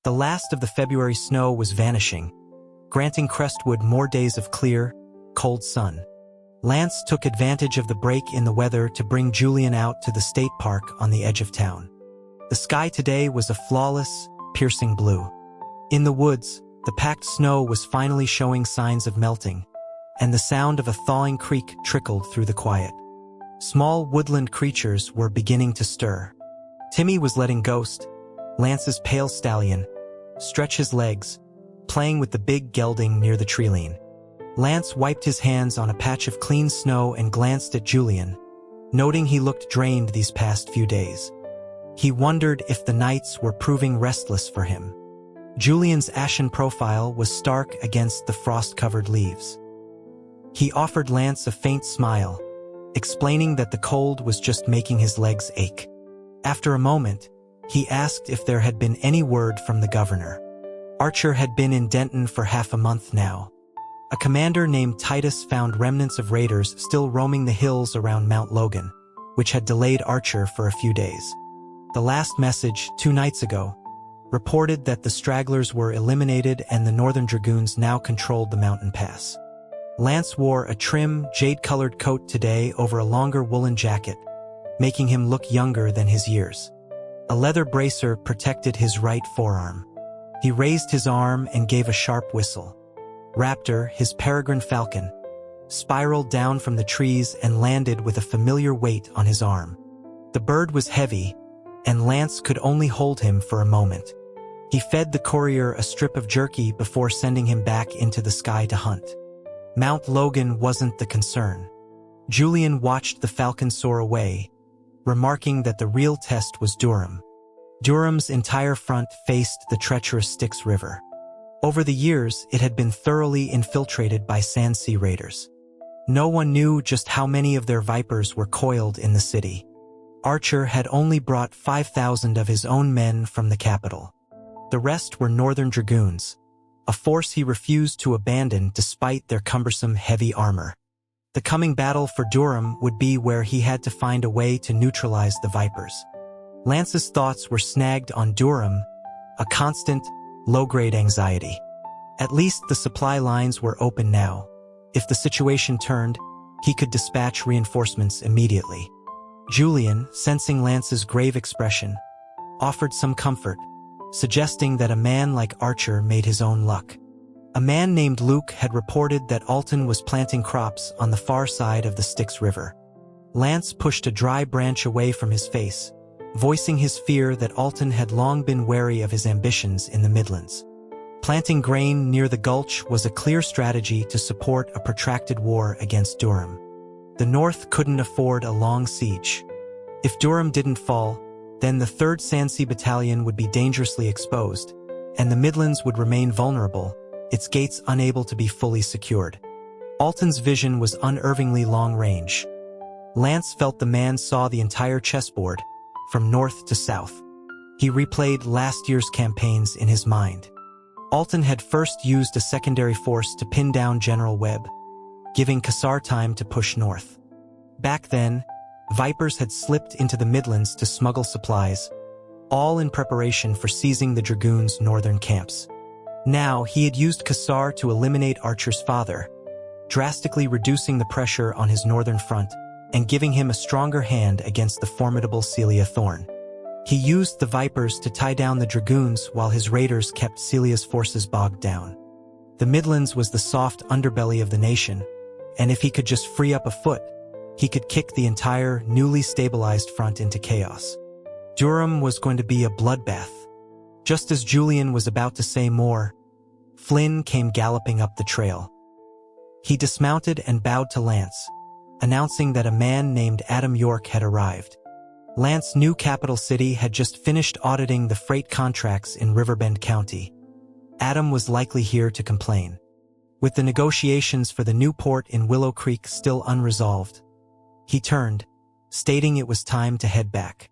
The last of the February snow was vanishing, granting Crestwood more days of clear, cold sun. Lance took advantage of the break in the weather to bring Julian out to the state park on the edge of town. The sky today was a flawless, piercing blue. In the woods, the packed snow was finally showing signs of melting, and the sound of a thawing creek trickled through the quiet. Small woodland creatures were beginning to stir. Timmy was letting Ghost, Lance's pale stallion, stretch his legs, playing with the big gelding near the treeline. Lance wiped his hands on a patch of clean snow and glanced at Julian, noting he looked drained these past few days. He wondered if the nights were proving restless for him. Julian's ashen profile was stark against the frost-covered leaves. He offered Lance a faint smile, explaining that the cold was just making his legs ache. After a moment, he asked if there had been any word from the governor. Archer had been in Denton for half a month now. A commander named Titus found remnants of raiders still roaming the hills around Mount Logan, which had delayed Archer for a few days. The last message, 2 nights ago, reported that the stragglers were eliminated and the Northern Dragoons now controlled the mountain pass. Lance wore a trim, jade-colored coat today over a longer woolen jacket, making him look younger than his years. A leather bracer protected his right forearm. He raised his arm and gave a sharp whistle. Raptor, his peregrine falcon, spiraled down from the trees and landed with a familiar weight on his arm. The bird was heavy, and Lance could only hold him for a moment. He fed the courier a strip of jerky before sending him back into the sky to hunt. Mount Logan wasn't the concern. Julian watched the falcon soar away, remarking that the real test was Durham. Durham's entire front faced the treacherous Styx River. Over the years, it had been thoroughly infiltrated by Sand Sea raiders. No one knew just how many of their vipers were coiled in the city. Archer had only brought 5,000 of his own men from the capital. The rest were Northern Dragoons, a force he refused to abandon despite their cumbersome heavy armor. The coming battle for Durham would be where he had to find a way to neutralize the vipers. Lance's thoughts were snagged on Durham, a constant, low-grade anxiety. At least the supply lines were open now. If the situation turned, he could dispatch reinforcements immediately. Julian, sensing Lance's grave expression, offered some comfort, suggesting that a man like Archer made his own luck. A man named Luke had reported that Alton was planting crops on the far side of the Styx River. Lance pushed a dry branch away from his face, voicing his fear that Alton had long been wary of his ambitions in the Midlands. Planting grain near the gulch was a clear strategy to support a protracted war against Durham. The North couldn't afford a long siege. If Durham didn't fall, then the 3rd Sandsea Battalion would be dangerously exposed, and the Midlands would remain vulnerable, its gates unable to be fully secured. Alton's vision was unervingly long-range. Lance felt the man saw the entire chessboard, from north to south. He replayed last year's campaigns in his mind. Alton had first used a secondary force to pin down General Webb, giving Cassar time to push north. Back then, Vipers had slipped into the Midlands to smuggle supplies, all in preparation for seizing the Dragoons' northern camps. Now, he had used Cassar to eliminate Archer's father, drastically reducing the pressure on his northern front and giving him a stronger hand against the formidable Celia Thorne. He used the Vipers to tie down the Dragoons while his raiders kept Celia's forces bogged down. The Midlands was the soft underbelly of the nation, and if he could just free up a foot, he could kick the entire, newly stabilized front into chaos. Durham was going to be a bloodbath. Just as Julian was about to say more, Flynn came galloping up the trail. He dismounted and bowed to Lance, announcing that a man named Adam York had arrived. Lance's new capital city had just finished auditing the freight contracts in Riverbend County. Adam was likely here to complain. With the negotiations for the new port in Willow Creek still unresolved, he turned, stating it was time to head back.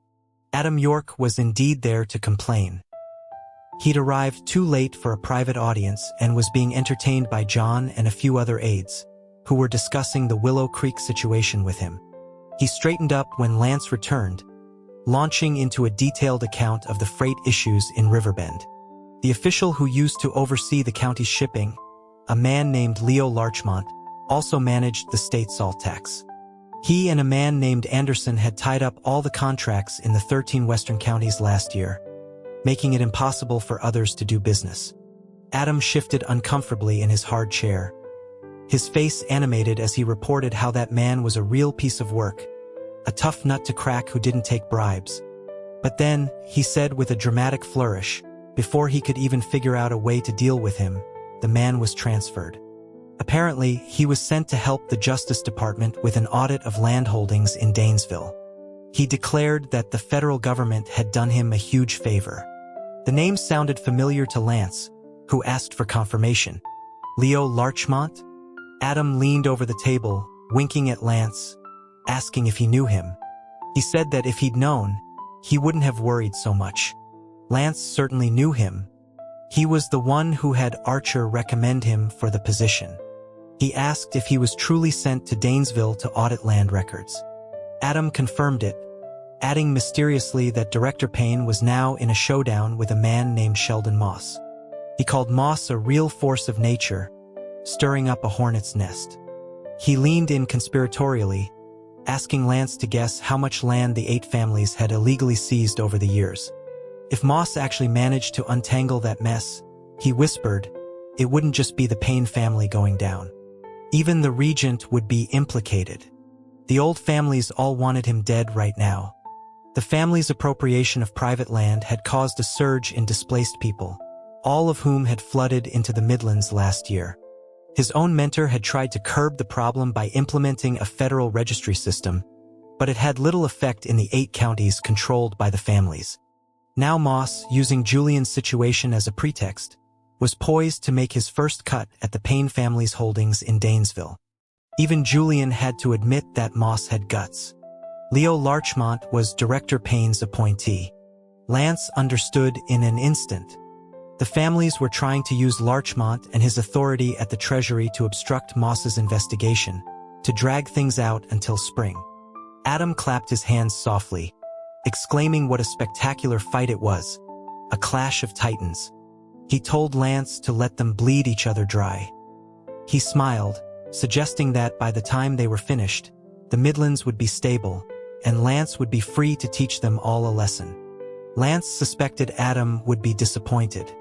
Adam York was indeed there to complain. He'd arrived too late for a private audience and was being entertained by John and a few other aides, who were discussing the Willow Creek situation with him. He straightened up when Lance returned, launching into a detailed account of the freight issues in Riverbend. The official who used to oversee the county's shipping, a man named Leo Larchmont, also managed the state salt tax. He and a man named Anderson had tied up all the contracts in the 13 western counties last year, making it impossible for others to do business. Adam shifted uncomfortably in his hard chair. His face animated as he reported how that man was a real piece of work, a tough nut to crack who didn't take bribes. But then, he said with a dramatic flourish, before he could even figure out a way to deal with him, the man was transferred. Apparently, he was sent to help the Justice Department with an audit of land holdings in Danesville. He declared that the federal government had done him a huge favor. The name sounded familiar to Lance, who asked for confirmation. Leo Larchmont? Adam leaned over the table, winking at Lance, asking if he knew him. He said that if he'd known, he wouldn't have worried so much. Lance certainly knew him. He was the one who had Archer recommend him for the position. He asked if he was truly sent to Danesville to audit land records. Adam confirmed it, adding mysteriously that Director Payne was now in a showdown with a man named Sheldon Moss. He called Moss a real force of nature, stirring up a hornet's nest. He leaned in conspiratorially, asking Lance to guess how much land the 8 families had illegally seized over the years. If Moss actually managed to untangle that mess, he whispered, it wouldn't just be the Payne family going down. Even the regent would be implicated. The old families all wanted him dead right now. The family's appropriation of private land had caused a surge in displaced people, all of whom had flooded into the Midlands last year. His own mentor had tried to curb the problem by implementing a federal registry system, but it had little effect in the 8 counties controlled by the families. Now Moss, using Julian's situation as a pretext, was poised to make his first cut at the Payne family's holdings in Danesville. Even Julian had to admit that Moss had guts. Leo Larchmont was Director Payne's appointee. Lance understood in an instant. The families were trying to use Larchmont and his authority at the Treasury to obstruct Moss's investigation, to drag things out until spring. Adam clapped his hands softly, exclaiming what a spectacular fight it was, a clash of titans. He told Lance to let them bleed each other dry. He smiled, suggesting that by the time they were finished, the Midlands would be stable, and Lance would be free to teach them all a lesson. Lance suspected Adam would be disappointed.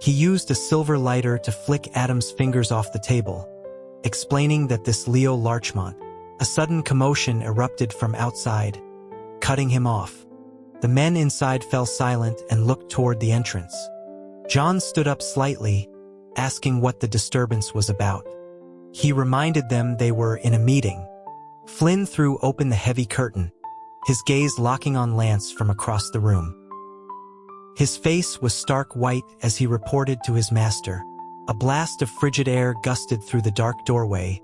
He used a silver lighter to flick Adam's fingers off the table, explaining that this Leo Larchmont, a sudden commotion erupted from outside, cutting him off. The men inside fell silent and looked toward the entrance. John stood up slightly, asking what the disturbance was about. He reminded them they were in a meeting. Flynn threw open the heavy curtain, his gaze locking on Lance from across the room. His face was stark white as he reported to his master. A blast of frigid air gusted through the dark doorway,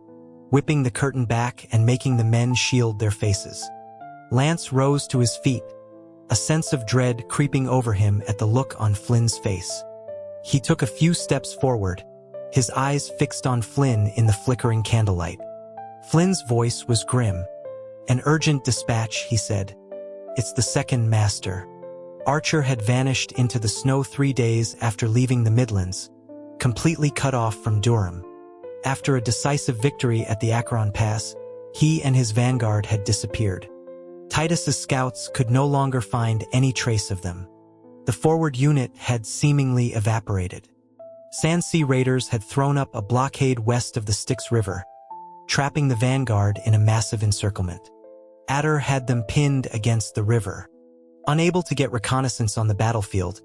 whipping the curtain back and making the men shield their faces. Lance rose to his feet, a sense of dread creeping over him at the look on Flynn's face. He took a few steps forward, his eyes fixed on Flynn in the flickering candlelight. Flynn's voice was grim. An urgent dispatch, he said. It's the second master. Archer had vanished into the snow 3 days after leaving the Midlands, completely cut off from Durham. After a decisive victory at the Acheron Pass, he and his vanguard had disappeared. Titus's scouts could no longer find any trace of them. The forward unit had seemingly evaporated. Sandsea raiders had thrown up a blockade west of the Styx River, trapping the vanguard in a massive encirclement. Adder had them pinned against the river. Unable to get reconnaissance on the battlefield,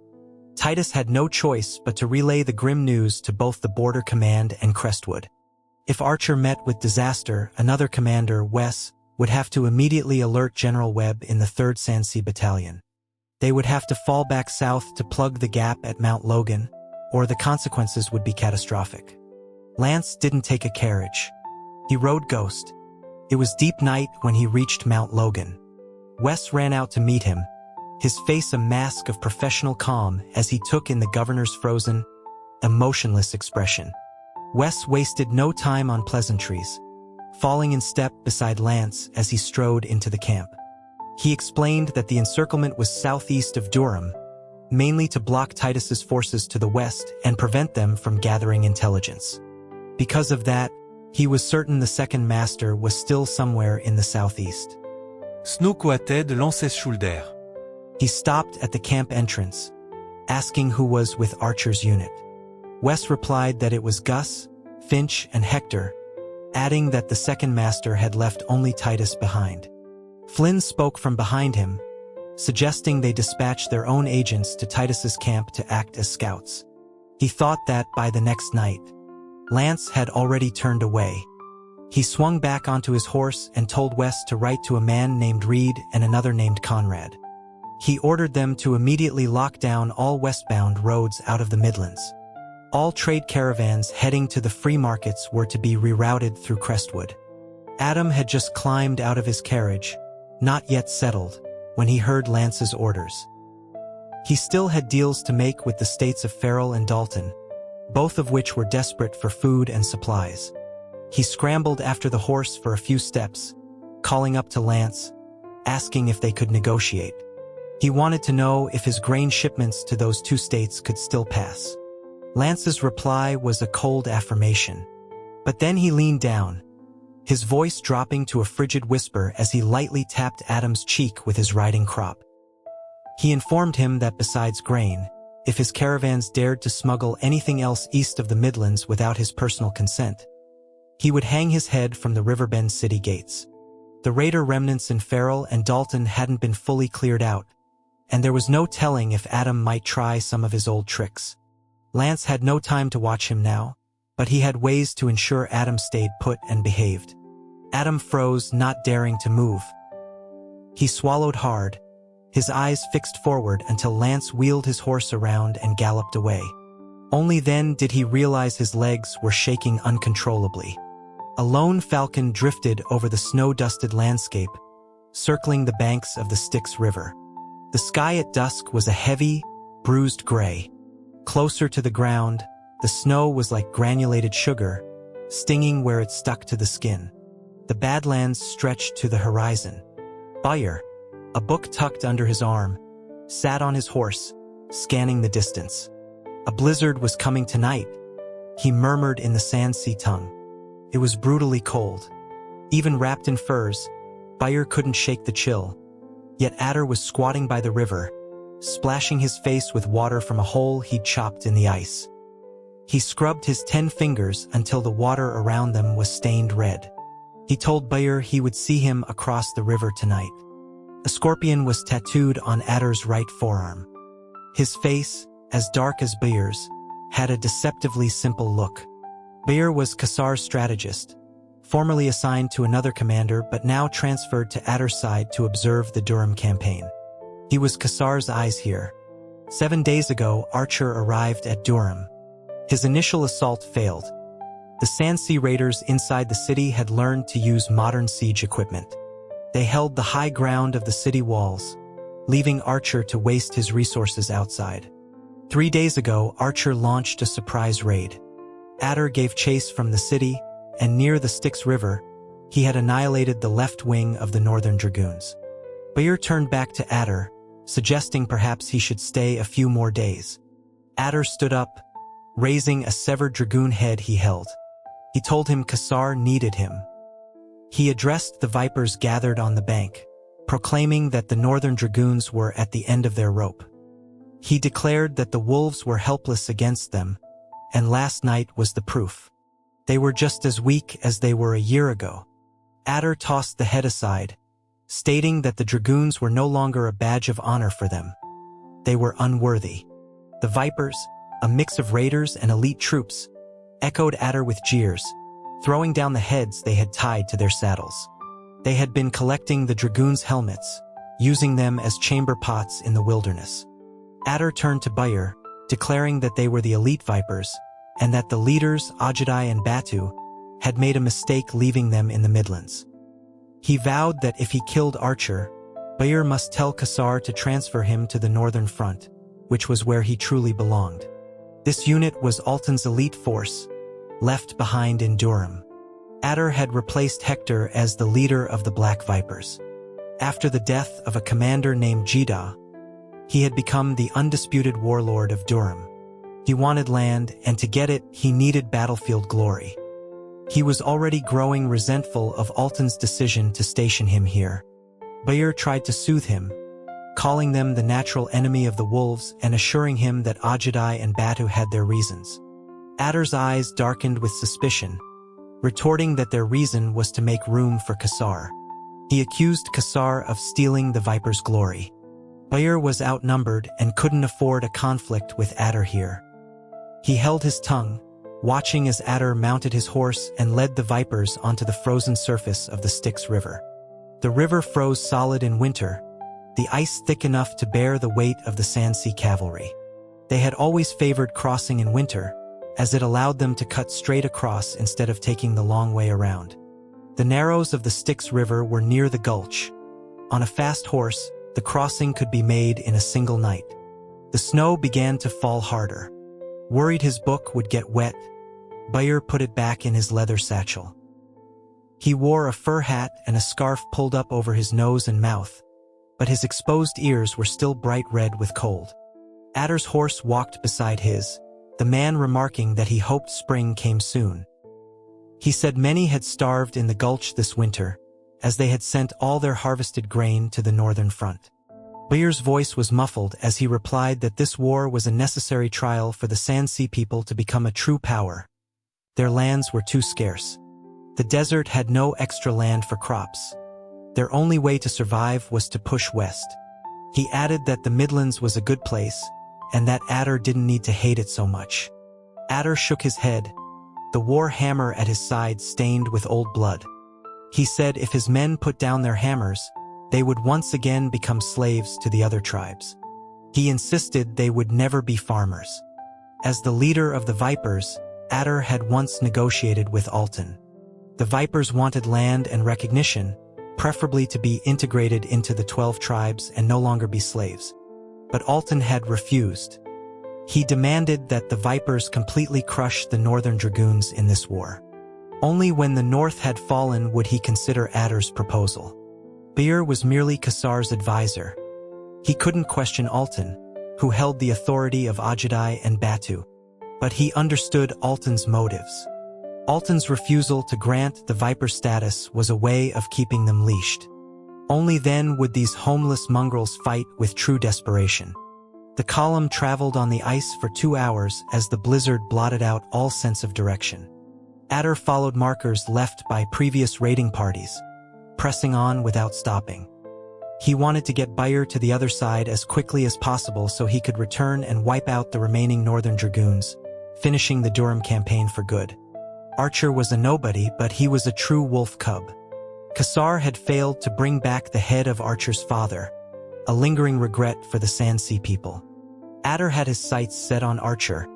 Titus had no choice but to relay the grim news to both the Border Command and Crestwood. If Archer met with disaster, another commander, Wes, would have to immediately alert General Webb in the 3rd Sandsea Battalion. They would have to fall back south to plug the gap at Mount Logan, or the consequences would be catastrophic. Lance didn't take a carriage. He rode Ghost. It was deep night when he reached Mount Logan. Wes ran out to meet him, his face a mask of professional calm as he took in the governor's frozen, emotionless expression. Wes wasted no time on pleasantries, falling in step beside Lance as he strode into the camp. He explained that the encirclement was southeast of Durham, mainly to block Titus's forces to the west and prevent them from gathering intelligence. Because of that, he was certain the second master was still somewhere in the southeast. Snoquated lançait Schulder. He stopped at the camp entrance, asking who was with Archer's unit. Wes replied that it was Gus, Finch, and Hector, adding that the second master had left only Titus behind. Flynn spoke from behind him, suggesting they dispatch their own agents to Titus's camp to act as scouts. He thought that by the next night, Lance had already turned away. He swung back onto his horse and told Wes to write to a man named Reed and another named Conrad. He ordered them to immediately lock down all westbound roads out of the Midlands. All trade caravans heading to the free markets were to be rerouted through Crestwood. Adam had just climbed out of his carriage, not yet settled, when he heard Lance's orders. He still had deals to make with the states of Farrell and Dalton, both of which were desperate for food and supplies. He scrambled after the horse for a few steps, calling up to Lance, asking if they could negotiate. He wanted to know if his grain shipments to those two states could still pass. Lance's reply was a cold affirmation. But then he leaned down, his voice dropping to a frigid whisper as he lightly tapped Adam's cheek with his riding crop. He informed him that besides grain, if his caravans dared to smuggle anything else east of the Midlands without his personal consent, he would hang his head from the Riverbend city gates. The raider remnants in Farrell and Dalton hadn't been fully cleared out, and there was no telling if Adam might try some of his old tricks. Lance had no time to watch him now, but he had ways to ensure Adam stayed put and behaved. Adam froze, not daring to move. He swallowed hard, his eyes fixed forward until Lance wheeled his horse around and galloped away. Only then did he realize his legs were shaking uncontrollably. A lone falcon drifted over the snow-dusted landscape, circling the banks of the Styx River. The sky at dusk was a heavy, bruised gray. Closer to the ground, the snow was like granulated sugar, stinging where it stuck to the skin. The Badlands stretched to the horizon. Bayer, a book tucked under his arm, sat on his horse, scanning the distance. A blizzard was coming tonight, he murmured in the Sandsea tongue. It was brutally cold. Even wrapped in furs, Bayer couldn't shake the chill. Yet Adder was squatting by the river, splashing his face with water from a hole he'd chopped in the ice. He scrubbed his 10 fingers until the water around them was stained red. He told Bayer he would see him across the river tonight. A scorpion was tattooed on Adder's right forearm. His face, as dark as Bayer's, had a deceptively simple look. Bayer was Kassar's strategist, formerly assigned to another commander but now transferred to Adder's side to observe the Durham campaign. He was Kassar's eyes here. 7 days ago, Archer arrived at Durham. His initial assault failed. The Sandsea raiders inside the city had learned to use modern siege equipment. They held the high ground of the city walls, leaving Archer to waste his resources outside. 3 days ago, Archer launched a surprise raid. Adder gave chase from the city, and near the Styx River, he had annihilated the left wing of the Northern Dragoons. Bayer turned back to Adder, suggesting perhaps he should stay a few more days. Adder stood up, raising a severed dragoon head he held. He told him Kassar needed him. He addressed the vipers gathered on the bank, proclaiming that the Northern Dragoons were at the end of their rope. He declared that the wolves were helpless against them, and last night was the proof. They were just as weak as they were a year ago. Adder tossed the head aside, stating that the dragoons were no longer a badge of honor for them. They were unworthy. The vipers, a mix of raiders and elite troops, echoed Adder with jeers, throwing down the heads they had tied to their saddles. They had been collecting the dragoons' helmets, using them as chamber pots in the wilderness. Adder turned to Bayer, declaring that they were the elite vipers, and that the leaders, Ajadai and Batu, had made a mistake leaving them in the Midlands. He vowed that if he killed Archer, Bayer must tell Kassar to transfer him to the Northern Front, which was where he truly belonged. This unit was Alton's elite force, left behind in Durham. Adder had replaced Hector as the leader of the Black Vipers. After the death of a commander named Jida, He had become the undisputed warlord of Durham. He wanted land, and to get it, he needed battlefield glory. He was already growing resentful of Alton's decision to station him here. Bayur tried to soothe him, calling them the natural enemy of the wolves and assuring him that Ajudai and Batu had their reasons. Adder's eyes darkened with suspicion, retorting that their reason was to make room for Kasar. He accused Kasar of stealing the Viper's glory. Bayur was outnumbered and couldn't afford a conflict with Adder here. He held his tongue, watching as Adder mounted his horse and led the Vipers onto the frozen surface of the Styx River. The river froze solid in winter, the ice thick enough to bear the weight of the Sandsea cavalry. They had always favored crossing in winter, as it allowed them to cut straight across instead of taking the long way around. The narrows of the Styx River were near the gulch. On a fast horse, the crossing could be made in a single night. The snow began to fall harder. Worried his book would get wet, Bayur put it back in his leather satchel. He wore a fur hat and a scarf pulled up over his nose and mouth, but his exposed ears were still bright red with cold. Adder's horse walked beside his, the man remarking that he hoped spring came soon. He said many had starved in the gulch this winter, as they had sent all their harvested grain to the northern front. Bayur's voice was muffled as he replied that this war was a necessary trial for the Sandsea people to become a true power. Their lands were too scarce. The desert had no extra land for crops. Their only way to survive was to push west. He added that the Midlands was a good place, and that Adder didn't need to hate it so much. Adder shook his head, the war hammer at his side stained with old blood. He said if his men put down their hammers, they would once again become slaves to the other tribes. He insisted they would never be farmers. As the leader of the Vipers, Adder had once negotiated with Alton. The Vipers wanted land and recognition, preferably to be integrated into the 12 tribes and no longer be slaves. But Alton had refused. He demanded that the Vipers completely crush the Northern Dragoons in this war. Only when the North had fallen would he consider Adder's proposal. Bayur was merely Kasar's advisor. He couldn't question Alton, who held the authority of Ajudai and Batu, but he understood Alton's motives. Alton's refusal to grant the Viper status was a way of keeping them leashed. Only then would these homeless mongrels fight with true desperation. The column traveled on the ice for 2 hours as the blizzard blotted out all sense of direction. Adder followed markers left by previous raiding parties, pressing on without stopping. He wanted to get Bayur to the other side as quickly as possible so he could return and wipe out the remaining Northern Dragoons, finishing the Durham campaign for good. Archer was a nobody, but he was a true wolf cub. Kasar had failed to bring back the head of Archer's father, a lingering regret for the Sandsea people. Adder had his sights set on Archer,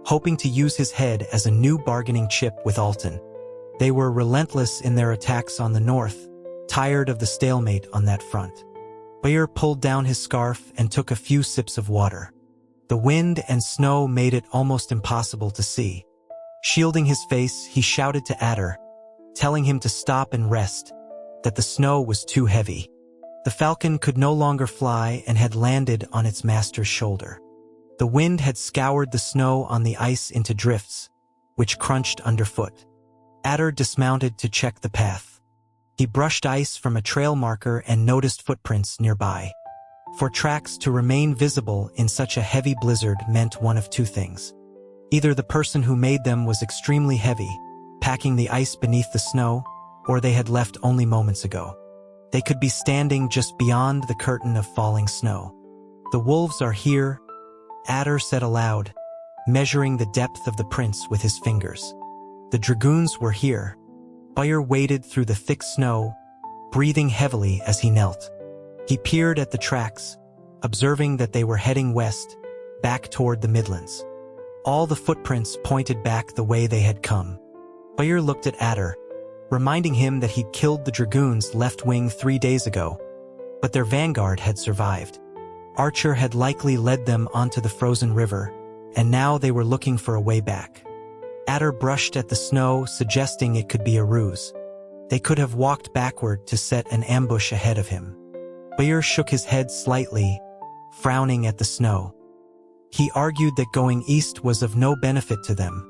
hoping to use his head as a new bargaining chip with Alton. They were relentless in their attacks on the north, tired of the stalemate on that front. Bayur pulled down his scarf and took a few sips of water. The wind and snow made it almost impossible to see. Shielding his face, he shouted to Adder, telling him to stop and rest, that the snow was too heavy. The falcon could no longer fly and had landed on its master's shoulder. The wind had scoured the snow on the ice into drifts, which crunched underfoot. Adder dismounted to check the path. He brushed ice from a trail marker and noticed footprints nearby. For tracks to remain visible in such a heavy blizzard meant one of two things. Either the person who made them was extremely heavy, packing the ice beneath the snow, or they had left only moments ago. They could be standing just beyond the curtain of falling snow. The wolves are here, Adder said aloud, measuring the depth of the prints with his fingers. The dragoons were here. Bayur waded through the thick snow, breathing heavily as he knelt. He peered at the tracks, observing that they were heading west, back toward the Midlands. All the footprints pointed back the way they had come. Bayur looked at Adder, reminding him that he'd killed the dragoons' left wing 3 days ago, but their vanguard had survived. Archer had likely led them onto the frozen river, and now they were looking for a way back. Adder brushed at the snow, suggesting it could be a ruse. They could have walked backward to set an ambush ahead of him. Bayur shook his head slightly, frowning at the snow. He argued that going east was of no benefit to them.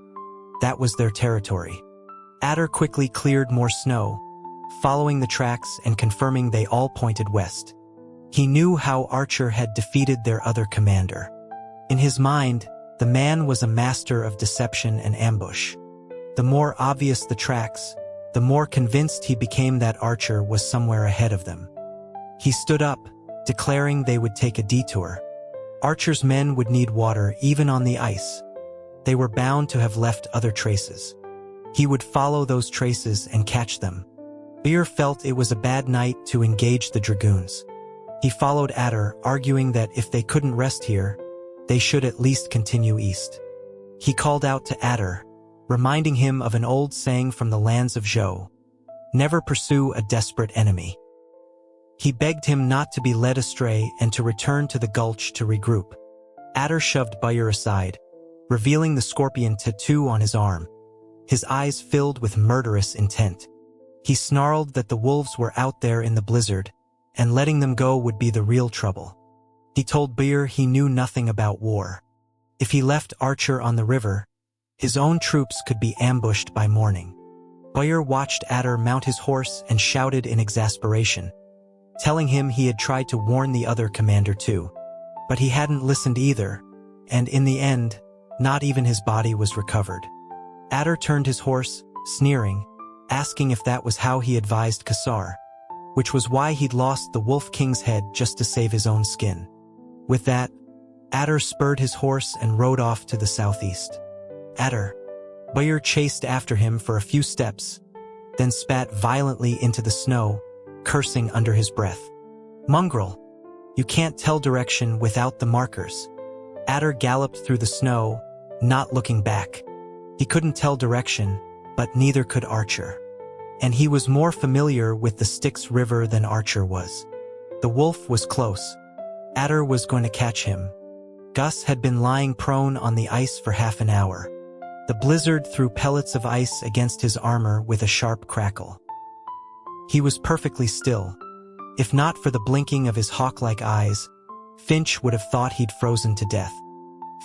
That was their territory. Adder quickly cleared more snow, following the tracks and confirming they all pointed west. He knew how Archer had defeated their other commander. In his mind, the man was a master of deception and ambush. The more obvious the tracks, the more convinced he became that Archer was somewhere ahead of them. He stood up, declaring they would take a detour. Archer's men would need water even on the ice. They were bound to have left other traces. He would follow those traces and catch them. Beer felt it was a bad night to engage the dragoons. He followed Adder, arguing that if they couldn't rest here, they should at least continue east. He called out to Adder, reminding him of an old saying from the lands of Zhou: never pursue a desperate enemy. He begged him not to be led astray and to return to the gulch to regroup. Adder shoved Bayer aside, revealing the scorpion tattoo on his arm. His eyes filled with murderous intent. He snarled that the wolves were out there in the blizzard, and letting them go would be the real trouble. He told Bayer he knew nothing about war. If he left Archer on the river, his own troops could be ambushed by morning. Bayer watched Adder mount his horse and shouted in exasperation, telling him he had tried to warn the other commander too. But he hadn't listened either, and in the end, not even his body was recovered. Adder turned his horse, sneering, asking if that was how he advised Kassar, which was why he'd lost the Wolf King's head just to save his own skin. With that, Adder spurred his horse and rode off to the southeast. Adder. Bayer chased after him for a few steps, then spat violently into the snow, cursing under his breath. Mongrel, you can't tell direction without the markers. Adder galloped through the snow, not looking back. He couldn't tell direction, but neither could Archer. And he was more familiar with the Styx River than Archer was. The wolf was close. Adder was going to catch him. Gus had been lying prone on the ice for half an hour. The blizzard threw pellets of ice against his armor with a sharp crackle. He was perfectly still. If not for the blinking of his hawk-like eyes, Finch would have thought he'd frozen to death.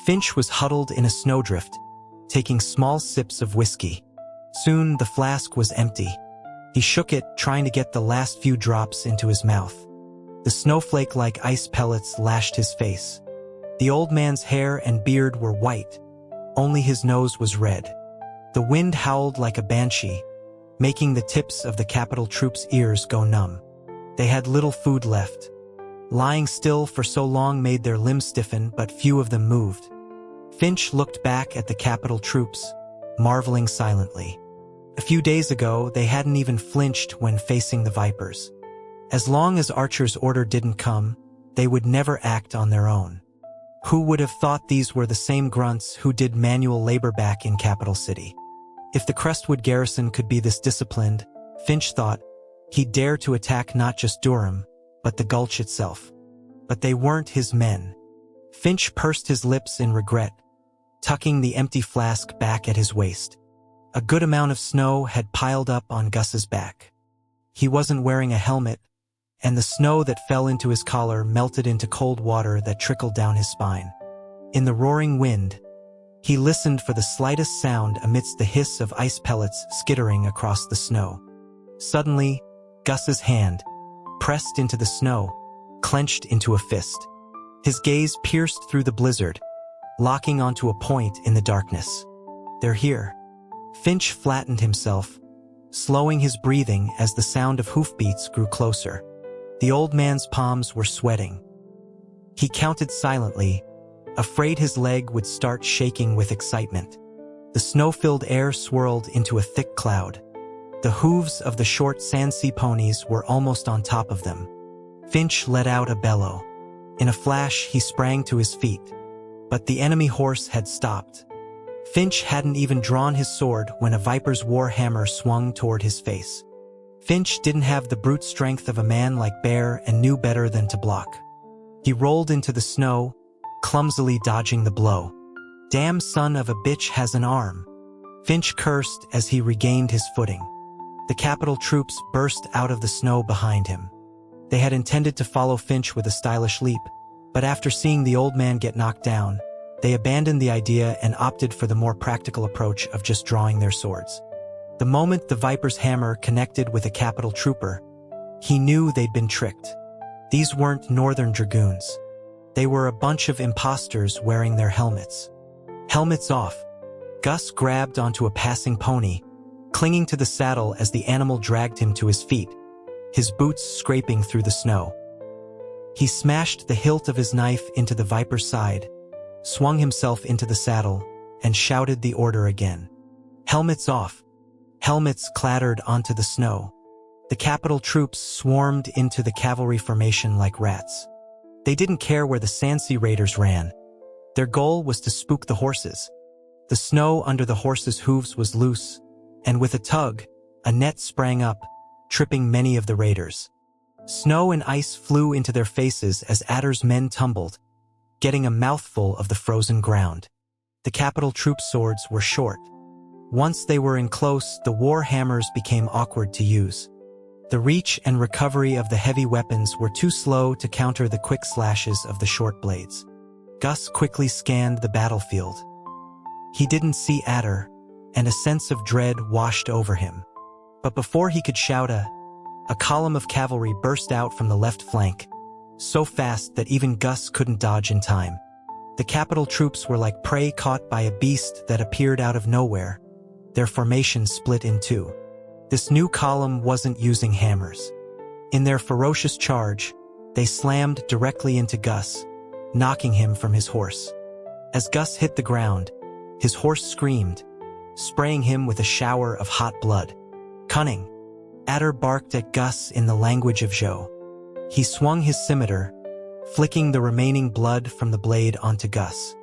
Finch was huddled in a snowdrift, taking small sips of whiskey. Soon the flask was empty. He shook it, trying to get the last few drops into his mouth. The snowflake-like ice pellets lashed his face. The old man's hair and beard were white. Only his nose was red. The wind howled like a banshee, making the tips of the capital troops' ears go numb. They had little food left. Lying still for so long made their limbs stiffen, but few of them moved. Finch looked back at the capital troops, marveling silently. A few days ago, they hadn't even flinched when facing the Vipers. As long as Archer's order didn't come, they would never act on their own. Who would have thought these were the same grunts who did manual labor back in Capital City? If the Crestwood garrison could be this disciplined, Finch thought, he'd dare to attack not just Durham, but the Gulch itself. But they weren't his men. Finch pursed his lips in regret, tucking the empty flask back at his waist. A good amount of snow had piled up on Gus's back. He wasn't wearing a helmet, and the snow that fell into his collar melted into cold water that trickled down his spine. In the roaring wind, he listened for the slightest sound amidst the hiss of ice pellets skittering across the snow. Suddenly, Gus's hand, pressed into the snow, clenched into a fist. His gaze pierced through the blizzard, locking onto a point in the darkness. They're here. Finch flattened himself, slowing his breathing as the sound of hoofbeats grew closer. The old man's palms were sweating. He counted silently, afraid his leg would start shaking with excitement. The snow-filled air swirled into a thick cloud. The hooves of the short Sandsea ponies were almost on top of them. Finch let out a bellow. In a flash, he sprang to his feet. But the enemy horse had stopped. Finch hadn't even drawn his sword when a Viper's war hammer swung toward his face. Finch didn't have the brute strength of a man like Bear and knew better than to block. He rolled into the snow, clumsily dodging the blow. Damn son of a bitch has an arm. Finch cursed as he regained his footing. The capital troops burst out of the snow behind him. They had intended to follow Finch with a stylish leap, But after seeing the old man get knocked down, they abandoned the idea and opted for the more practical approach of just drawing their swords. The moment the Viper's hammer connected with a capital trooper, he knew they'd been tricked. These weren't Northern Dragoons. They were a bunch of imposters wearing their helmets. Helmets off, Gus grabbed onto a passing pony, clinging to the saddle as the animal dragged him to his feet, his boots scraping through the snow. He smashed the hilt of his knife into the Viper's side, swung himself into the saddle, and shouted the order again. Helmets off. Helmets clattered onto the snow. The capital troops swarmed into the cavalry formation like rats. They didn't care where the Sansi raiders ran. Their goal was to spook the horses. The snow under the horses' hooves was loose, and with a tug, a net sprang up, tripping many of the raiders. Snow and ice flew into their faces as Adder's men tumbled, getting a mouthful of the frozen ground. The capital troop swords were short. Once they were in close, the war hammers became awkward to use. The reach and recovery of the heavy weapons were too slow to counter the quick slashes of the short blades. Gus quickly scanned the battlefield. He didn't see Adder, and a sense of dread washed over him. But before he could shout a column of cavalry burst out from the left flank, so fast that even Gus couldn't dodge in time. The capital troops were like prey caught by a beast that appeared out of nowhere. Their formation split in two. This new column wasn't using hammers. In their ferocious charge, they slammed directly into Gus, knocking him from his horse. As Gus hit the ground, his horse screamed, spraying him with a shower of hot blood. Cunning. Adder barked at Gus in the language of Zhou. He swung his scimitar, flicking the remaining blood from the blade onto Gus.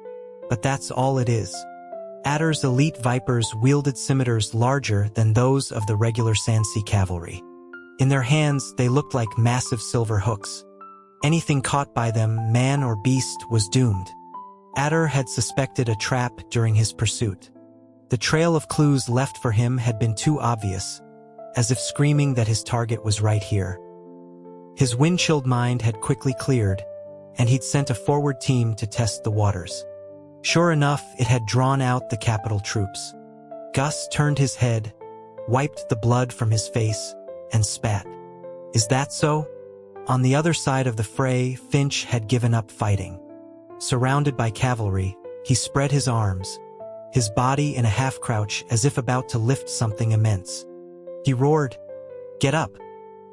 But that's all it is. Adder's elite Vipers wielded scimitars larger than those of the regular Sansi cavalry. In their hands, they looked like massive silver hooks. Anything caught by them, man or beast, was doomed. Adder had suspected a trap during his pursuit. The trail of clues left for him had been too obvious, as if screaming that his target was right here. His wind-chilled mind had quickly cleared, and he'd sent a forward team to test the waters. Sure enough, it had drawn out the capital troops. Gus turned his head, wiped the blood from his face, and spat. Is that so? On the other side of the fray, Finch had given up fighting. Surrounded by cavalry, he spread his arms, his body in a half-crouch as if about to lift something immense. He roared, "Get up!"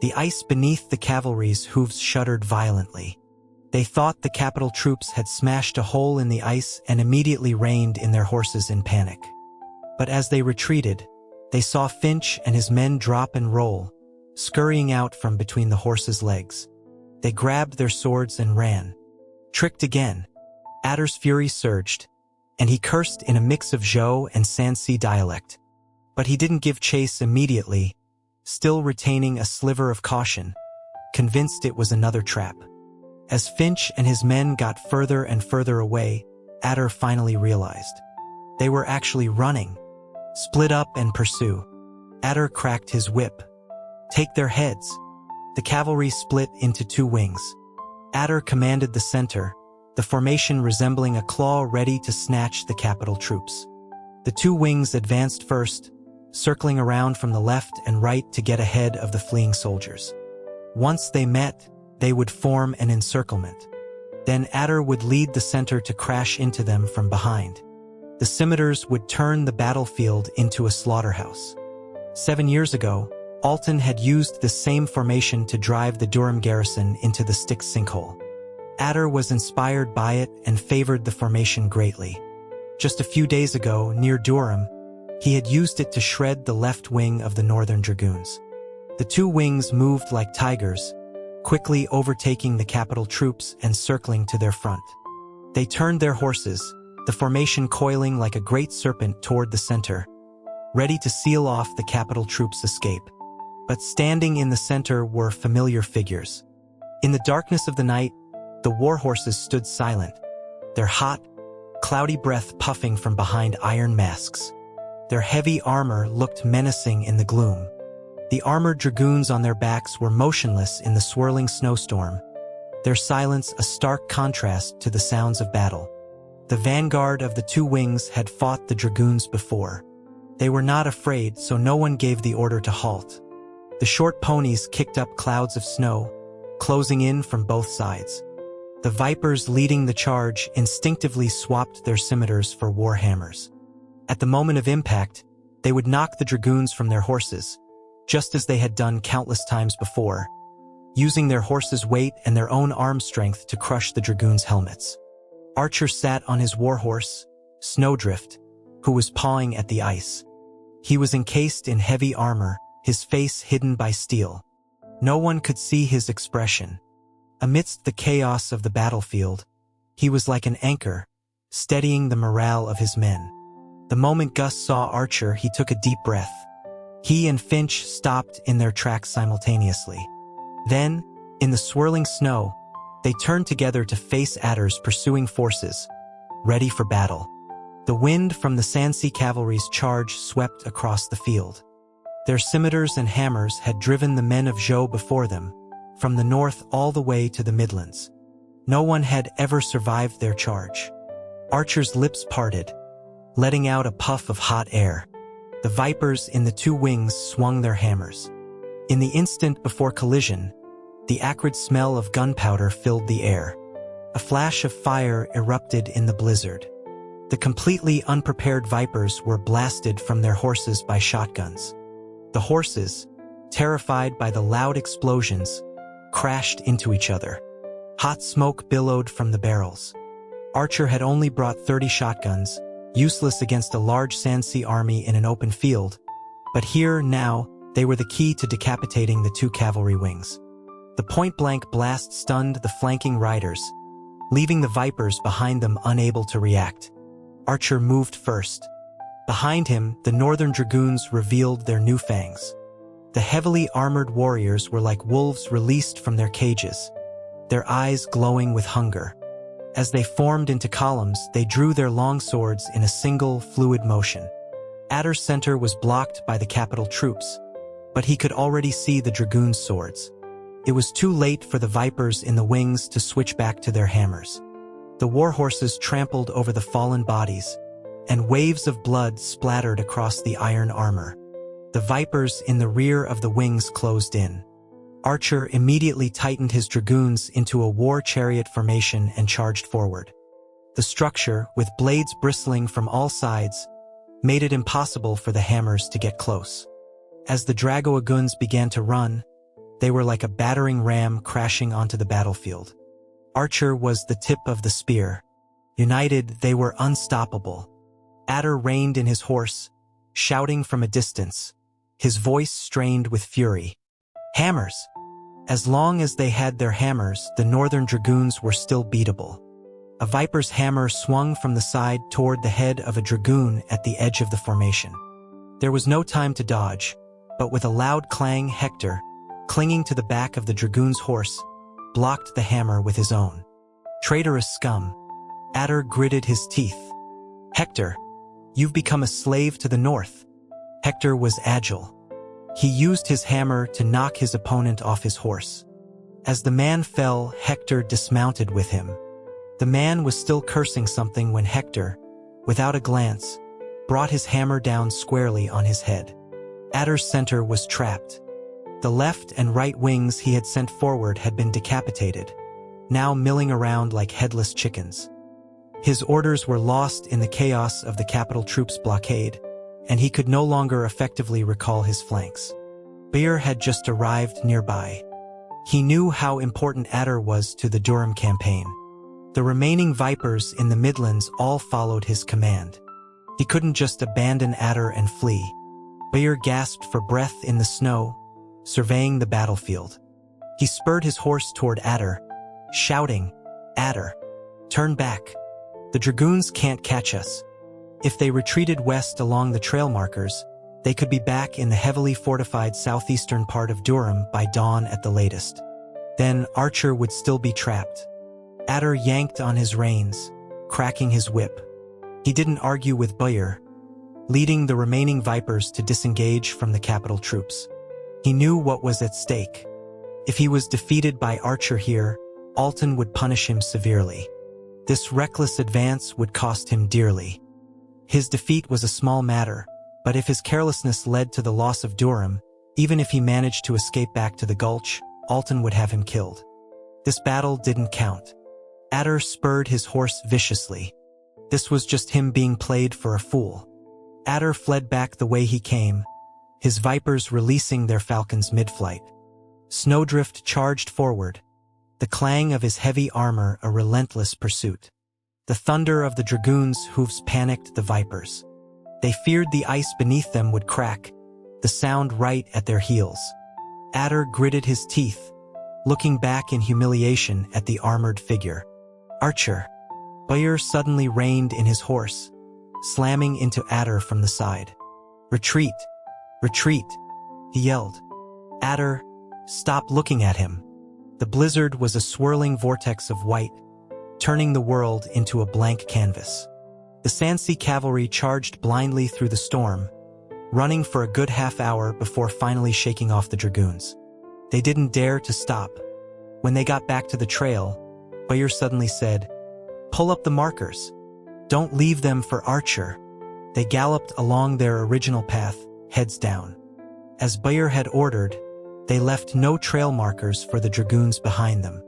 The ice beneath the cavalry's hooves shuddered violently. They thought the capital troops had smashed a hole in the ice and immediately reined in their horses in panic. But as they retreated, they saw Finch and his men drop and roll, scurrying out from between the horses' legs. They grabbed their swords and ran. Tricked again. Adder's fury surged, and he cursed in a mix of Zhou and Sansi dialect. But he didn't give chase immediately, still retaining a sliver of caution, convinced it was another trap. As Finch and his men got further and further away, Adder finally realized. They were actually running. Split up and pursue. Adder cracked his whip. Take their heads. The cavalry split into two wings. Adder commanded the center, the formation resembling a claw ready to snatch the capital troops. The two wings advanced first, circling around from the left and right to get ahead of the fleeing soldiers. Once they met, they would form an encirclement. Then Adder would lead the center to crash into them from behind. The scimitars would turn the battlefield into a slaughterhouse. 7 years ago, Alton had used this same formation to drive the Durham garrison into the Styx sinkhole. Adder was inspired by it and favored the formation greatly. Just a few days ago, near Durham, he had used it to shred the left wing of the Northern Dragoons. The two wings moved like tigers, quickly overtaking the capital troops and circling to their front. They turned their horses, the formation coiling like a great serpent toward the center, ready to seal off the capital troops' escape. But standing in the center were familiar figures. In the darkness of the night, the war horses stood silent, their hot, cloudy breath puffing from behind iron masks. Their heavy armor looked menacing in the gloom. The armored dragoons on their backs were motionless in the swirling snowstorm, their silence a stark contrast to the sounds of battle. The vanguard of the two wings had fought the dragoons before. They were not afraid, so no one gave the order to halt. The short ponies kicked up clouds of snow, closing in from both sides. The Vipers leading the charge instinctively swapped their scimitars for war hammers. At the moment of impact, they would knock the dragoons from their horses, just as they had done countless times before, using their horses' weight and their own arm strength to crush the dragoons' helmets. Archer sat on his warhorse, Snowdrift, who was pawing at the ice. He was encased in heavy armor, his face hidden by steel. No one could see his expression. Amidst the chaos of the battlefield, he was like an anchor, steadying the morale of his men. The moment Gus saw Archer, he took a deep breath. He and Finch stopped in their tracks simultaneously. Then, in the swirling snow, they turned together to face Adder's pursuing forces, ready for battle. The wind from the Sansi cavalry's charge swept across the field. Their scimitars and hammers had driven the men of Zhou before them, from the north all the way to the Midlands. No one had ever survived their charge. Archer's lips parted, letting out a puff of hot air. The Vipers in the two wings swung their hammers. In the instant before collision, the acrid smell of gunpowder filled the air. A flash of fire erupted in the blizzard. The completely unprepared Vipers were blasted from their horses by shotguns. The horses, terrified by the loud explosions, crashed into each other. Hot smoke billowed from the barrels. Archer had only brought 30 shotguns, useless against a large Sansi army in an open field, but here, now, they were the key to decapitating the two cavalry wings. The point-blank blast stunned the flanking riders, leaving the Vipers behind them unable to react. Archer moved first. Behind him, the northern dragoons revealed their new fangs. The heavily armored warriors were like wolves released from their cages, their eyes glowing with hunger. As they formed into columns, they drew their long swords in a single, fluid motion. Adder's center was blocked by the capital troops, but he could already see the dragoons' swords. It was too late for the Vipers in the wings to switch back to their hammers. The warhorses trampled over the fallen bodies, and waves of blood splattered across the iron armor. The Vipers in the rear of the wings closed in. Archer immediately tightened his dragoons into a war chariot formation and charged forward. The structure, with blades bristling from all sides, made it impossible for the hammers to get close. As the dragoons began to run, they were like a battering ram crashing onto the battlefield. Archer was the tip of the spear. United, they were unstoppable. Adder reined in his horse, shouting from a distance, his voice strained with fury. Hammers! As long as they had their hammers, the northern dragoons were still beatable. A Viper's hammer swung from the side toward the head of a dragoon at the edge of the formation. There was no time to dodge, but with a loud clang, Hector, clinging to the back of the dragoon's horse, blocked the hammer with his own. Traitorous scum! Adder gritted his teeth. Hector, you've become a slave to the north. Hector was agile. He used his hammer to knock his opponent off his horse. As the man fell, Hector dismounted with him. The man was still cursing something when Hector, without a glance, brought his hammer down squarely on his head. Adder's center was trapped. The left and right wings he had sent forward had been decapitated, now milling around like headless chickens. His orders were lost in the chaos of the capital troops' blockade, and he could no longer effectively recall his flanks. Beer had just arrived nearby. He knew how important Adder was to the Durham campaign. The remaining Vipers in the Midlands all followed his command. He couldn't just abandon Adder and flee. Beer gasped for breath in the snow, surveying the battlefield. He spurred his horse toward Adder, shouting, Adder, turn back. The dragoons can't catch us. If they retreated west along the trail markers, they could be back in the heavily fortified southeastern part of Durham by dawn at the latest. Then Archer would still be trapped. Adder yanked on his reins, cracking his whip. He didn't argue with Boyer, leading the remaining Vipers to disengage from the capital troops. He knew what was at stake. If he was defeated by Archer here, Alton would punish him severely. This reckless advance would cost him dearly. His defeat was a small matter, but if his carelessness led to the loss of Durham, even if he managed to escape back to the gulch, Alton would have him killed. This battle didn't count. Adder spurred his horse viciously. This was just him being played for a fool. Adder fled back the way he came, his vipers releasing their falcons mid-flight. Snowdrift charged forward, the clang of his heavy armor a relentless pursuit. The thunder of the dragoons' hoofs panicked the vipers. They feared the ice beneath them would crack, the sound right at their heels. Adder gritted his teeth, looking back in humiliation at the armored figure. Archer. Bayr suddenly reined in his horse, slamming into Adder from the side. Retreat! Retreat! He yelled. Adder, stop looking at him. The blizzard was a swirling vortex of white, turning the world into a blank canvas. The Sansi cavalry charged blindly through the storm, running for a good half-hour before finally shaking off the dragoons. They didn't dare to stop. When they got back to the trail, Bayr suddenly said, "Pull up the markers. Don't leave them for Archer." They galloped along their original path, heads down. As Bayr had ordered, they left no trail markers for the dragoons behind them.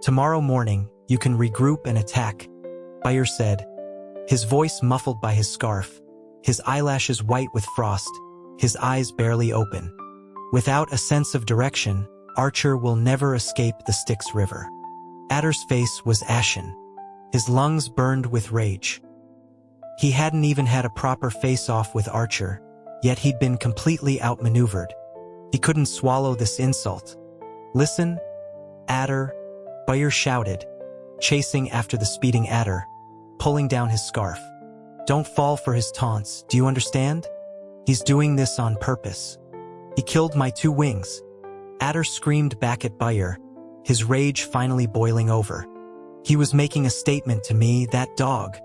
"Tomorrow morning, you can regroup and attack," Bayr said, his voice muffled by his scarf, his eyelashes white with frost, his eyes barely open. Without a sense of direction, Archer will never escape the Styx River. Adder's face was ashen. His lungs burned with rage. He hadn't even had a proper face-off with Archer, yet he'd been completely outmaneuvered. He couldn't swallow this insult. "Listen, Adder," Bayr shouted, chasing after the speeding Adder, pulling down his scarf. "Don't fall for his taunts, do you understand? He's doing this on purpose. He killed my 2 wings." Adder screamed back at Bayr, his rage finally boiling over. "He was making a statement to me, that dog."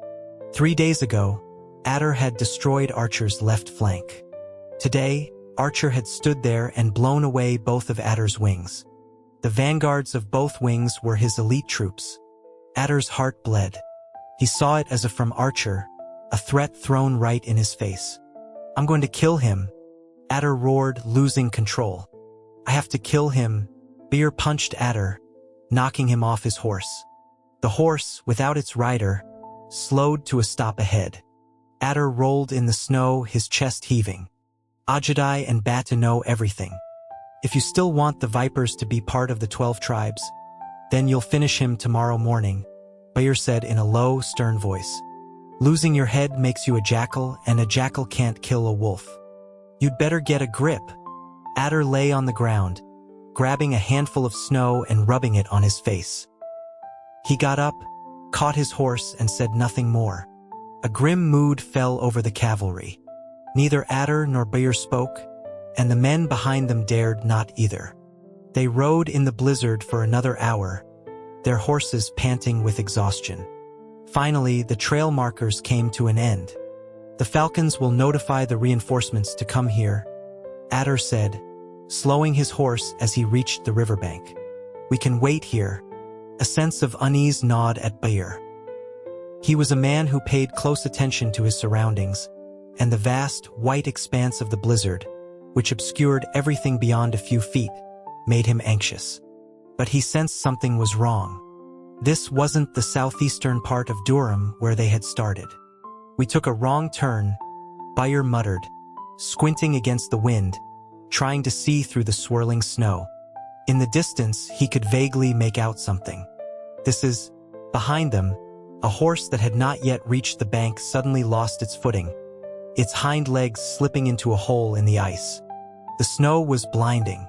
3 days ago, Adder had destroyed Archer's left flank. Today, Archer had stood there and blown away both of Adder's wings. The vanguards of both wings were his elite troops. Adder's heart bled. He saw it as from Archer, a threat thrown right in his face. "I'm going to kill him," Adder roared, losing control. "I have to kill him." Bayr punched Adder, knocking him off his horse. The horse, without its rider, slowed to a stop ahead. Adder rolled in the snow, his chest heaving. "Ajadai and Bata know everything. If you still want the Vipers to be part of the 12 tribes, then you'll finish him tomorrow morning," Bayr said in a low, stern voice. "Losing your head makes you a jackal, and a jackal can't kill a wolf. You'd better get a grip." Adder lay on the ground, grabbing a handful of snow and rubbing it on his face. He got up, caught his horse, and said nothing more. A grim mood fell over the cavalry. Neither Adder nor Bayr spoke, and the men behind them dared not either. They rode in the blizzard for another hour, their horses panting with exhaustion. Finally, the trail markers came to an end. "The falcons will notify the reinforcements to come here," Adder said, slowing his horse as he reached the riverbank. "We can wait here." A sense of unease gnawed at Bayr. He was a man who paid close attention to his surroundings, and the vast, white expanse of the blizzard, which obscured everything beyond a few feet, made him anxious. But he sensed something was wrong. This wasn't the southeastern part of Durham where they had started. "We took a wrong turn," Bayr muttered, squinting against the wind, trying to see through the swirling snow. In the distance, he could vaguely make out something. This is, behind them, a horse that had not yet reached the bank suddenly lost its footing, its hind legs slipping into a hole in the ice. The snow was blinding.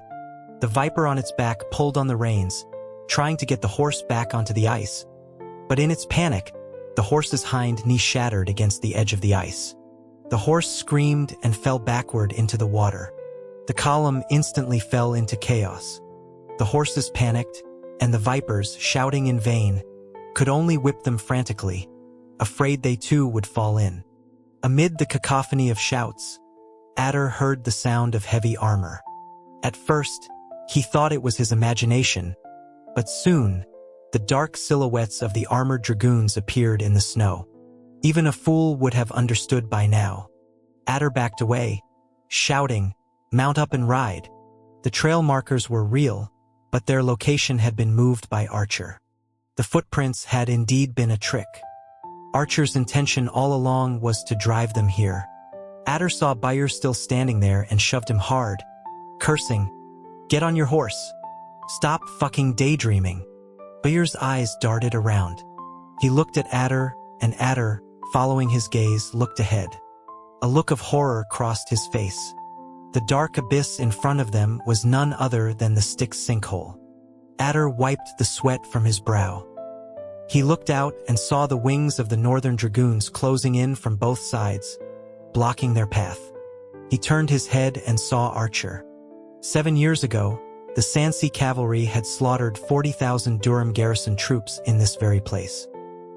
The viper on its back pulled on the reins, trying to get the horse back onto the ice. But in its panic, the horse's hind knee shattered against the edge of the ice. The horse screamed and fell backward into the water. The column instantly fell into chaos. The horses panicked, and the vipers, shouting in vain, could only whip them frantically, afraid they too would fall in. Amid the cacophony of shouts, Adder heard the sound of heavy armor. At first, he thought it was his imagination, but soon, The dark silhouettes of the armored dragoons appeared in the snow. Even a fool would have understood by now. Adder backed away, shouting, "Mount up and ride." The trail markers were real, but their location had been moved by Archer. The footprints had indeed been a trick. Archer's intention all along was to drive them here. Adder saw Bayer still standing there and shoved him hard, cursing, "Get on your horse. Stop fucking daydreaming." Bayer's eyes darted around. He looked at Adder, and Adder, following his gaze, looked ahead. A look of horror crossed his face. The dark abyss in front of them was none other than the Styx sinkhole. Adder wiped the sweat from his brow. He looked out and saw the wings of the northern dragoons closing in from both sides, blocking their path. He turned his head and saw Archer. 7 years ago, the Sansi cavalry had slaughtered 40,000 Durham garrison troops in this very place.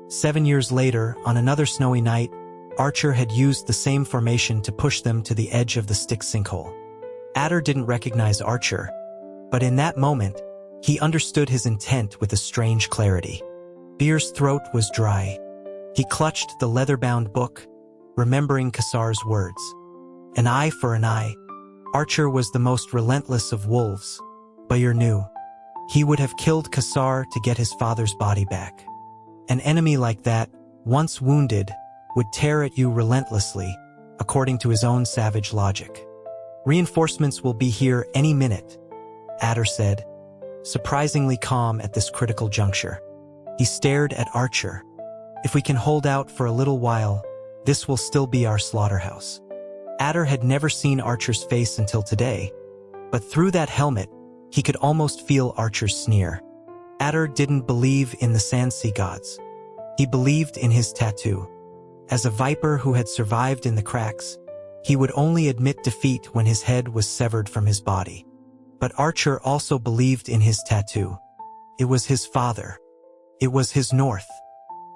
7 years later, on another snowy night, Archer had used the same formation to push them to the edge of the Styx sinkhole. Adder didn't recognize Archer, but in that moment, he understood his intent with a strange clarity. Beer's throat was dry. He clutched the leather-bound book, remembering Kassar's words. An eye for an eye. Archer was the most relentless of wolves. Bayer knew. He would have killed Kassar to get his father's body back. An enemy like that, once wounded, would tear at you relentlessly, according to his own savage logic. "Reinforcements will be here any minute," Adder said, surprisingly calm at this critical juncture. He stared at Archer. "If we can hold out for a little while, this will still be our slaughterhouse." Adder had never seen Archer's face until today, but through that helmet, he could almost feel Archer's sneer. Adder didn't believe in the Sansi gods. He believed in his tattoo. As a viper who had survived in the cracks, he would only admit defeat when his head was severed from his body. But Archer also believed in his tattoo. It was his father. It was his north.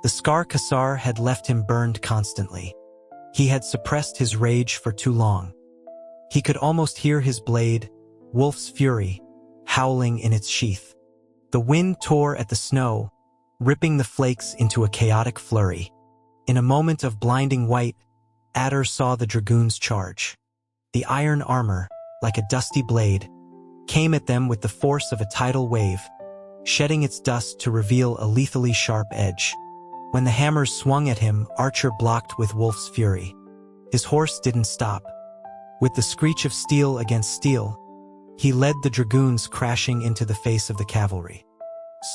The scar Kassar had left him burned constantly. He had suppressed his rage for too long. He could almost hear his blade, wolf's fury, howling in its sheath. The wind tore at the snow, ripping the flakes into a chaotic flurry. In a moment of blinding white, Adder saw the dragoons charge. The iron armor, like a dusty blade, came at them with the force of a tidal wave, shedding its dust to reveal a lethally sharp edge. When the hammers swung at him, Archer blocked with wolf's fury. His horse didn't stop. With the screech of steel against steel, he led the dragoons crashing into the face of the cavalry.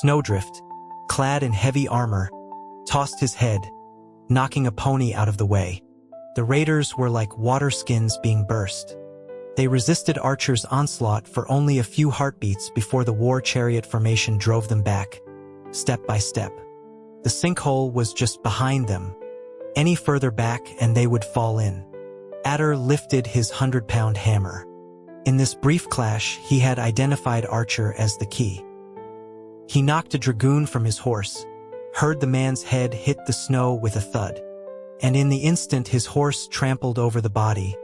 Snowdrift, clad in heavy armor, tossed his head, knocking a pony out of the way. The raiders were like water skins being burst. They resisted Archer's onslaught for only a few heartbeats before the war chariot formation drove them back, step by step. The sinkhole was just behind them. Any further back and they would fall in. Adder lifted his 100-pound hammer. In this brief clash, he had identified Archer as the key. He knocked a dragoon from his horse, heard the man's head hit the snow with a thud, and in the instant his horse trampled over the body,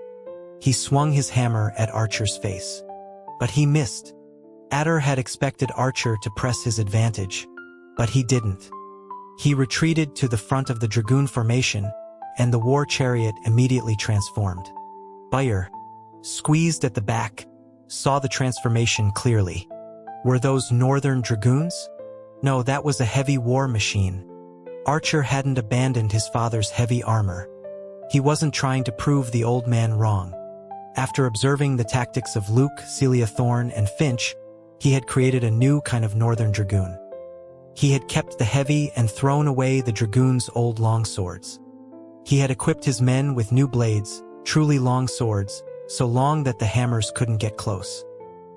he swung his hammer at Archer's face. But he missed. Adder had expected Archer to press his advantage, but he didn't. He retreated to the front of the dragoon formation, and the war chariot immediately transformed. Bayer, squeezed at the back, saw the transformation clearly. Were those northern dragoons? No, that was a heavy war machine. Archer hadn't abandoned his father's heavy armor. He wasn't trying to prove the old man wrong. After observing the tactics of Luke, Celia Thorne, and Finch, he had created a new kind of northern dragoon. He had kept the heavy and thrown away the dragoons' old long swords. He had equipped his men with new blades, truly long swords, so long that the hammers couldn't get close.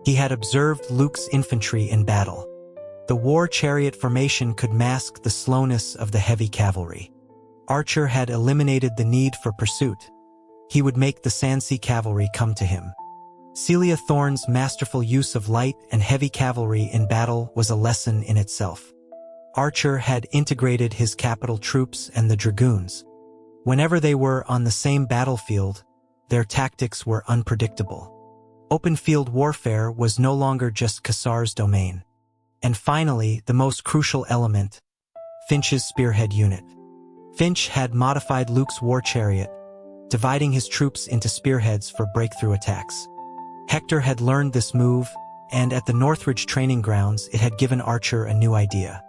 He had observed Luke's infantry in battle. The war chariot formation could mask the slowness of the heavy cavalry. Archer had eliminated the need for pursuit. He would make the Sansi cavalry come to him. Celia Thorne's masterful use of light and heavy cavalry in battle was a lesson in itself. Archer had integrated his capital troops and the dragoons. Whenever they were on the same battlefield, their tactics were unpredictable. Open field warfare was no longer just Kassar's domain. And finally, the most crucial element, Finch's spearhead unit. Finch had modified Luke's war chariot, dividing his troops into spearheads for breakthrough attacks. Hector had learned this move, and at the Northridge training grounds it had given Archer a new idea.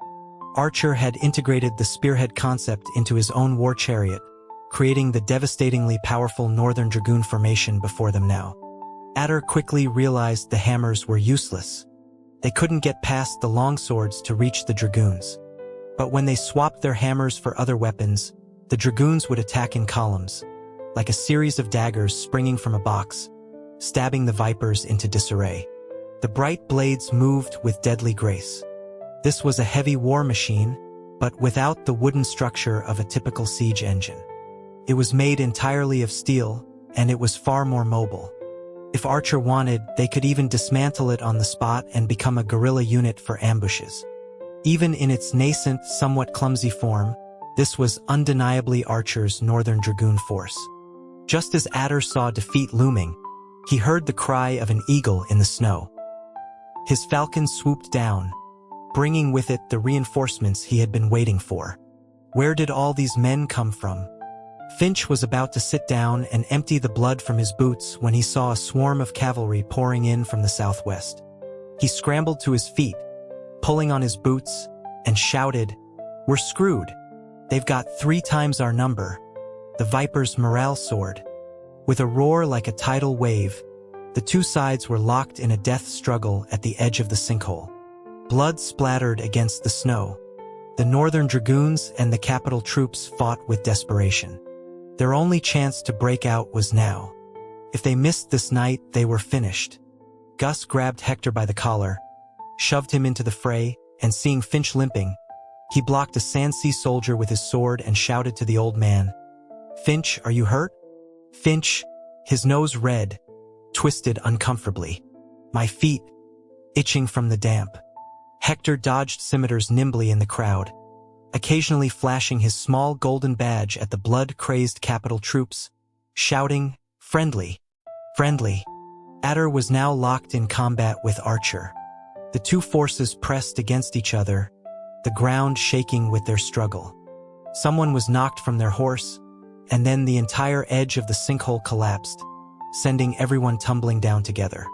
Archer had integrated the spearhead concept into his own war chariot, creating the devastatingly powerful Northern Dragoon formation before them now. Adder quickly realized the hammers were useless. They couldn't get past the longswords to reach the dragoons. But when they swapped their hammers for other weapons, the dragoons would attack in columns, like a series of daggers springing from a box, stabbing the vipers into disarray. The bright blades moved with deadly grace. This was a heavy war machine, but without the wooden structure of a typical siege engine. It was made entirely of steel, and it was far more mobile. If Archer wanted, they could even dismantle it on the spot and become a guerrilla unit for ambushes. Even in its nascent, somewhat clumsy form, this was undeniably Archer's Northern Dragoon force. Just as Adder saw defeat looming, he heard the cry of an eagle in the snow. His falcon swooped down, bringing with it the reinforcements he had been waiting for. Where did all these men come from? Finch was about to sit down and empty the blood from his boots when he saw a swarm of cavalry pouring in from the southwest. He scrambled to his feet, pulling on his boots, and shouted, "We're screwed. They've got 3 times our number." The Viper's morale soared. With a roar like a tidal wave, the two sides were locked in a death struggle at the edge of the sinkhole. Blood splattered against the snow. The Northern Dragoons and the capital troops fought with desperation. Their only chance to break out was now. If they missed this night, they were finished. Gus grabbed Hector by the collar, shoved him into the fray, and seeing Finch limping, he blocked a Sandsea soldier with his sword and shouted to the old man, "Finch, are you hurt?" Finch, his nose red, twisted uncomfortably. "My feet, itching from the damp." Hector dodged scimitars nimbly in the crowd, occasionally flashing his small golden badge at the blood-crazed capital troops, shouting, "Friendly! Friendly!" Adder was now locked in combat with Archer. The two forces pressed against each other, the ground shaking with their struggle. Someone was knocked from their horse, and then the entire edge of the sinkhole collapsed, sending everyone tumbling down together.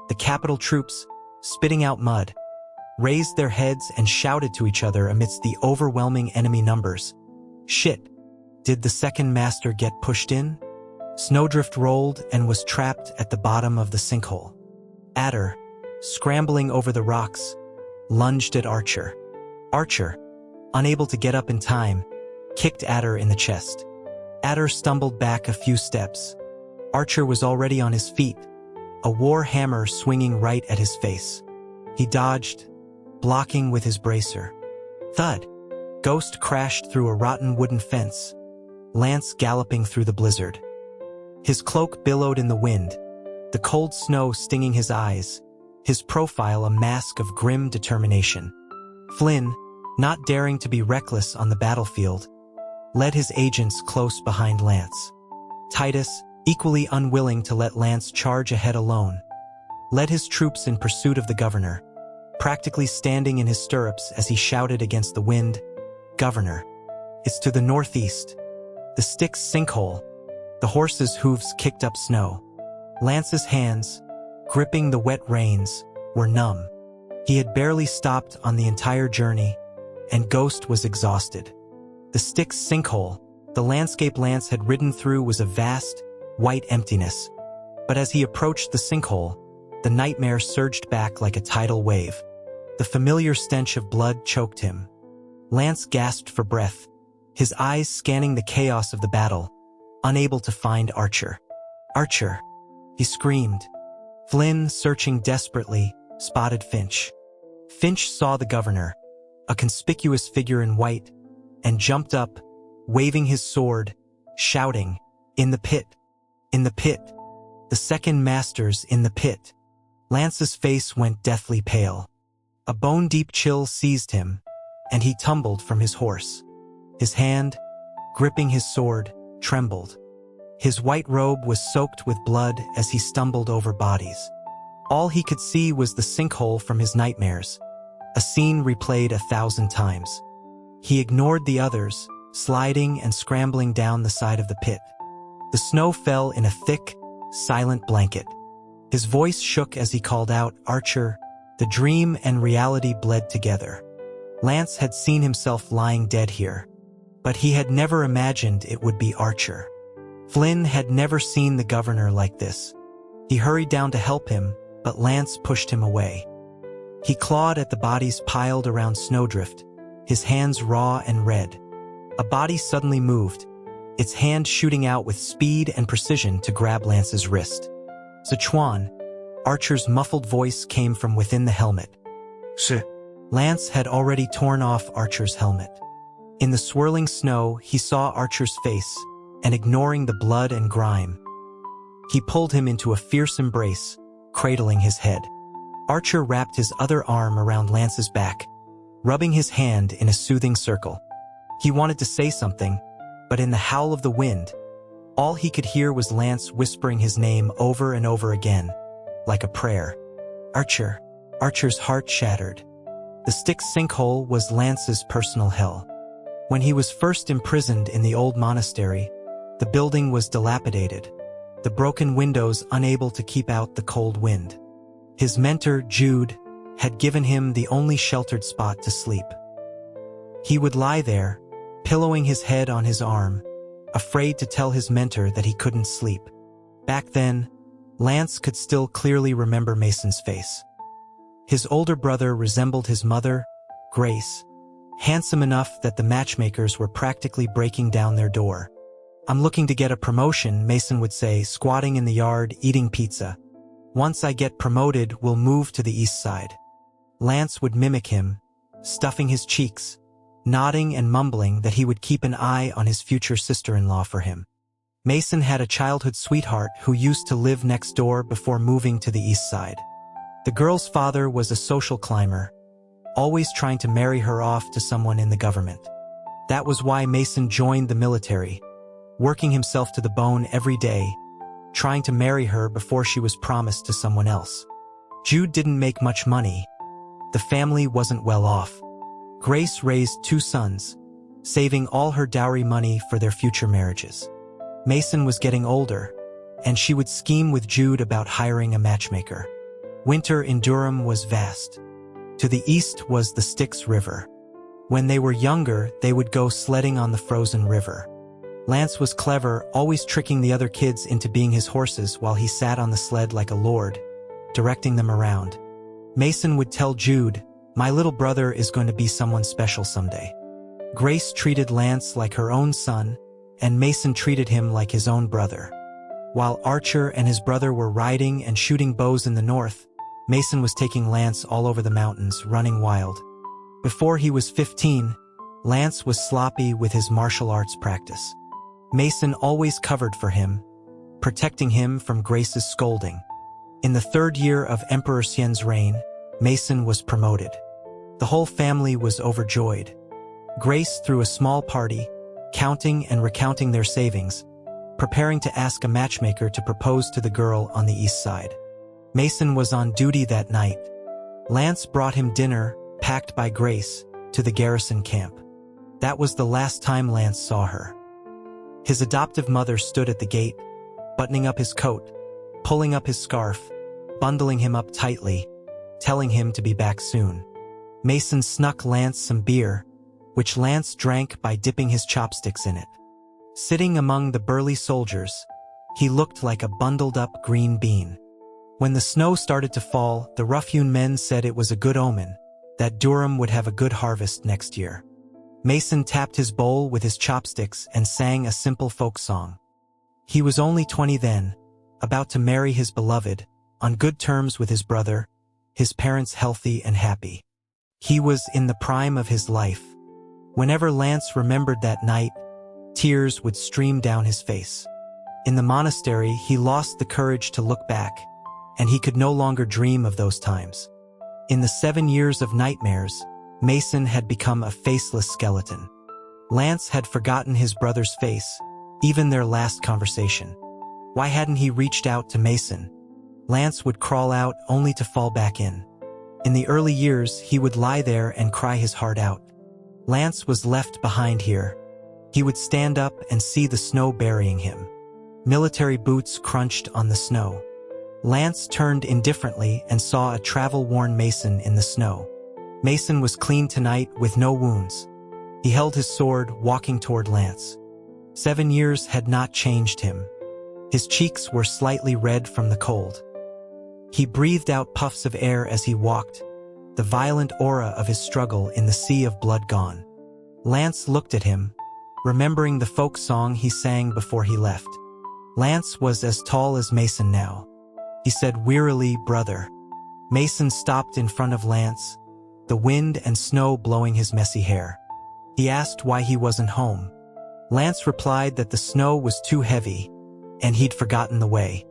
The capital troops, spitting out mud, raised their heads and shouted to each other amidst the overwhelming enemy numbers. Shit! Did the second master get pushed in? Snowdrift rolled and was trapped at the bottom of the sinkhole. Adder, scrambling over the rocks, lunged at Archer. Archer, unable to get up in time, kicked Adder in the chest. Adder stumbled back a few steps. Archer was already on his feet, a war hammer swinging right at his face. He dodged, blocking with his bracer. Thud! Ghost crashed through a rotten wooden fence, Lance galloping through the blizzard. His cloak billowed in the wind, the cold snow stinging his eyes, his profile a mask of grim determination. Flynn, not daring to be reckless on the battlefield, led his agents close behind Lance. Titus, equally unwilling to let Lance charge ahead alone, led his troops in pursuit of the governor, practically standing in his stirrups as he shouted against the wind, "Governor, it's to the northeast." The Styx sinkhole, the horse's hooves kicked up snow. Lance's hands, gripping the wet reins, were numb. He had barely stopped on the entire journey, and Ghost was exhausted. The Styx sinkhole, the landscape Lance had ridden through, was a vast, white emptiness. But as he approached the sinkhole, the nightmare surged back like a tidal wave. The familiar stench of blood choked him. Lance gasped for breath, his eyes scanning the chaos of the battle, unable to find Archer. "Archer!" he screamed. Flynn, searching desperately, spotted Finch. Finch saw the governor, a conspicuous figure in white, and jumped up, waving his sword, shouting, "In the pit! In the pit! The second master's in the pit!" Lance's face went deathly pale. A bone-deep chill seized him, and he tumbled from his horse. His hand, gripping his sword, trembled. His white robe was soaked with blood as he stumbled over bodies. All he could see was the sinkhole from his nightmares, a scene replayed 1,000 times. He ignored the others, sliding and scrambling down the side of the pit. The snow fell in a thick, silent blanket. His voice shook as he called out, "Archer." The dream and reality bled together. Lance had seen himself lying dead here, but he had never imagined it would be Archer. Flynn had never seen the governor like this. He hurried down to help him, but Lance pushed him away. He clawed at the bodies piled around Snowdrift, his hands raw and red. A body suddenly moved, its hand shooting out with speed and precision to grab Lance's wrist. "Sichuan," Archer's muffled voice came from within the helmet. "Shit." Lance had already torn off Archer's helmet. In the swirling snow, he saw Archer's face, and ignoring the blood and grime, he pulled him into a fierce embrace, cradling his head. Archer wrapped his other arm around Lance's back, rubbing his hand in a soothing circle. He wanted to say something, but in the howl of the wind, all he could hear was Lance whispering his name over and over again, like a prayer. "Archer." Archer's heart shattered. The Styx sinkhole was Lance's personal hell. When he was first imprisoned in the old monastery, the building was dilapidated, the broken windows unable to keep out the cold wind. His mentor, Jude, had given him the only sheltered spot to sleep. He would lie there, pillowing his head on his arm, afraid to tell his mentor that he couldn't sleep. Back then, Lance could still clearly remember Mason's face. His older brother resembled his mother, Grace, handsome enough that the matchmakers were practically breaking down their door. "I'm looking to get a promotion," Mason would say, squatting in the yard eating pizza. "Once I get promoted, we'll move to the east side." Lance would mimic him, stuffing his cheeks, nodding and mumbling that he would keep an eye on his future sister-in-law for him. Mason had a childhood sweetheart who used to live next door before moving to the east side. The girl's father was a social climber, always trying to marry her off to someone in the government. That was why Mason joined the military, working himself to the bone every day, trying to marry her before she was promised to someone else. Jude didn't make much money. The family wasn't well off. Grace raised 2 sons, saving all her dowry money for their future marriages. Mason was getting older, and she would scheme with Jude about hiring a matchmaker. Winter in Durham was vast. To the east was the Styx River. When they were younger, they would go sledding on the frozen river. Lance was clever, always tricking the other kids into being his horses while he sat on the sled like a lord, directing them around. Mason would tell Jude, "My little brother is going to be someone special someday." Grace treated Lance like her own son, and Mason treated him like his own brother. While Archer and his brother were riding and shooting bows in the north, Mason was taking Lance all over the mountains, running wild. Before he was 15, Lance was sloppy with his martial arts practice. Mason always covered for him, protecting him from Grace's scolding. In the 3rd year of Emperor Xian's reign, Mason was promoted. The whole family was overjoyed. Grace threw a small party, counting and recounting their savings, preparing to ask a matchmaker to propose to the girl on the east side. Mason was on duty that night. Lance brought him dinner, packed by Grace, to the garrison camp. That was the last time Lance saw her. His adoptive mother stood at the gate, buttoning up his coat, pulling up his scarf, bundling him up tightly, telling him to be back soon. Mason snuck Lance some beer, which Lance drank by dipping his chopsticks in it. Sitting among the burly soldiers, he looked like a bundled-up green bean. When the snow started to fall, the rough-hewn men said it was a good omen, that Durham would have a good harvest next year. Mason tapped his bowl with his chopsticks and sang a simple folk song. He was only 20 then, about to marry his beloved, on good terms with his brother, his parents healthy and happy. He was in the prime of his life. Whenever Lance remembered that night, tears would stream down his face. In the monastery, he lost the courage to look back, and he could no longer dream of those times. In the 7 years of nightmares, Mason had become a faceless skeleton. Lance had forgotten his brother's face, even their last conversation. Why hadn't he reached out to Mason? Lance would crawl out only to fall back in. In the early years, he would lie there and cry his heart out. Lance was left behind here. He would stand up and see the snow burying him. Military boots crunched on the snow. Lance turned indifferently and saw a travel-worn Mason in the snow. Mason was clean tonight with no wounds. He held his sword, walking toward Lance. 7 years had not changed him. His cheeks were slightly red from the cold. He breathed out puffs of air as he walked, the violent aura of his struggle in the sea of blood gone. Lance looked at him, remembering the folk song he sang before he left. Lance was as tall as Mason now. He said wearily, "Brother." Mason stopped in front of Lance, the wind and snow blowing his messy hair. He asked why he wasn't home. Lance replied that the snow was too heavy, and he'd forgotten the way.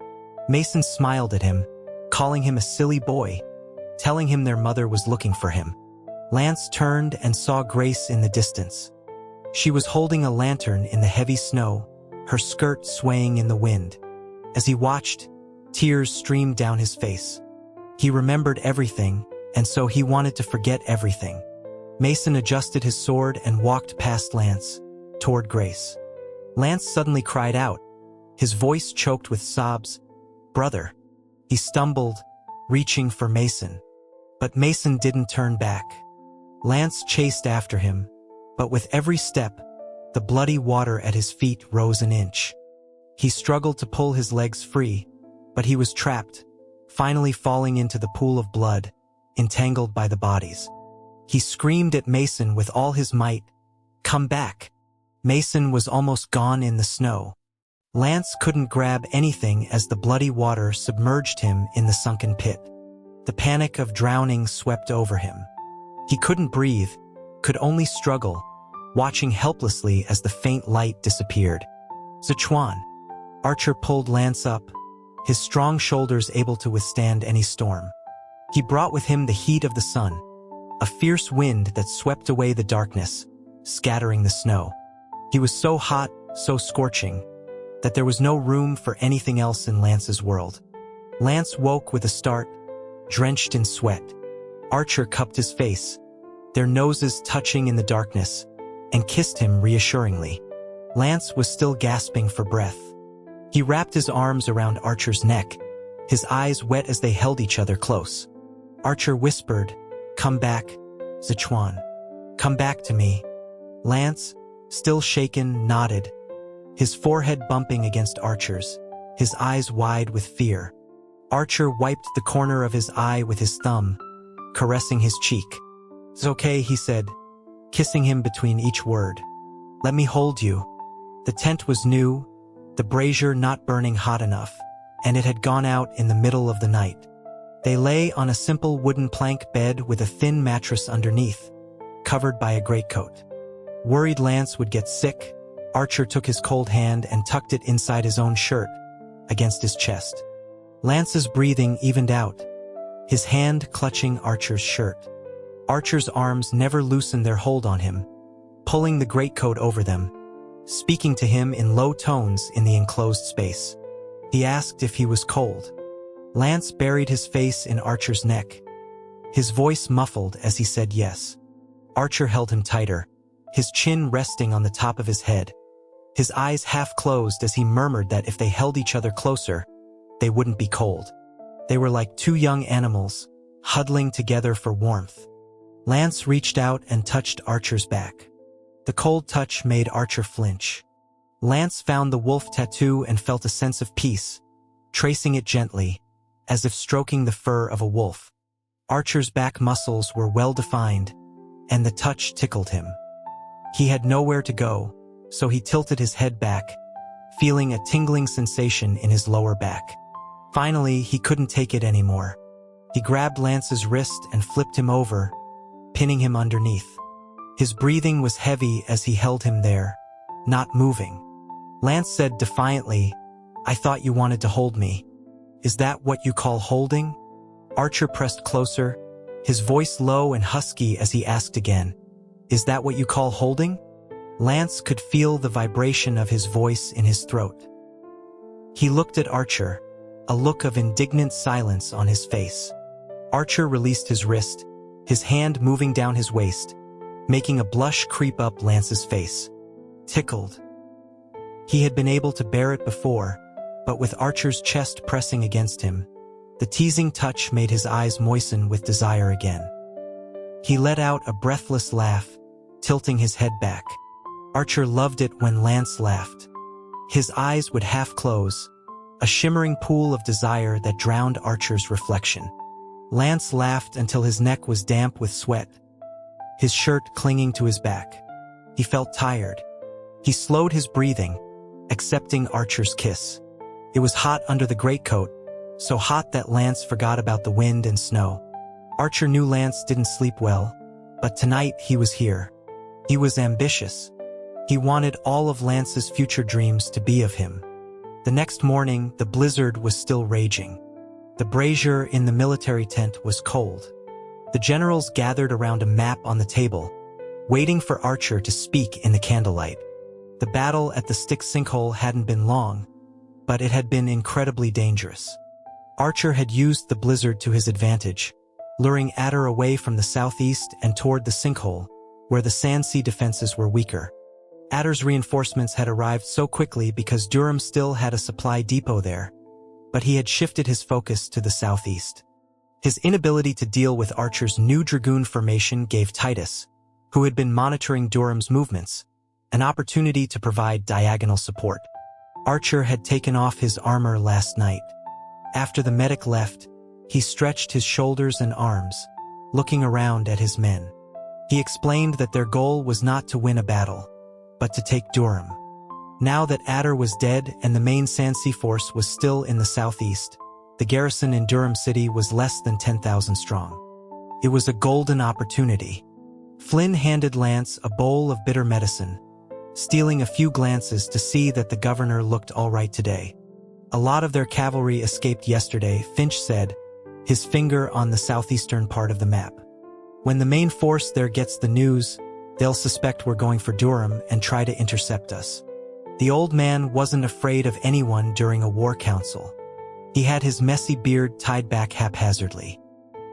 Mason smiled at him, calling him a silly boy, telling him their mother was looking for him. Lance turned and saw Grace in the distance. She was holding a lantern in the heavy snow, her skirt swaying in the wind. As he watched, tears streamed down his face. He remembered everything, and so he wanted to forget everything. Mason adjusted his sword and walked past Lance, toward Grace. Lance suddenly cried out, his voice choked with sobs, "Brother." He stumbled, reaching for Mason. But Mason didn't turn back. Lance chased after him, but with every step, the bloody water at his feet rose an inch. He struggled to pull his legs free, but he was trapped, finally falling into the pool of blood, entangled by the bodies. He screamed at Mason with all his might, "Come back!" Mason was almost gone in the snow. Lance couldn't grab anything as the bloody water submerged him in the sunken pit. The panic of drowning swept over him. He couldn't breathe, could only struggle, watching helplessly as the faint light disappeared. "Sichuan." Archer pulled Lance up, his strong shoulders able to withstand any storm. He brought with him the heat of the sun, a fierce wind that swept away the darkness, scattering the snow. He was so hot, so scorching, that there was no room for anything else in Lance's world. Lance woke with a start, drenched in sweat. Archer cupped his face, their noses touching in the darkness, and kissed him reassuringly. Lance was still gasping for breath. He wrapped his arms around Archer's neck, his eyes wet as they held each other close. Archer whispered, "Come back, Sichuan. Come back to me." Lance, still shaken, nodded, his forehead bumping against Archer's, his eyes wide with fear. Archer wiped the corner of his eye with his thumb, caressing his cheek. "It's okay," he said, kissing him between each word. "Let me hold you." The tent was new, the brazier not burning hot enough, and it had gone out in the middle of the night. They lay on a simple wooden plank bed with a thin mattress underneath, covered by a greatcoat. Worried Lance would get sick, Archer took his cold hand and tucked it inside his own shirt, against his chest. Lance's breathing evened out, his hand clutching Archer's shirt. Archer's arms never loosened their hold on him, pulling the greatcoat over them, speaking to him in low tones in the enclosed space. He asked if he was cold. Lance buried his face in Archer's neck, his voice muffled as he said yes. Archer held him tighter, his chin resting on the top of his head, his eyes half closed as he murmured that if they held each other closer, they wouldn't be cold. They were like two young animals, huddling together for warmth. Lance reached out and touched Archer's back. The cold touch made Archer flinch. Lance found the wolf tattoo and felt a sense of peace, tracing it gently, as if stroking the fur of a wolf. Archer's back muscles were well-defined, and the touch tickled him. He had nowhere to go, so he tilted his head back, feeling a tingling sensation in his lower back. Finally, he couldn't take it anymore. He grabbed Lance's wrist and flipped him over, pinning him underneath. His breathing was heavy as he held him there, not moving. Lance said defiantly, "I thought you wanted to hold me. Is that what you call holding?" Archer pressed closer, his voice low and husky as he asked again, "Is that what you call holding?" Lance could feel the vibration of his voice in his throat. He looked at Archer, a look of indignant silence on his face. Archer released his wrist, his hand moving down his waist, making a blush creep up Lance's face. Tickled. He had been able to bear it before, but with Archer's chest pressing against him, the teasing touch made his eyes moisten with desire again. He let out a breathless laugh, tilting his head back. Archer loved it when Lance laughed. His eyes would half close, a shimmering pool of desire that drowned Archer's reflection. Lance laughed until his neck was damp with sweat, his shirt clinging to his back. He felt tired. He slowed his breathing, accepting Archer's kiss. It was hot under the greatcoat, so hot that Lance forgot about the wind and snow. Archer knew Lance didn't sleep well, but tonight he was here. He was ambitious. He wanted all of Lance's future dreams to be of him. The next morning, the blizzard was still raging. The brazier in the military tent was cold. The generals gathered around a map on the table, waiting for Archer to speak in the candlelight. The battle at the stick sinkhole hadn't been long, but it had been incredibly dangerous. Archer had used the blizzard to his advantage, luring Adder away from the southeast and toward the sinkhole, where the Sandsea defenses were weaker. Adder's reinforcements had arrived so quickly because Durham still had a supply depot there, but he had shifted his focus to the southeast. His inability to deal with Archer's new dragoon formation gave Titus, who had been monitoring Durham's movements, an opportunity to provide diagonal support. Archer had taken off his armor last night. After the medic left, he stretched his shoulders and arms, looking around at his men. He explained that their goal was not to win a battle, but to take Durham. Now that Adder was dead and the main Sandsea force was still in the southeast, the garrison in Durham City was less than 10,000 strong. It was a golden opportunity. Flynn handed Lance a bowl of bitter medicine, stealing a few glances to see that the governor looked all right today. A lot of their cavalry escaped yesterday, Finch said, his finger on the southeastern part of the map. When the main force there gets the news, they'll suspect we're going for Durham and try to intercept us. The old man wasn't afraid of anyone during a war council. He had his messy beard tied back haphazardly.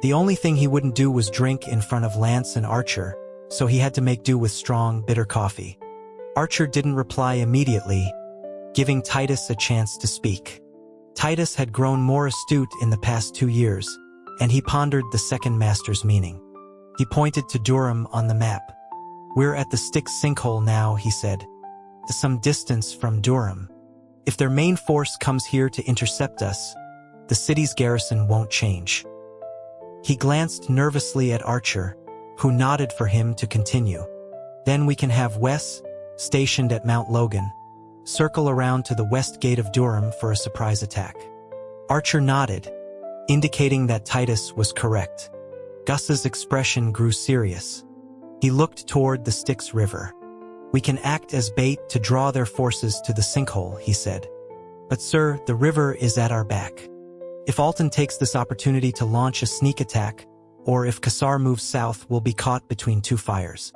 The only thing he wouldn't do was drink in front of Lance and Archer, so he had to make do with strong, bitter coffee. Archer didn't reply immediately, giving Titus a chance to speak. Titus had grown more astute in the past 2 years, and he pondered the second master's meaning. He pointed to Durham on the map. "We're at the Styx sinkhole now," he said, "to some distance from Durham. If their main force comes here to intercept us, the city's garrison won't change." He glanced nervously at Archer, who nodded for him to continue. "Then we can have Wes, stationed at Mount Logan, circle around to the west gate of Durham for a surprise attack." Archer nodded, indicating that Titus was correct. Gus's expression grew serious. He looked toward the Styx River. "We can act as bait to draw their forces to the sinkhole," he said. "But sir, the river is at our back. If Alton takes this opportunity to launch a sneak attack, or if Kassar moves south, we'll be caught between two fires.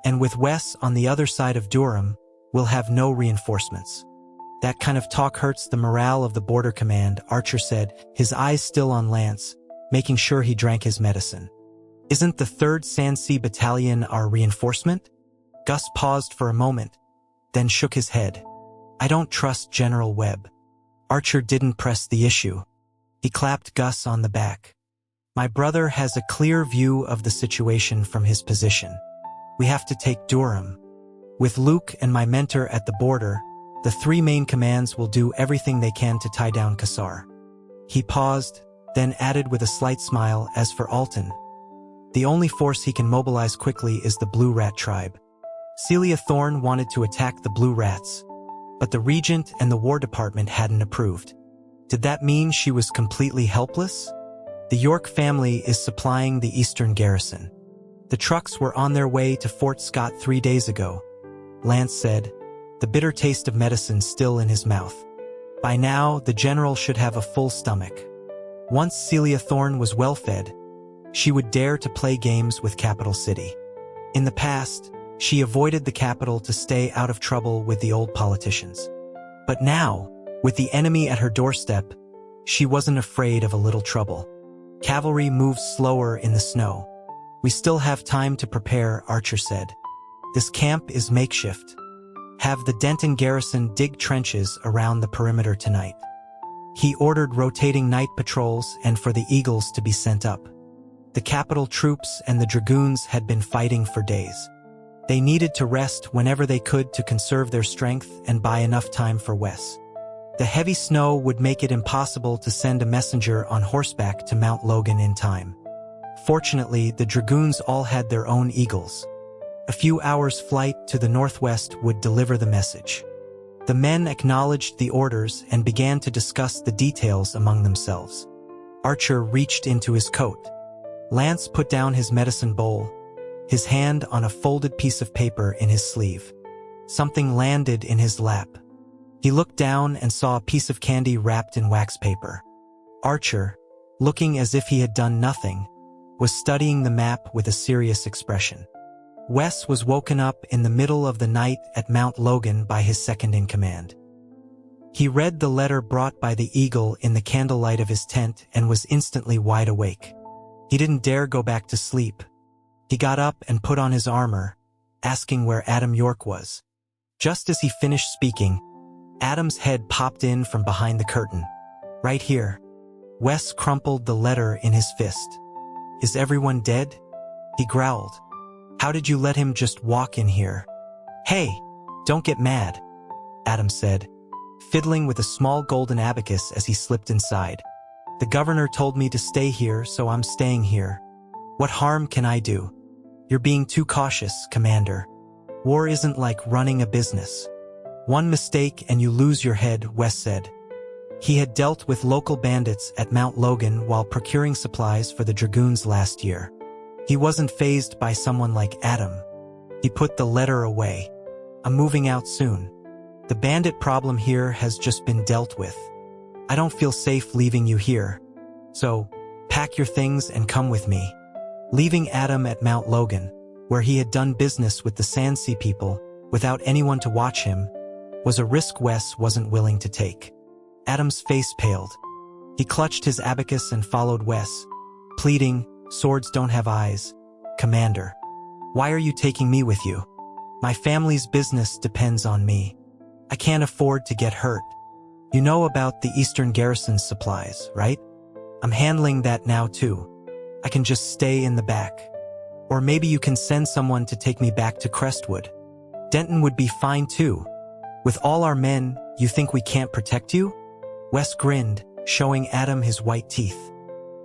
And with Wes on the other side of Durham, we'll have no reinforcements." "That kind of talk hurts the morale of the border command," Archer said, his eyes still on Lance, making sure he drank his medicine. "Isn't the 3rd Sandsea Battalion our reinforcement?" Gus paused for a moment, then shook his head. "I don't trust General Webb." Archer didn't press the issue. He clapped Gus on the back. "My brother has a clear view of the situation from his position. We have to take Durham. With Luke and my mentor at the border, the 3 main commands will do everything they can to tie down Kassar." He paused, then added with a slight smile, "As for Alton, the only force he can mobilize quickly is the Blue Rat tribe. Celia Thorne wanted to attack the Blue Rats, but the Regent and the War Department hadn't approved. Did that mean she was completely helpless? The York family is supplying the eastern garrison. The trucks were on their way to Fort Scott 3 days ago," Lance said, the bitter taste of medicine still in his mouth. "By now, the general should have a full stomach. Once Celia Thorne was well-fed, she would dare to play games with Capital City. In the past, she avoided the capital to stay out of trouble with the old politicians. But now, with the enemy at her doorstep, she wasn't afraid of a little trouble. Cavalry moves slower in the snow. We still have time to prepare, Archer said. This camp is makeshift. Have the Denton garrison dig trenches around the perimeter tonight. He ordered rotating night patrols and for the Eagles to be sent up. The capital troops and the dragoons had been fighting for days. They needed to rest whenever they could to conserve their strength and buy enough time for Wes. The heavy snow would make it impossible to send a messenger on horseback to Mount Logan in time. Fortunately, the dragoons all had their own eagles. A few hours' flight to the northwest would deliver the message. The men acknowledged the orders and began to discuss the details among themselves. Archer reached into his coat. Lance put down his medicine bowl, his hand on a folded piece of paper in his sleeve. Something landed in his lap. He looked down and saw a piece of candy wrapped in wax paper. Archer, looking as if he had done nothing, was studying the map with a serious expression. Wes was woken up in the middle of the night at Mount Logan by his second-in-command. He read the letter brought by the Eagle in the candlelight of his tent and was instantly wide awake. He didn't dare go back to sleep. He got up and put on his armor, asking where Adam York was. Just as he finished speaking, Adam's head popped in from behind the curtain. Right here. Wes crumpled the letter in his fist. Is everyone dead? He growled. How did you let him just walk in here? Hey, don't get mad, Adam said, fiddling with a small golden abacus as he slipped inside. The governor told me to stay here, so I'm staying here. What harm can I do? You're being too cautious, Commander. War isn't like running a business. One mistake and you lose your head, Wes said. He had dealt with local bandits at Mount Logan while procuring supplies for the dragoons last year. He wasn't fazed by someone like Adam. He put the letter away. I'm moving out soon. The bandit problem here has just been dealt with. I don't feel safe leaving you here. So, pack your things and come with me. Leaving Adam at Mount Logan, where he had done business with the Sandsea people, without anyone to watch him, was a risk Wes wasn't willing to take. Adam's face paled. He clutched his abacus and followed Wes, pleading, Swords don't have eyes. Commander, why are you taking me with you? My family's business depends on me. I can't afford to get hurt. You know about the Eastern Garrison's supplies, right? I'm handling that now too. I can just stay in the back. Or maybe you can send someone to take me back to Crestwood. Denton would be fine too. With all our men, you think we can't protect you? Wes grinned, showing Adam his white teeth.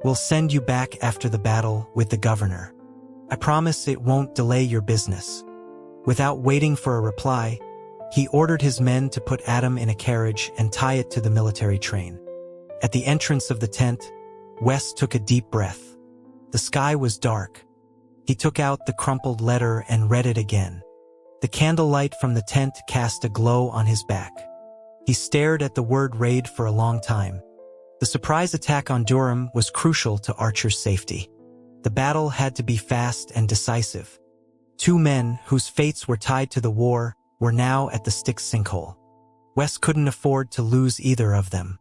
We'll send you back after the battle with the governor. I promise it won't delay your business. Without waiting for a reply, he ordered his men to put Adam in a carriage and tie it to the military train. At the entrance of the tent, Wes took a deep breath. The sky was dark. He took out the crumpled letter and read it again. The candlelight from the tent cast a glow on his back. He stared at the word raid for a long time. The surprise attack on Durham was crucial to Archer's safety. The battle had to be fast and decisive. Two men whose fates were tied to the war were now at the Styx sinkhole. Wes couldn't afford to lose either of them.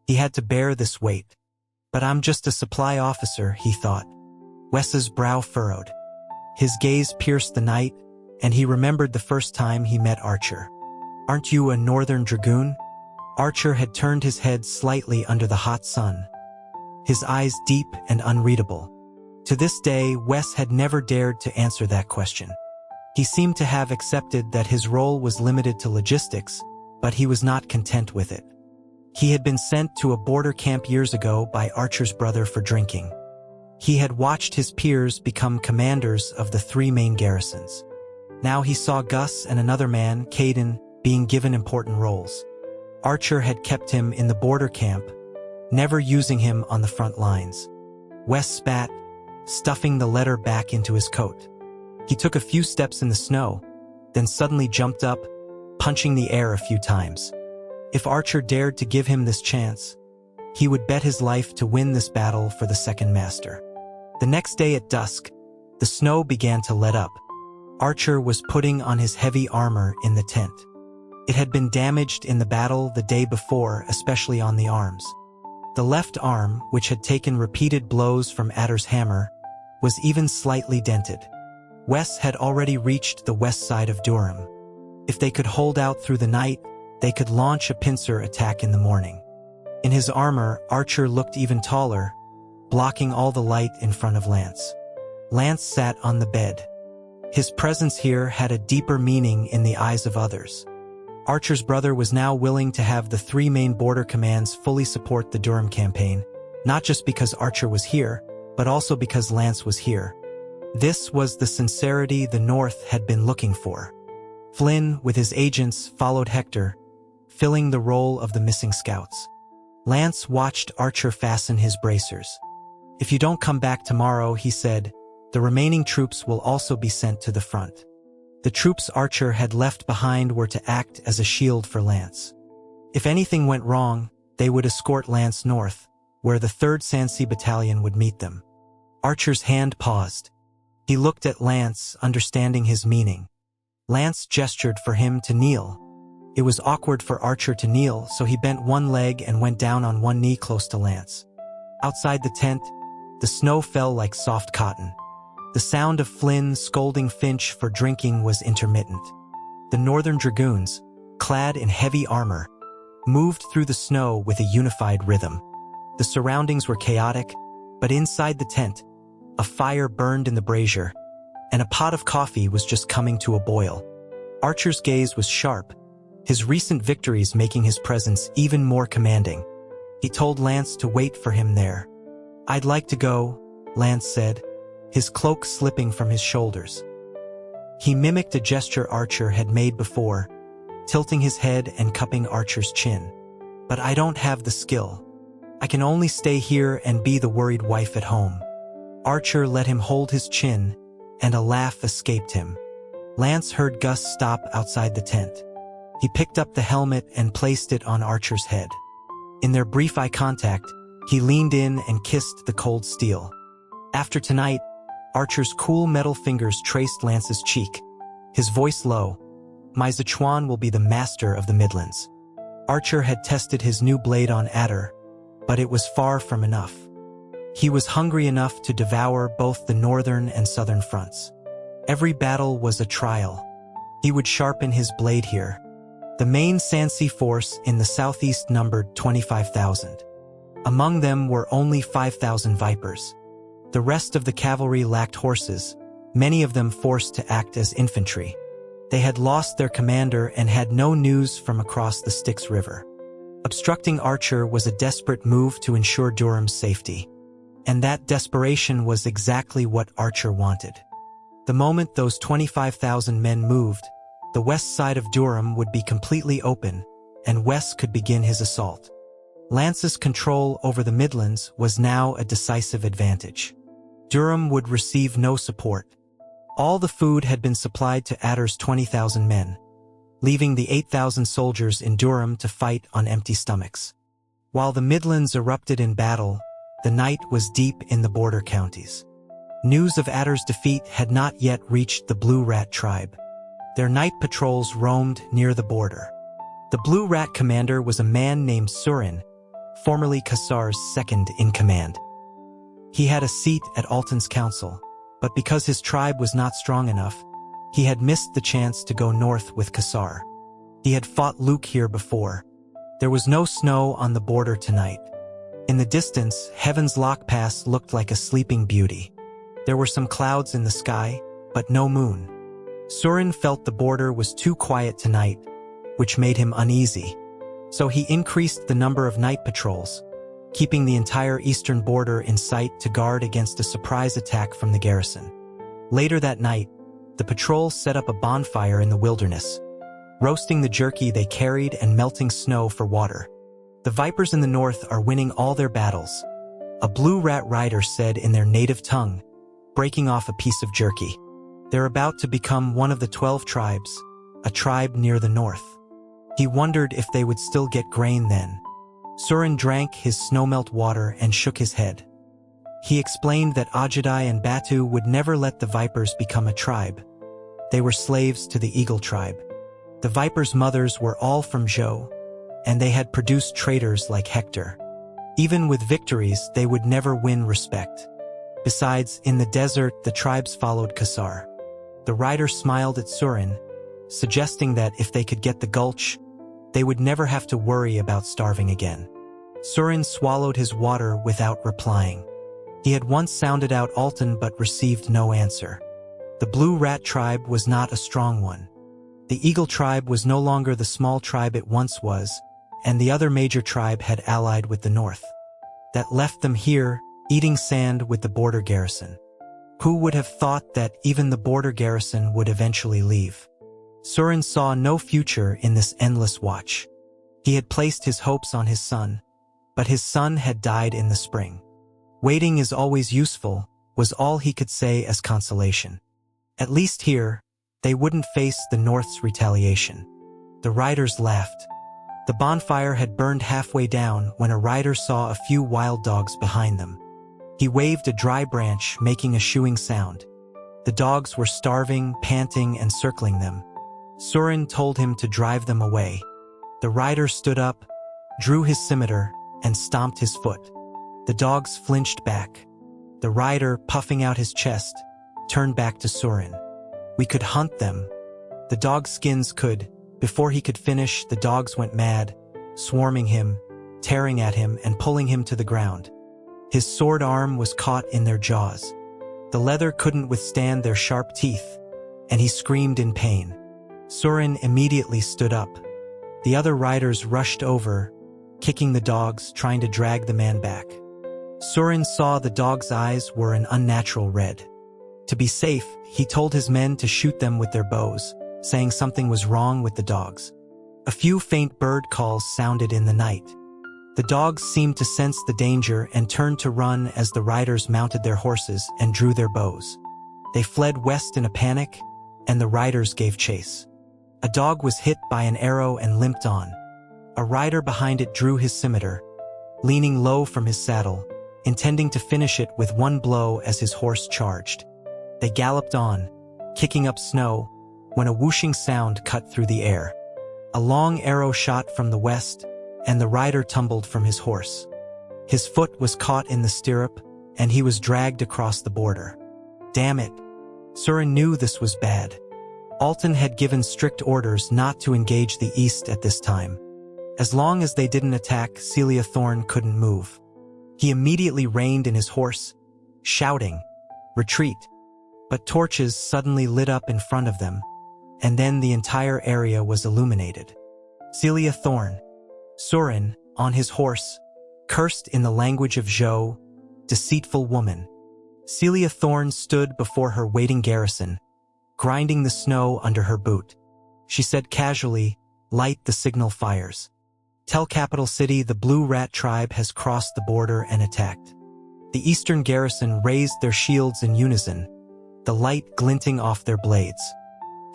He had to bear this weight. But I'm just a supply officer, he thought. Wes's brow furrowed. His gaze pierced the night, and he remembered the first time he met Archer. Aren't you a Northern Dragoon? Archer had turned his head slightly under the hot sun, his eyes deep and unreadable. To this day, Wes had never dared to answer that question. He seemed to have accepted that his role was limited to logistics, but he was not content with it. He had been sent to a border camp years ago by Archer's brother for drinking. He had watched his peers become commanders of the three main garrisons. Now he saw Gus and another man, Caden, being given important roles. Archer had kept him in the border camp, never using him on the front lines. Wes spat, stuffing the letter back into his coat. He took a few steps in the snow, then suddenly jumped up, punching the air a few times. If Archer dared to give him this chance, he would bet his life to win this battle for the Second Master. The next day at dusk, the snow began to let up. Archer was putting on his heavy armor in the tent. It had been damaged in the battle the day before, especially on the arms. The left arm, which had taken repeated blows from Adder's hammer, was even slightly dented. Wes had already reached the west side of Durham. If they could hold out through the night, they could launch a pincer attack in the morning. In his armor, Archer looked even taller, blocking all the light in front of Lance. Lance sat on the bed. His presence here had a deeper meaning in the eyes of others. Archer's brother was now willing to have the three main border commands fully support the Durham campaign, not just because Archer was here, but also because Lance was here. This was the sincerity the North had been looking for. Flynn, with his agents, followed Hector, filling the role of the missing scouts. Lance watched Archer fasten his bracers. "If you don't come back tomorrow," he said, "the remaining troops will also be sent to the front." The troops Archer had left behind were to act as a shield for Lance. If anything went wrong, they would escort Lance north, where the 3rd Sansi Battalion would meet them. Archer's hand paused. He looked at Lance, understanding his meaning. Lance gestured for him to kneel. It was awkward for Archer to kneel, so he bent one leg and went down on one knee close to Lance. Outside the tent, the snow fell like soft cotton. The sound of Flynn scolding Finch for drinking was intermittent. The Northern Dragoons, clad in heavy armor, moved through the snow with a unified rhythm. The surroundings were chaotic, but inside the tent, a fire burned in the brazier, and a pot of coffee was just coming to a boil. Archer's gaze was sharp, his recent victories making his presence even more commanding. He told Lance to wait for him there. "I'd like to go," Lance said, his cloak slipping from his shoulders. He mimicked a gesture Archer had made before, tilting his head and cupping Archer's chin. "But I don't have the skill. I can only stay here and be the worried wife at home." Archer let him hold his chin, and a laugh escaped him. Lance heard Gus stop outside the tent. He picked up the helmet and placed it on Archer's head. In their brief eye contact, he leaned in and kissed the cold steel. After tonight, Archer's cool metal fingers traced Lance's cheek, his voice low. "My Sichuan will be the master of the Midlands." Archer had tested his new blade on Adder, but it was far from enough. He was hungry enough to devour both the northern and southern fronts. Every battle was a trial. He would sharpen his blade here. The main Sansi force in the southeast numbered 25,000. Among them were only 5,000 Vipers. The rest of the cavalry lacked horses, many of them forced to act as infantry. They had lost their commander and had no news from across the Styx River. Obstructing Archer was a desperate move to ensure Durham's safety. And that desperation was exactly what Archer wanted. The moment those 25,000 men moved, the west side of Durham would be completely open, and Wes could begin his assault. Lance's control over the Midlands was now a decisive advantage. Durham would receive no support. All the food had been supplied to Adder's 20,000 men, leaving the 8,000 soldiers in Durham to fight on empty stomachs. While the Midlands erupted in battle, the night was deep in the border counties. News of Adder's defeat had not yet reached the Blue Rat tribe. Their night patrols roamed near the border. The Blue Rat commander was a man named Surin, formerly Kassar's second-in-command. He had a seat at Alton's council, but because his tribe was not strong enough, he had missed the chance to go north with Kassar. He had fought Luke here before. There was no snow on the border tonight. In the distance, Heaven's Lock Pass looked like a sleeping beauty. There were some clouds in the sky, but no moon. Surin felt the border was too quiet tonight, which made him uneasy. So he increased the number of night patrols, keeping the entire eastern border in sight to guard against a surprise attack from the garrison. Later that night, the patrol set up a bonfire in the wilderness, roasting the jerky they carried and melting snow for water. "The Vipers in the north are winning all their battles," a Blue Rat rider said in their native tongue, breaking off a piece of jerky. "They're about to become one of the 12 tribes, a tribe near the north." He wondered if they would still get grain then. Surin drank his snowmelt water and shook his head. He explained that Ajadai and Batu would never let the Vipers become a tribe. They were slaves to the Eagle tribe. The Vipers' mothers were all from Zhou, and they had produced traitors like Hector. Even with victories, they would never win respect. Besides, in the desert, the tribes followed Kasar. The rider smiled at Surin, suggesting that if they could get the gulch, they would never have to worry about starving again. Surin swallowed his water without replying. He had once sounded out Alton but received no answer. The Blue Rat tribe was not a strong one. The Eagle tribe was no longer the small tribe it once was, and the other major tribe had allied with the north. That left them here, eating sand with the border garrison. Who would have thought that even the border garrison would eventually leave? Surin saw no future in this endless watch. He had placed his hopes on his son, but his son had died in the spring. Waiting is always useful, was all he could say as consolation. At least here, they wouldn't face the North's retaliation. The riders laughed. The bonfire had burned halfway down when a rider saw a few wild dogs behind them. He waved a dry branch, making a shooing sound. The dogs were starving, panting, and circling them. Surin told him to drive them away. The rider stood up, drew his scimitar, and stomped his foot. The dogs flinched back. The rider, puffing out his chest, turned back to Surin. "We could hunt them." The dog skins could. Before he could finish, the dogs went mad, swarming him, tearing at him, and pulling him to the ground. His sword arm was caught in their jaws. The leather couldn't withstand their sharp teeth, and he screamed in pain. Surin immediately stood up. The other riders rushed over, kicking the dogs, trying to drag the man back. Surin saw the dogs' eyes were an unnatural red. To be safe, he told his men to shoot them with their bows, saying something was wrong with the dogs. A few faint bird calls sounded in the night. The dogs seemed to sense the danger and turned to run as the riders mounted their horses and drew their bows. They fled west in a panic, and the riders gave chase. A dog was hit by an arrow and limped on. A rider behind it drew his scimitar, leaning low from his saddle, intending to finish it with one blow as his horse charged. They galloped on, kicking up snow, when a whooshing sound cut through the air. A long arrow shot from the west, and the rider tumbled from his horse. His foot was caught in the stirrup, and he was dragged across the border. Damn it! Surin knew this was bad. Alton had given strict orders not to engage the east at this time. As long as they didn't attack, Celia Thorne couldn't move. He immediately reined in his horse, shouting, "Retreat!" But torches suddenly lit up in front of them, and then the entire area was illuminated. Celia Thorne, Surin, on his horse, cursed in the language of Zhou, "Deceitful woman." Celia Thorne stood before her waiting garrison, grinding the snow under her boot. She said casually, "Light the signal fires. Tell Capital City the Blue Rat tribe has crossed the border and attacked." The eastern garrison raised their shields in unison, the light glinting off their blades.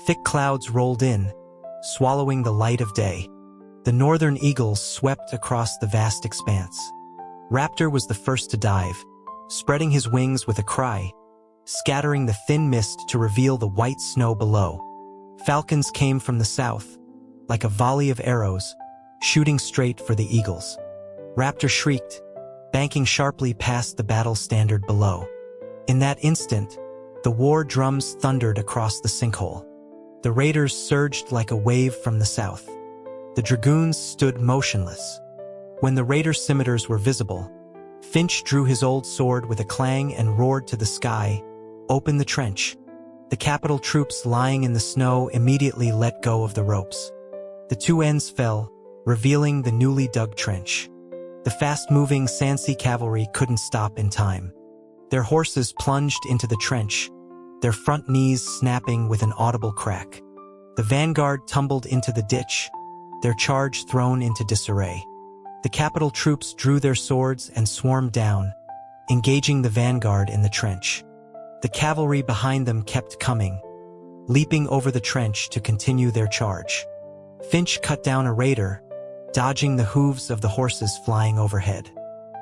Thick clouds rolled in, swallowing the light of day. The northern eagles swept across the vast expanse. Raptor was the first to dive, spreading his wings with a cry, scattering the thin mist to reveal the white snow below. Falcons came from the south, like a volley of arrows, shooting straight for the eagles. Raptor shrieked, banking sharply past the battle standard below. In that instant, the war drums thundered across the sinkhole. The raiders surged like a wave from the south. The dragoons stood motionless. When the raiders' scimitars were visible, Finch drew his old sword with a clang and roared to the sky, "Open the trench." The capital troops lying in the snow immediately let go of the ropes. The two ends fell, revealing the newly dug trench. The fast-moving Sansi cavalry couldn't stop in time. Their horses plunged into the trench, their front knees snapping with an audible crack. The vanguard tumbled into the ditch, their charge thrown into disarray. The capital troops drew their swords and swarmed down, engaging the vanguard in the trench. The cavalry behind them kept coming, leaping over the trench to continue their charge. Finch cut down a raider, dodging the hooves of the horses flying overhead.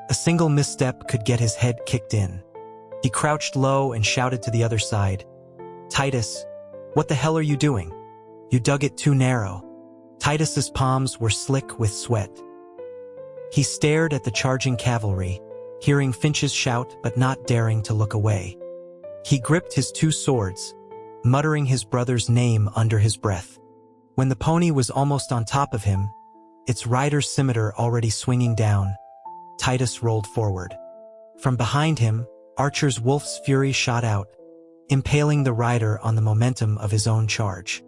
A single misstep could get his head kicked in. He crouched low and shouted to the other side, "Titus, what the hell are you doing? You dug it too narrow." Titus's palms were slick with sweat. He stared at the charging cavalry, hearing Finch's shout but not daring to look away. He gripped his two swords, muttering his brother's name under his breath. When the pony was almost on top of him, its rider's scimitar already swinging down, Titus rolled forward. From behind him, Archer's wolf's fury shot out, impaling the rider on the momentum of his own charge.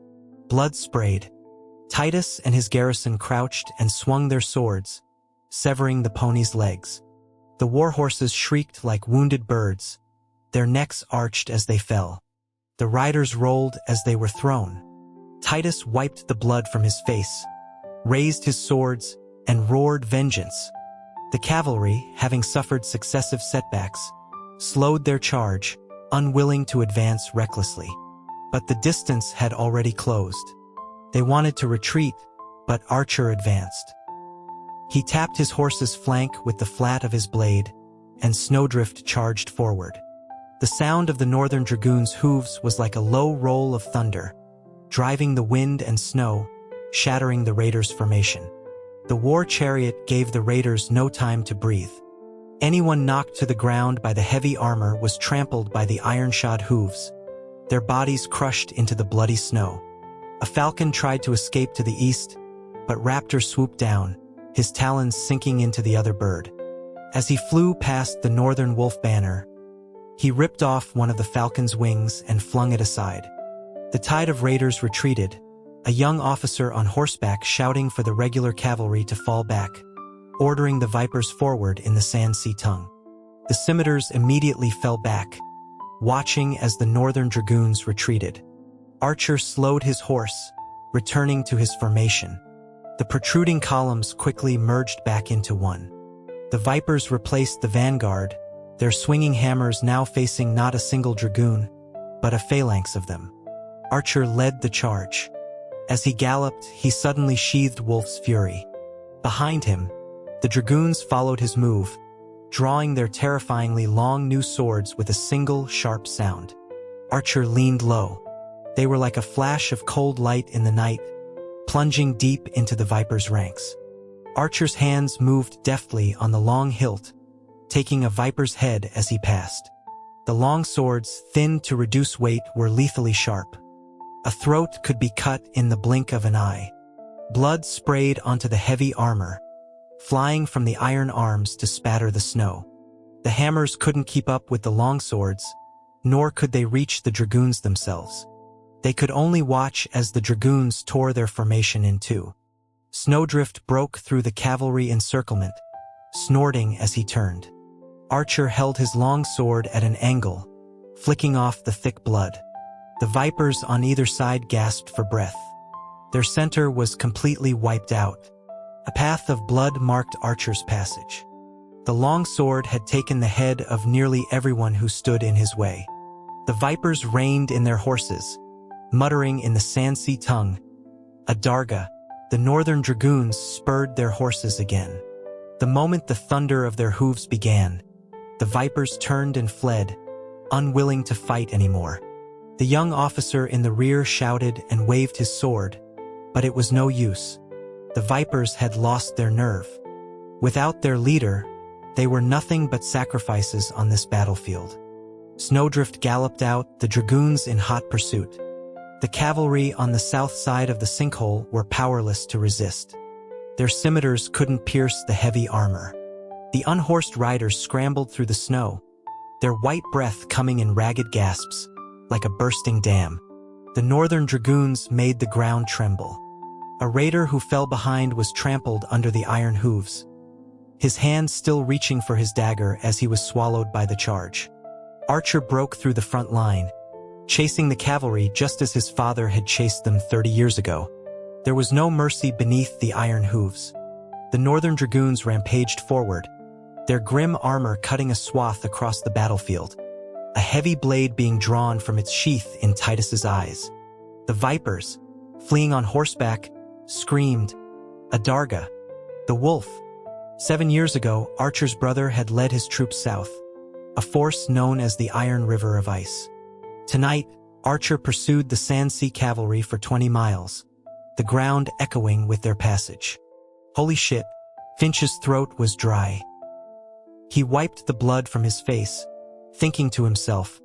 Blood sprayed. Titus and his garrison crouched and swung their swords, severing the pony's legs. The war horses shrieked like wounded birds, their necks arched as they fell. The riders rolled as they were thrown. Titus wiped the blood from his face, raised his swords, and roared vengeance. The cavalry, having suffered successive setbacks, slowed their charge, unwilling to advance recklessly. But the distance had already closed. They wanted to retreat, but Archer advanced. He tapped his horse's flank with the flat of his blade, and Snowdrift charged forward. The sound of the Northern Dragoons' hooves was like a low roll of thunder, driving the wind and snow, shattering the raiders' formation. The war chariot gave the raiders no time to breathe. Anyone knocked to the ground by the heavy armor was trampled by the iron-shod hooves, their bodies crushed into the bloody snow. A falcon tried to escape to the east, but Raptor swooped down, his talons sinking into the other bird. As he flew past the northern wolf banner, he ripped off one of the falcon's wings and flung it aside. The tide of raiders retreated, a young officer on horseback shouting for the regular cavalry to fall back, ordering the vipers forward in the Sand-Sea tongue. The scimitars immediately fell back, watching as the northern dragoons retreated. Archer slowed his horse, returning to his formation. The protruding columns quickly merged back into one. The vipers replaced the vanguard, their swinging hammers now facing not a single dragoon, but a phalanx of them. Archer led the charge. As he galloped, he suddenly sheathed Wolf's fury. Behind him, the dragoons followed his move, drawing their terrifyingly long new swords with a single sharp sound. Archer leaned low. They were like a flash of cold light in the night, plunging deep into the viper's ranks. Archer's hands moved deftly on the long hilt, taking a viper's head as he passed. The long swords, thinned to reduce weight, were lethally sharp. A throat could be cut in the blink of an eye. Blood sprayed onto the heavy armor, flying from the iron arms to spatter the snow. The hammers couldn't keep up with the long swords, nor could they reach the dragoons themselves. They could only watch as the dragoons tore their formation in two. Snowdrift broke through the cavalry encirclement, snorting as he turned. Archer held his long sword at an angle, flicking off the thick blood. The vipers on either side gasped for breath. Their center was completely wiped out. A path of blood marked Archer's passage. The long sword had taken the head of nearly everyone who stood in his way. The vipers reined in their horses, muttering in the Sand-Sea tongue, Adarga. The northern dragoons spurred their horses again. The moment the thunder of their hooves began, the vipers turned and fled, unwilling to fight anymore. The young officer in the rear shouted and waved his sword, but it was no use. The vipers had lost their nerve. Without their leader, they were nothing but sacrifices on this battlefield. Snowdrift galloped out, the dragoons in hot pursuit. The cavalry on the south side of the sinkhole were powerless to resist. Their scimitars couldn't pierce the heavy armor. The unhorsed riders scrambled through the snow, their white breath coming in ragged gasps, like a bursting dam. The northern dragoons made the ground tremble. A raider who fell behind was trampled under the iron hooves, his hand still reaching for his dagger as he was swallowed by the charge. Archer broke through the front line, chasing the cavalry just as his father had chased them 30 years ago. There was no mercy beneath the iron hooves. The northern dragoons rampaged forward, their grim armor cutting a swath across the battlefield, a heavy blade being drawn from its sheath in Titus's eyes. The vipers, fleeing on horseback, screamed, Adarga, the wolf. 7 years ago, Archer's brother had led his troops south, a force known as the Iron River of Ice. Tonight, Archer pursued the Sand-Sea cavalry for 20 miles, the ground echoing with their passage. Holy shit, Finch's throat was dry. He wiped the blood from his face, thinking to himself,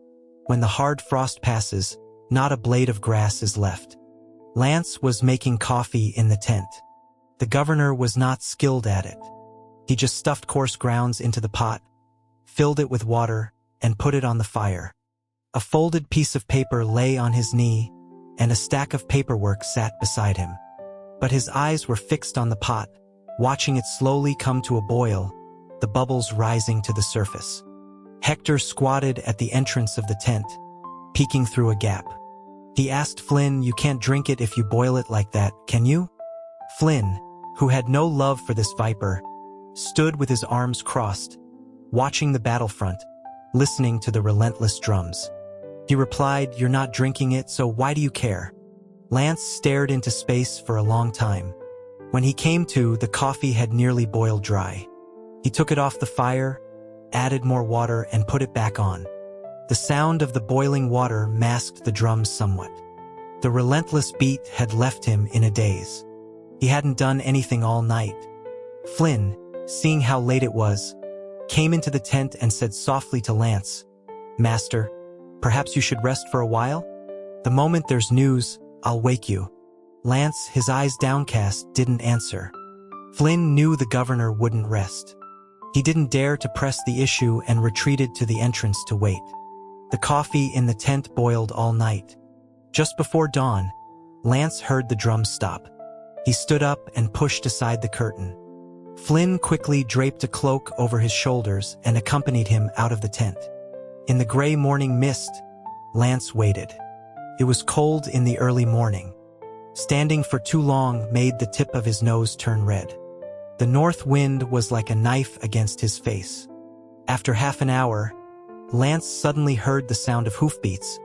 when the hard frost passes, not a blade of grass is left. Lance was making coffee in the tent. The governor was not skilled at it. He just stuffed coarse grounds into the pot, filled it with water, and put it on the fire. A folded piece of paper lay on his knee, and a stack of paperwork sat beside him. But his eyes were fixed on the pot, watching it slowly come to a boil, the bubbles rising to the surface. Hector squatted at the entrance of the tent, peeking through a gap. He asked Flynn, "You can't drink it if you boil it like that, can you?" Flynn, who had no love for this viper, stood with his arms crossed, watching the battlefront, listening to the relentless drums. He replied, "You're not drinking it, so why do you care?" Lance stared into space for a long time. When he came to, the coffee had nearly boiled dry. He took it off the fire, added more water, and put it back on. The sound of the boiling water masked the drums somewhat. The relentless beat had left him in a daze. He hadn't done anything all night. Flynn, seeing how late it was, came into the tent and said softly to Lance, "Master, perhaps you should rest for a while? The moment there's news, I'll wake you." Lance, his eyes downcast, didn't answer. Flynn knew the governor wouldn't rest. He didn't dare to press the issue and retreated to the entrance to wait. The coffee in the tent boiled all night. Just before dawn, Lance heard the drums stop. He stood up and pushed aside the curtain. Flynn quickly draped a cloak over his shoulders and accompanied him out of the tent. In the gray morning mist, Lance waited. It was cold in the early morning. Standing for too long made the tip of his nose turn red. The north wind was like a knife against his face. After half an hour, Lance suddenly heard the sound of hoofbeats,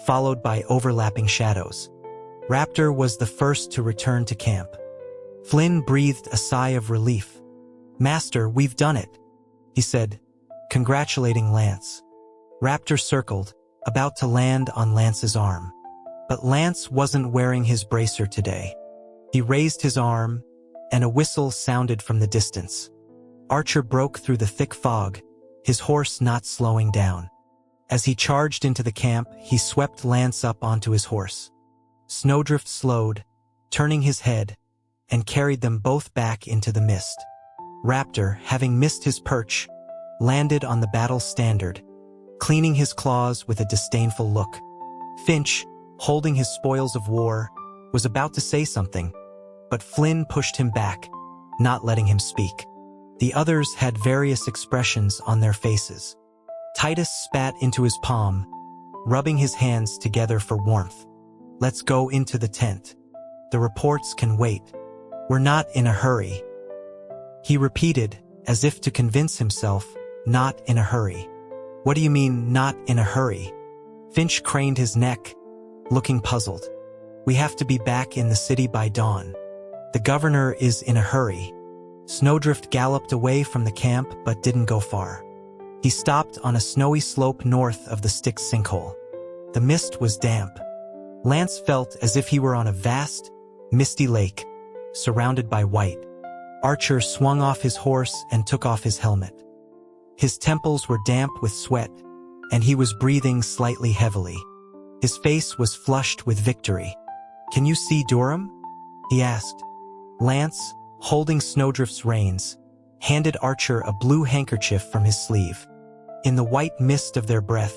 followed by overlapping shadows. Raptor was the first to return to camp. Flynn breathed a sigh of relief. "Master, we've done it," he said, congratulating Lance. Raptor circled, about to land on Lance's arm. But Lance wasn't wearing his bracer today. He raised his arm, and a whistle sounded from the distance. Archer broke through the thick fog, his horse not slowing down. As he charged into the camp, he swept Lance up onto his horse. Snowdrift slowed, turning his head, and carried them both back into the mist. Raptor, having missed his perch, landed on the battle standard, cleaning his claws with a disdainful look. Finch, holding his spoils of war, was about to say something, but Flynn pushed him back, not letting him speak. The others had various expressions on their faces. Titus spat into his palm, rubbing his hands together for warmth. "Let's go into the tent. The reports can wait. We're not in a hurry." He repeated, as if to convince himself, "Not in a hurry." "What do you mean, not in a hurry?" Finch craned his neck, looking puzzled. "We have to be back in the city by dawn. The governor is in a hurry." Snowdrift galloped away from the camp but didn't go far. He stopped on a snowy slope north of the Styx sinkhole. The mist was damp. Lance felt as if he were on a vast, misty lake, surrounded by white. Archer swung off his horse and took off his helmet. His temples were damp with sweat, and he was breathing slightly heavily. His face was flushed with victory. "Can you see Durham?" he asked. Lance, holding Snowdrift's reins, handed Archer a blue handkerchief from his sleeve. In the white mist of their breath,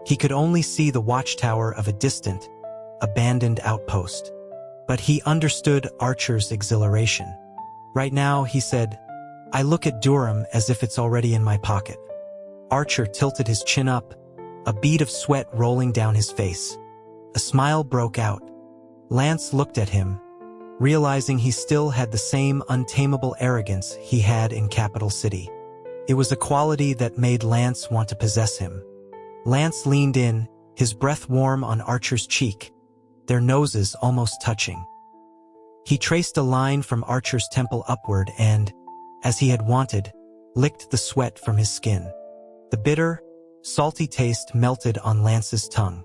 he could only see the watchtower of a distant, abandoned outpost. But he understood Archer's exhilaration. "Right now," he said, "I look at Durham as if it's already in my pocket." Archer tilted his chin up, a bead of sweat rolling down his face. A smile broke out. Lance looked at him, realizing he still had the same untamable arrogance he had in Capital City. It was a quality that made Lance want to possess him. Lance leaned in, his breath warm on Archer's cheek, their noses almost touching. He traced a line from Archer's temple upward and, as he had wanted, licked the sweat from his skin. The bitter, salty taste melted on Lance's tongue.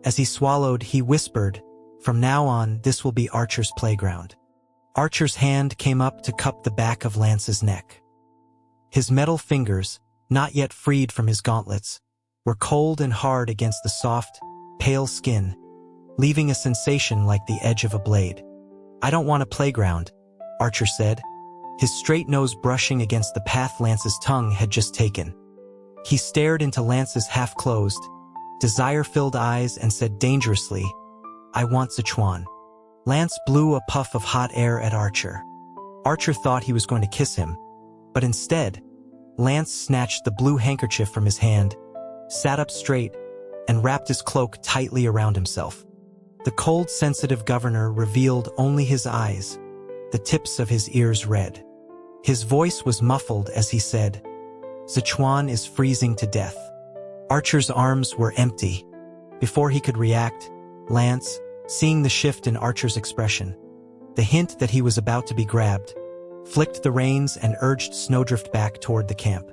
As he swallowed, he whispered, "From now on, this will be Archer's playground." Archer's hand came up to cup the back of Lance's neck. His metal fingers, not yet freed from his gauntlets, were cold and hard against the soft, pale skin, leaving a sensation like the edge of a blade. "I don't want a playground," Archer said, his straight nose brushing against the path Lance's tongue had just taken. He stared into Lance's half-closed, desire-filled eyes and said dangerously, "I want Sichuan." Lance blew a puff of hot air at Archer. Archer thought he was going to kiss him, but instead, Lance snatched the blue handkerchief from his hand, sat up straight, and wrapped his cloak tightly around himself. The cold, sensitive governor revealed only his eyes, the tips of his ears red. His voice was muffled as he said, "Sichuan is freezing to death." Archer's arms were empty. Before he could react, Lance, seeing the shift in Archer's expression, the hint that he was about to be grabbed, flicked the reins and urged Snowdrift back toward the camp.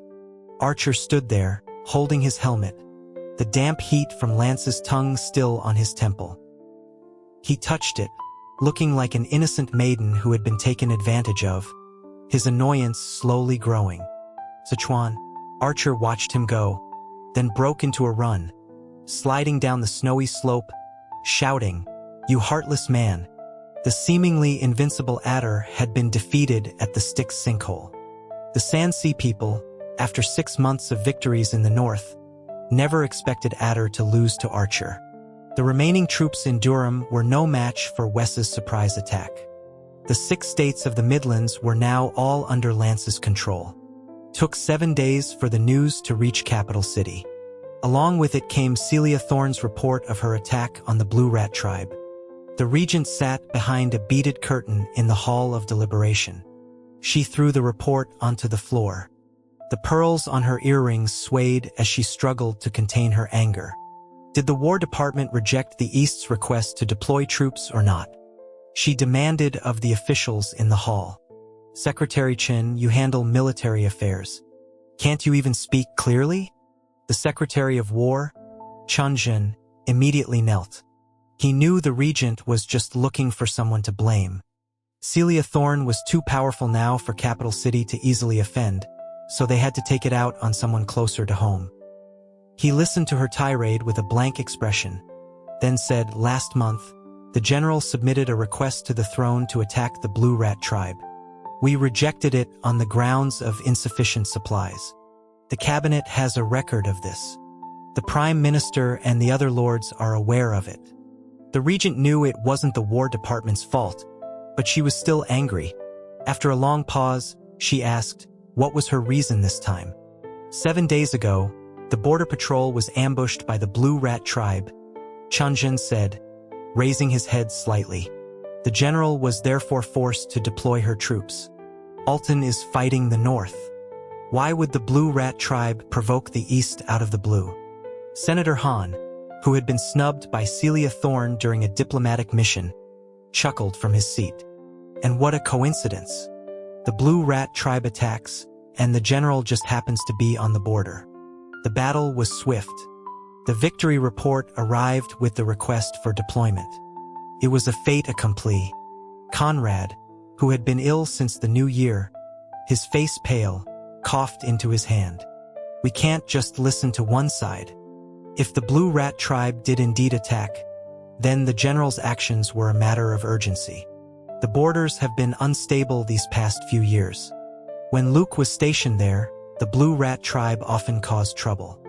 Archer stood there, holding his helmet, the damp heat from Lance's tongue still on his temple. He touched it, looking like an innocent maiden who had been taken advantage of, his annoyance slowly growing. "Sichuan." Archer watched him go, then broke into a run, sliding down the snowy slope, shouting, "You heartless man." The seemingly invincible adder had been defeated at the Styx sinkhole. The Sand Sea people, after 6 months of victories in the north, never expected Adder to lose to Archer. The remaining troops in Durham were no match for Wes's surprise attack. The 6 states of the Midlands were now all under Lance's control. Took 7 days for the news to reach Capital City. Along with it came Celia Thorne's report of her attack on the Blue Rat tribe. The regent sat behind a beaded curtain in the hall of deliberation. She threw the report onto the floor. The pearls on her earrings swayed as she struggled to contain her anger. Did the War Department reject the East's request to deploy troops or not? She demanded of the officials in the hall. "Secretary Chin, you handle military affairs. Can't you even speak clearly?" The Secretary of War, Chun Jin, immediately knelt. He knew the regent was just looking for someone to blame. Celia Thorne was too powerful now for Capital City to easily offend, so they had to take it out on someone closer to home. He listened to her tirade with a blank expression, then said, "Last month, the general submitted a request to the throne to attack the Blue Rat tribe. We rejected it on the grounds of insufficient supplies. The cabinet has a record of this. The Prime Minister and the other lords are aware of it." The regent knew it wasn't the War Department's fault, but she was still angry. After a long pause, she asked, what was her reason this time? 7 days ago, the Border Patrol was ambushed by the Blue Rat tribe, Chunjin said, raising his head slightly. The general was therefore forced to deploy her troops. Alton is fighting the north. Why would the Blue Rat tribe provoke the East out of the blue? Senator Han, who had been snubbed by Celia Thorne during a diplomatic mission, chuckled from his seat. And what a coincidence. The Blue Rat tribe attacks, and the general just happens to be on the border. The battle was swift. The victory report arrived with the request for deployment. It was a fait accompli. Conrad, who had been ill since the new year, his face pale, coughed into his hand. "We can't just listen to one side. If the Blue Rat tribe did indeed attack, then the general's actions were a matter of urgency. The borders have been unstable these past few years. When Luke was stationed there, the Blue Rat tribe often caused trouble.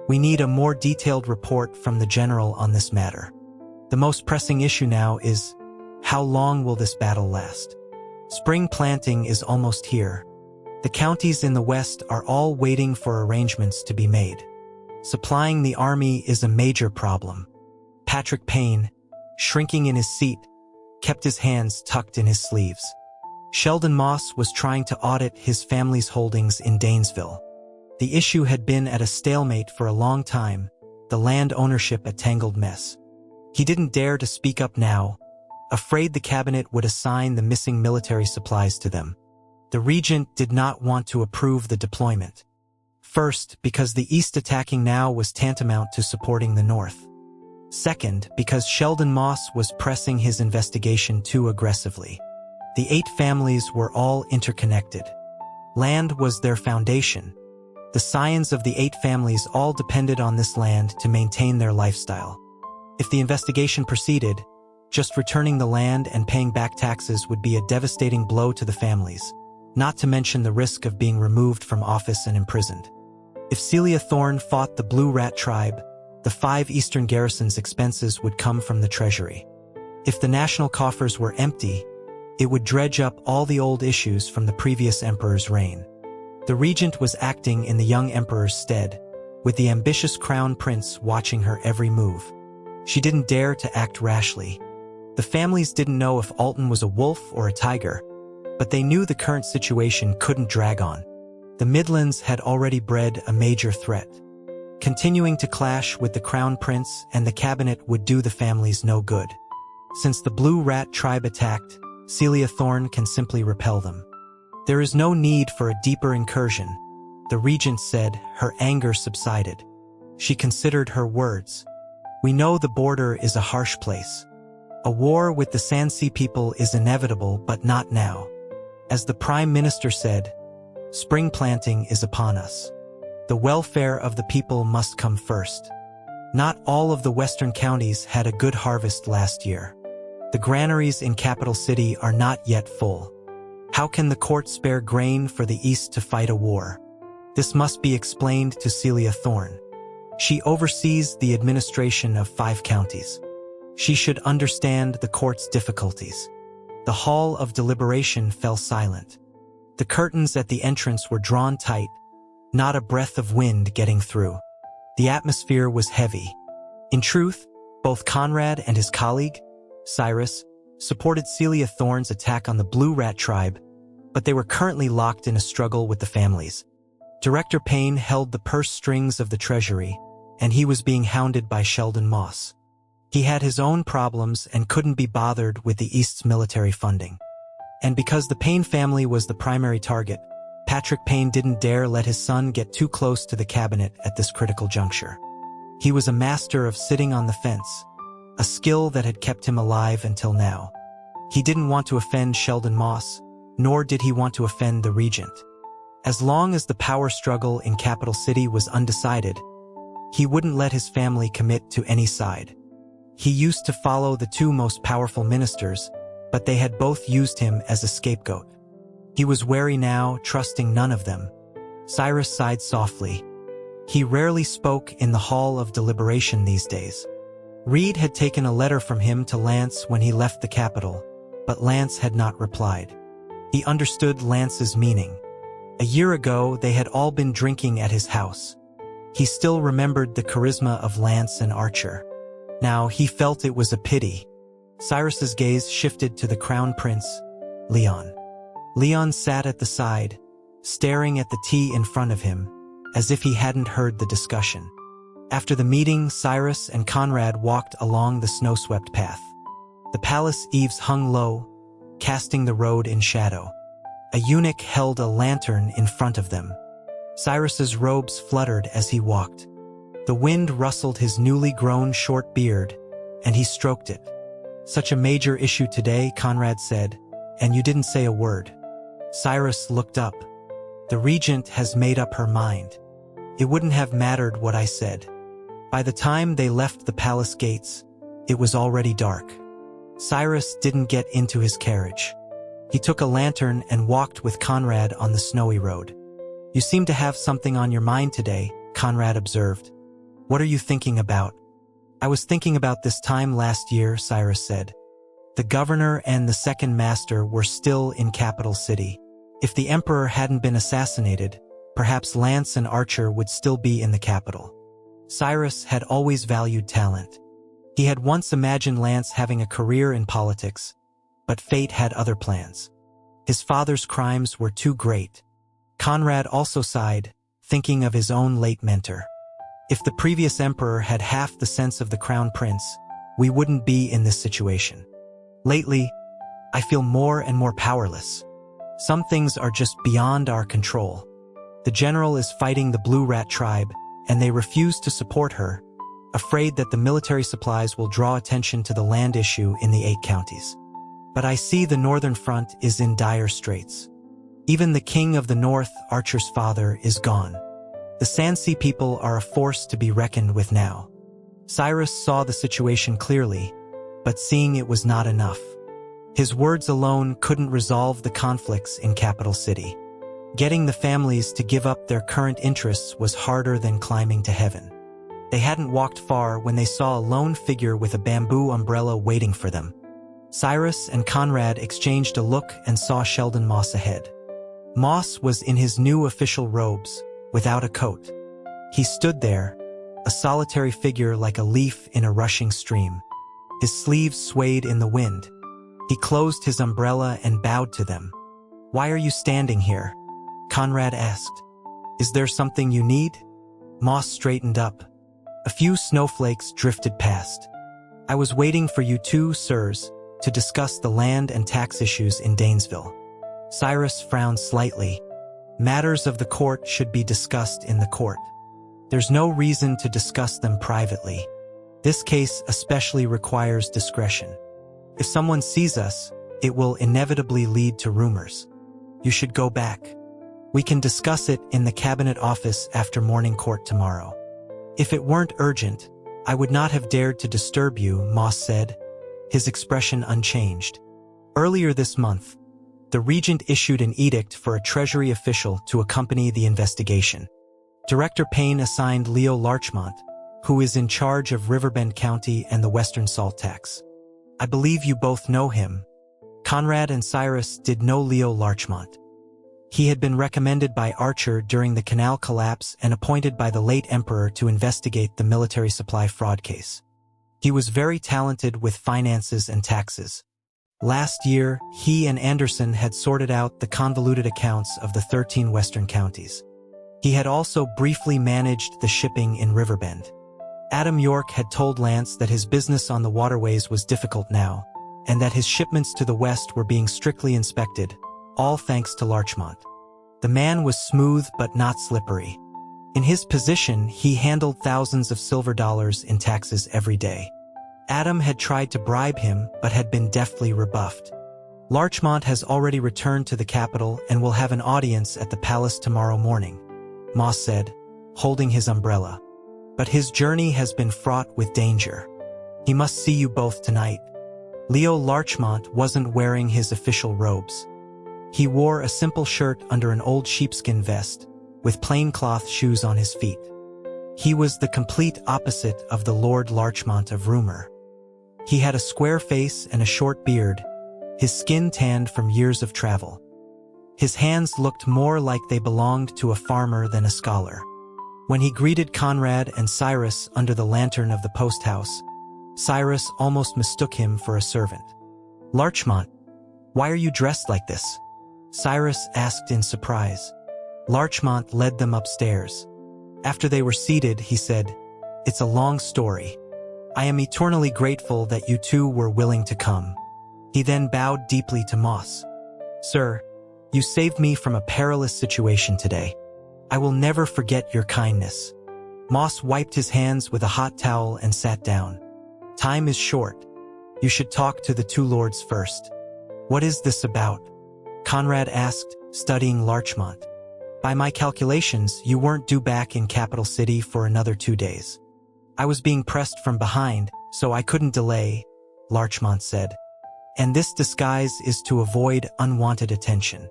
We need a more detailed report from the general on this matter. The most pressing issue now is, how long will this battle last? Spring planting is almost here. The counties in the west are all waiting for arrangements to be made. Supplying the army is a major problem." Patrick Payne, shrinking in his seat, kept his hands tucked in his sleeves. Sheldon Moss was trying to audit his family's holdings in Danesville. The issue had been at a stalemate for a long time, the land ownership a tangled mess. He didn't dare to speak up now, afraid the cabinet would assign the missing military supplies to them. The regent did not want to approve the deployment. First, because the East attacking now was tantamount to supporting the North. Second, because Sheldon Moss was pressing his investigation too aggressively. The 8 families were all interconnected. Land was their foundation. The scions of the 8 families all depended on this land to maintain their lifestyle. If the investigation proceeded, just returning the land and paying back taxes would be a devastating blow to the families, not to mention the risk of being removed from office and imprisoned. If Celia Thorne fought the Blue Rat tribe, the 5 eastern garrisons' expenses would come from the treasury. If the national coffers were empty, it would dredge up all the old issues from the previous emperor's reign. The regent was acting in the young emperor's stead, with the ambitious crown prince watching her every move. She didn't dare to act rashly. The families didn't know if Alton was a wolf or a tiger, but they knew the current situation couldn't drag on. The Midlands had already bred a major threat. Continuing to clash with the crown prince and the cabinet would do the families no good. Since the Blue Rat tribe attacked, Celia Thorne can simply repel them. There is no need for a deeper incursion, the regent said. Her anger subsided. She considered her words. We know the border is a harsh place. A war with the Sansi people is inevitable, but not now. As the Prime Minister said, spring planting is upon us. The welfare of the people must come first. Not all of the western counties had a good harvest last year. The granaries in Capital City are not yet full. How can the court spare grain for the East to fight a war? This must be explained to Celia Thorne. She oversees the administration of 5 counties. She should understand the court's difficulties. The hall of deliberation fell silent. The curtains at the entrance were drawn tight, not a breath of wind getting through. The atmosphere was heavy. In truth, both Conrad and his colleague, Cyrus, supported Celia Thorne's attack on the Blue Rat tribe, but they were currently locked in a struggle with the families. Director Payne held the purse strings of the treasury, and he was being hounded by Sheldon Moss. He had his own problems and couldn't be bothered with the East's military funding. And because the Payne family was the primary target, Patrick Payne didn't dare let his son get too close to the cabinet at this critical juncture. He was a master of sitting on the fence, a skill that had kept him alive until now. He didn't want to offend Sheldon Moss, nor did he want to offend the regent. As long as the power struggle in Capital City was undecided, he wouldn't let his family commit to any side. He used to follow the 2 most powerful ministers, but they had both used him as a scapegoat. He was wary now, trusting none of them. Cyrus sighed softly. He rarely spoke in the hall of deliberation these days. Reed had taken a letter from him to Lance when he left the capital, but Lance had not replied. He understood Lance's meaning. A year ago, they had all been drinking at his house. He still remembered the charisma of Lance and Archer. Now he felt it was a pity. Cyrus's gaze shifted to the crown prince, Leon. Leon sat at the side, staring at the tea in front of him, as if he hadn't heard the discussion. After the meeting, Cyrus and Conrad walked along the snow-swept path. The palace eaves hung low, casting the road in shadow. A eunuch held a lantern in front of them. Cyrus's robes fluttered as he walked. The wind rustled his newly grown short beard, and he stroked it. Such a major issue today, Conrad said, and you didn't say a word. Cyrus looked up. The regent has made up her mind. It wouldn't have mattered what I said. By the time they left the palace gates, it was already dark. Cyrus didn't get into his carriage. He took a lantern and walked with Conrad on the snowy road. You seem to have something on your mind today, Conrad observed. What are you thinking about? I was thinking about this time last year, Cyrus said. The governor and the second master were still in Capital City. If the emperor hadn't been assassinated, perhaps Lance and Archer would still be in the capital. Cyrus had always valued talent. He had once imagined Lance having a career in politics, but fate had other plans. His father's crimes were too great. Conrad also sighed, thinking of his own late mentor. If the previous emperor had half the sense of the crown prince, we wouldn't be in this situation. Lately, I feel more and more powerless. Some things are just beyond our control. The general is fighting the Blue Rat tribe, and they refuse to support her, afraid that the military supplies will draw attention to the land issue in the 8 counties. But I see the northern front is in dire straits. Even the king of the north, Archer's father, is gone. The Sansi people are a force to be reckoned with now. Cyrus saw the situation clearly, but seeing it was not enough. His words alone couldn't resolve the conflicts in capital city. Getting the families to give up their current interests was harder than climbing to heaven. They hadn't walked far when they saw a lone figure with a bamboo umbrella waiting for them. Cyrus and Conrad exchanged a look and saw Sheldon Moss ahead. Moss was in his new official robes, without a coat. He stood there, a solitary figure like a leaf in a rushing stream. His sleeves swayed in the wind. He closed his umbrella and bowed to them. "Why are you standing here?" Conrad asked. "Is there something you need?" Moss straightened up. A few snowflakes drifted past. "I was waiting for you two, sirs, to discuss the land and tax issues in Danesville." Cyrus frowned slightly. Matters of the court should be discussed in the court. There's no reason to discuss them privately. This case especially requires discretion. If someone sees us, it will inevitably lead to rumors. You should go back. We can discuss it in the cabinet office after morning court tomorrow. If it weren't urgent, I would not have dared to disturb you, Moss said, his expression unchanged. Earlier this month, the regent issued an edict for a treasury official to accompany the investigation. Director Payne assigned Leo Larchmont, who is in charge of Riverbend County and the Western Salt Tax. I believe you both know him. Conrad and Cyrus did know Leo Larchmont. He had been recommended by Archer during the canal collapse and appointed by the late emperor to investigate the military supply fraud case. He was very talented with finances and taxes. Last year, he and Anderson had sorted out the convoluted accounts of the 13 western counties. He had also briefly managed the shipping in Riverbend. Adam York had told Lance that his business on the waterways was difficult now, and that his shipments to the west were being strictly inspected, all thanks to Larchmont. The man was smooth but not slippery. In his position, he handled thousands of silver dollars in taxes every day. Adam had tried to bribe him but had been deftly rebuffed. Larchmont has already returned to the capital and will have an audience at the palace tomorrow morning, Moss said, holding his umbrella. But his journey has been fraught with danger. He must see you both tonight. Leo Larchmont wasn't wearing his official robes. He wore a simple shirt under an old sheepskin vest, with plain cloth shoes on his feet. He was the complete opposite of the Lord Larchmont of rumor. He had a square face and a short beard, his skin tanned from years of travel. His hands looked more like they belonged to a farmer than a scholar. When he greeted Conrad and Cyrus under the lantern of the post house, Cyrus almost mistook him for a servant. "Larchmont, why are you dressed like this?" Cyrus asked in surprise. Larchmont led them upstairs. After they were seated, he said, "It's a long story. I am eternally grateful that you two were willing to come." He then bowed deeply to Moss. "Sir, you saved me from a perilous situation today. I will never forget your kindness." Moss wiped his hands with a hot towel and sat down. "Time is short. You should talk to the two lords first." "What is this about?" Conrad asked, studying Larchmont. "By my calculations, you weren't due back in Capital City for another 2 days. I was being pressed from behind, so I couldn't delay," Larchmont said. "And this disguise is to avoid unwanted attention."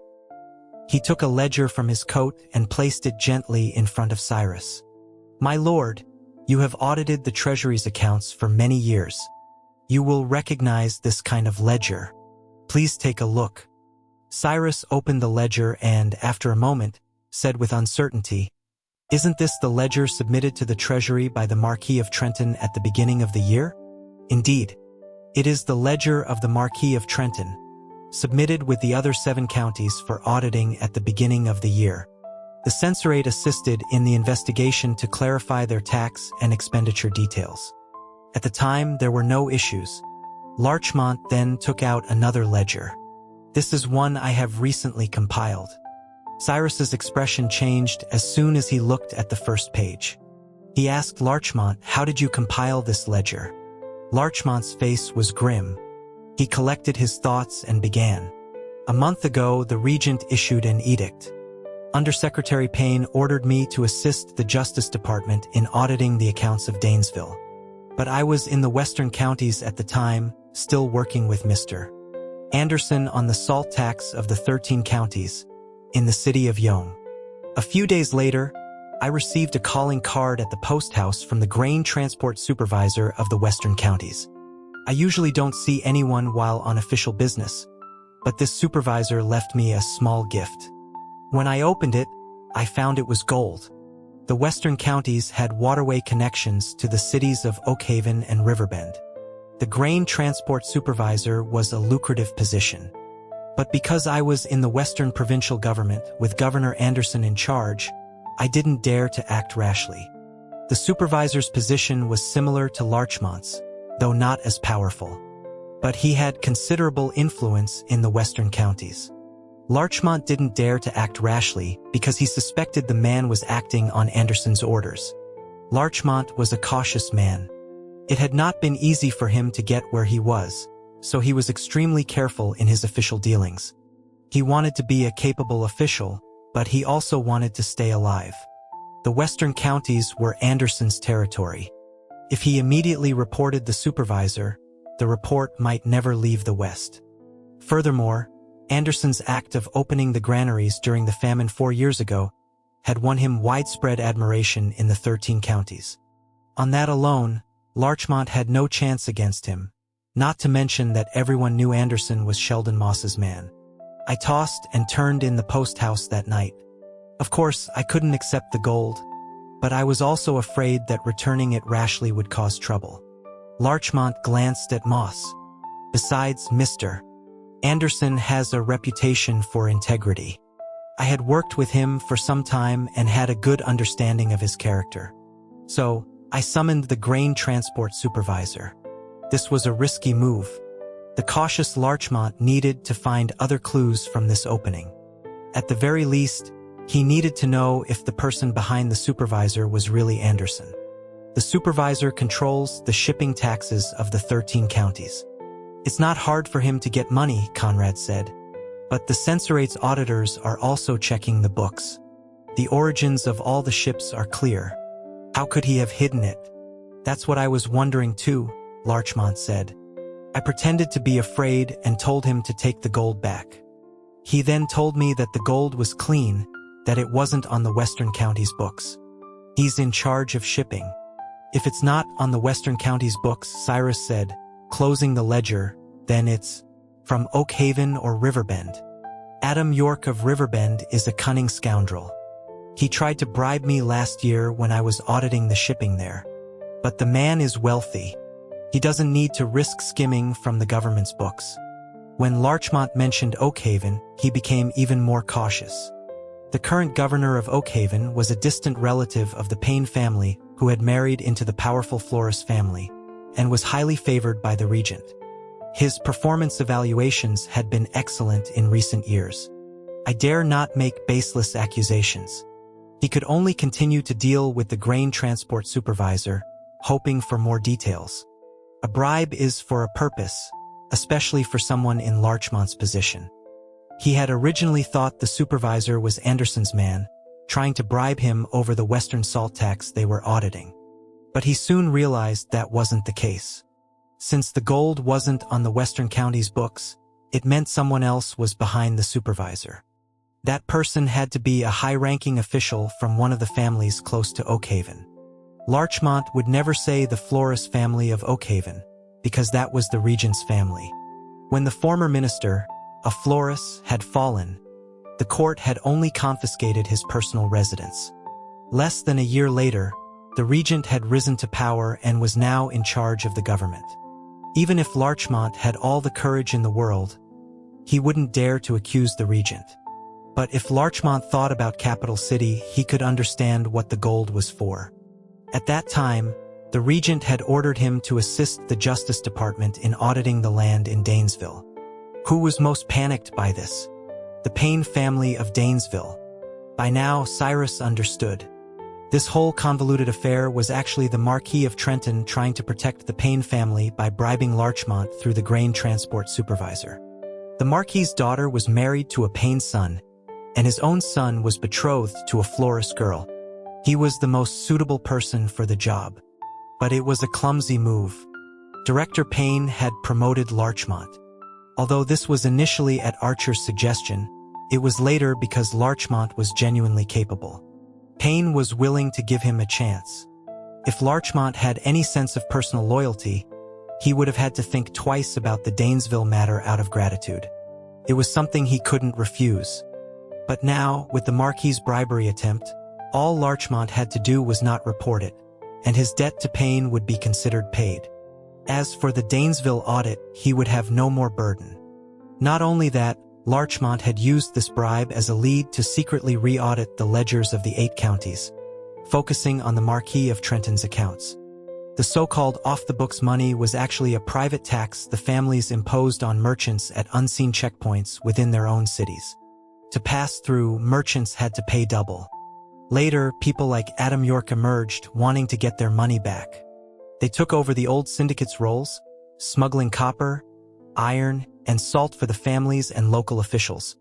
He took a ledger from his coat and placed it gently in front of Cyrus. "My lord, you have audited the Treasury's accounts for many years. You will recognize this kind of ledger. Please take a look." Cyrus opened the ledger and, after a moment, said with uncertainty, "Isn't this the ledger submitted to the Treasury by the Marquis of Trenton at the beginning of the year?" "Indeed. It is the ledger of the Marquis of Trenton, submitted with the other 7 counties for auditing at the beginning of the year. The censorate assisted in the investigation to clarify their tax and expenditure details. At the time, there were no issues." Larchmont then took out another ledger. "This is one I have recently compiled." Cyrus's expression changed as soon as he looked at the first page. He asked Larchmont, "How did you compile this ledger?" Larchmont's face was grim. He collected his thoughts and began. A month ago, the regent issued an edict. Undersecretary Payne ordered me to assist the Justice Department in auditing the accounts of Danesville. But I was in the western counties at the time, still working with Mr. Anderson on the salt tax of the 13 counties, in the city of Yonge. A few days later, I received a calling card at the post house from the grain transport supervisor of the western counties. I usually don't see anyone while on official business, but this supervisor left me a small gift. When I opened it, I found it was gold. The western counties had waterway connections to the cities of Oakhaven and Riverbend. The grain transport supervisor was a lucrative position. But because I was in the western provincial government with Governor Anderson in charge, I didn't dare to act rashly. The supervisor's position was similar to Larchmont's, though not as powerful. But he had considerable influence in the western counties. Larchmont didn't dare to act rashly because he suspected the man was acting on Anderson's orders. Larchmont was a cautious man. It had not been easy for him to get where he was, so he was extremely careful in his official dealings. He wanted to be a capable official, but he also wanted to stay alive. The western counties were Anderson's territory. If he immediately reported the supervisor, the report might never leave the West. Furthermore, Anderson's act of opening the granaries during the famine 4 years ago had won him widespread admiration in the 13 counties. On that alone, Larchmont had no chance against him, not to mention that everyone knew Anderson was Sheldon Moss's man. I tossed and turned in the post house that night. Of course, I couldn't accept the gold, but I was also afraid that returning it rashly would cause trouble. Larchmont glanced at Moss. Besides, Mr. Anderson has a reputation for integrity. I had worked with him for some time and had a good understanding of his character. So, I summoned the grain transport supervisor. This was a risky move. The cautious Larchmont needed to find other clues from this opening. At the very least, he needed to know if the person behind the supervisor was really Anderson. The supervisor controls the shipping taxes of the 13 counties. It's not hard for him to get money, Conrad said. But the censorate's auditors are also checking the books. The origins of all the ships are clear. How could he have hidden it? That's what I was wondering too, Larchmont said. I pretended to be afraid and told him to take the gold back. He then told me that the gold was clean, that it wasn't on the Western Counties books. He's in charge of shipping. If it's not on the Western Counties books, Cyrus said, closing the ledger, then it's from Oakhaven or Riverbend. Adam York of Riverbend is a cunning scoundrel. He tried to bribe me last year when I was auditing the shipping there. But the man is wealthy. He doesn't need to risk skimming from the government's books. When Larchmont mentioned Oakhaven, he became even more cautious. The current governor of Oakhaven was a distant relative of the Payne family who had married into the powerful Florist family and was highly favored by the regent. His performance evaluations had been excellent in recent years. I dare not make baseless accusations. He could only continue to deal with the grain transport supervisor, hoping for more details. A bribe is for a purpose, especially for someone in Larchmont's position. He had originally thought the supervisor was Anderson's man, trying to bribe him over the Western salt tax they were auditing. But he soon realized that wasn't the case. Since the gold wasn't on the Western Counties books, it meant someone else was behind the supervisor. That person had to be a high-ranking official from one of the families close to Oakhaven. Larchmont would never say the Florist family of Oakhaven, because that was the regent's family. When the former minister, a Florist, had fallen, the court had only confiscated his personal residence. Less than a year later, the regent had risen to power and was now in charge of the government. Even if Larchmont had all the courage in the world, he wouldn't dare to accuse the regent. But if Larchmont thought about Capital City, he could understand what the gold was for. At that time, the regent had ordered him to assist the Justice Department in auditing the land in Danesville. Who was most panicked by this? The Payne family of Danesville. By now, Cyrus understood. This whole convoluted affair was actually the Marquis of Trenton trying to protect the Payne family by bribing Larchmont through the grain transport supervisor. The Marquis's daughter was married to a Payne son, and his own son was betrothed to a florist girl. He was the most suitable person for the job. But it was a clumsy move. Director Payne had promoted Larchmont. Although this was initially at Archer's suggestion, it was later because Larchmont was genuinely capable. Payne was willing to give him a chance. If Larchmont had any sense of personal loyalty, he would have had to think twice about the Danesville matter out of gratitude. It was something he couldn't refuse. But now, with the Marquis's bribery attempt, all Larchmont had to do was not report it, and his debt to Payne would be considered paid. As for the Danesville audit, he would have no more burden. Not only that, Larchmont had used this bribe as a lead to secretly re-audit the ledgers of the 8 counties, focusing on the Marquis of Trenton's accounts. The so-called off-the-books money was actually a private tax the families imposed on merchants at unseen checkpoints within their own cities. To pass through, merchants had to pay double. Later, people like Adam York emerged, wanting to get their money back. They took over the old syndicate's roles, smuggling copper, iron, and salt for the families and local officials,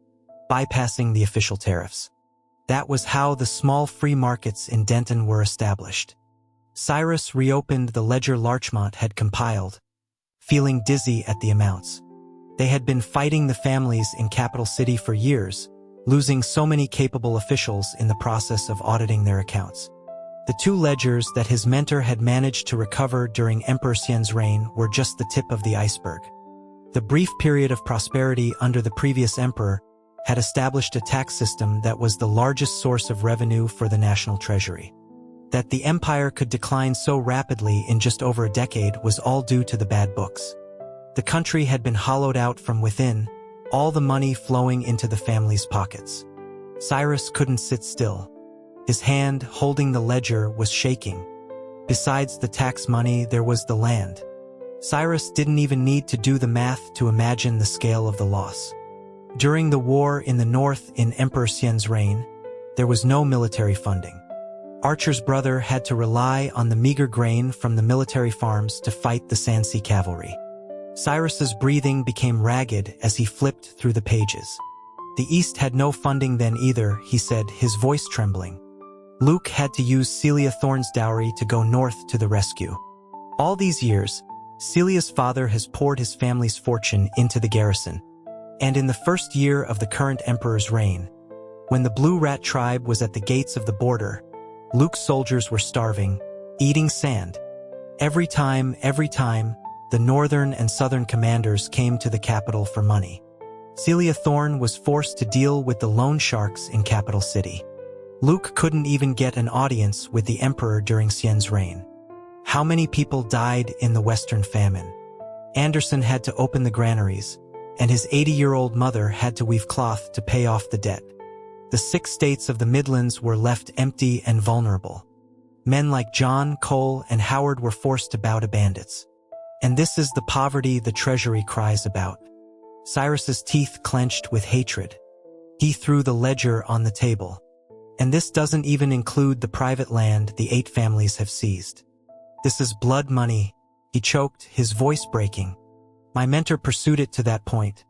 bypassing the official tariffs. That was how the small free markets in Denton were established. Cyrus reopened the ledger Larchmont had compiled, feeling dizzy at the amounts. They had been fighting the families in Capital City for years, losing so many capable officials in the process of auditing their accounts. The 2 ledgers that his mentor had managed to recover during Emperor Xian's reign were just the tip of the iceberg. The brief period of prosperity under the previous emperor had established a tax system that was the largest source of revenue for the national treasury. That the empire could decline so rapidly in just over a decade was all due to the bad books. The country had been hollowed out from within, all the money flowing into the family's pockets. Cyrus couldn't sit still. His hand, holding the ledger, was shaking. Besides the tax money, there was the land. Cyrus didn't even need to do the math to imagine the scale of the loss. During the war in the north in Emperor Xian's reign, there was no military funding. Archer's brother had to rely on the meager grain from the military farms to fight the Sansi cavalry. Cyrus's breathing became ragged as he flipped through the pages. The East had no funding then either, he said, his voice trembling. Luke had to use Celia Thorne's dowry to go north to the rescue. All these years, Celia's father has poured his family's fortune into the garrison. And in the first year of the current emperor's reign, when the Blue Rat tribe was at the gates of the border, Luke's soldiers were starving, eating sand. Every time, the northern and southern commanders came to the capital for money. Celia Thorne was forced to deal with the loan sharks in Capital City. Luke couldn't even get an audience with the emperor during Xian's reign. How many people died in the Western famine? Anderson had to open the granaries, and his 80-year-old mother had to weave cloth to pay off the debt. The 6 states of the Midlands were left empty and vulnerable. Men like John, Cole, and Howard were forced to bow to bandits. And this is the poverty the treasury cries about. Cyrus's teeth clenched with hatred. He threw the ledger on the table. And this doesn't even include the private land the 8 families have seized. This is blood money, he choked, his voice breaking. My mentor pursued it to that point.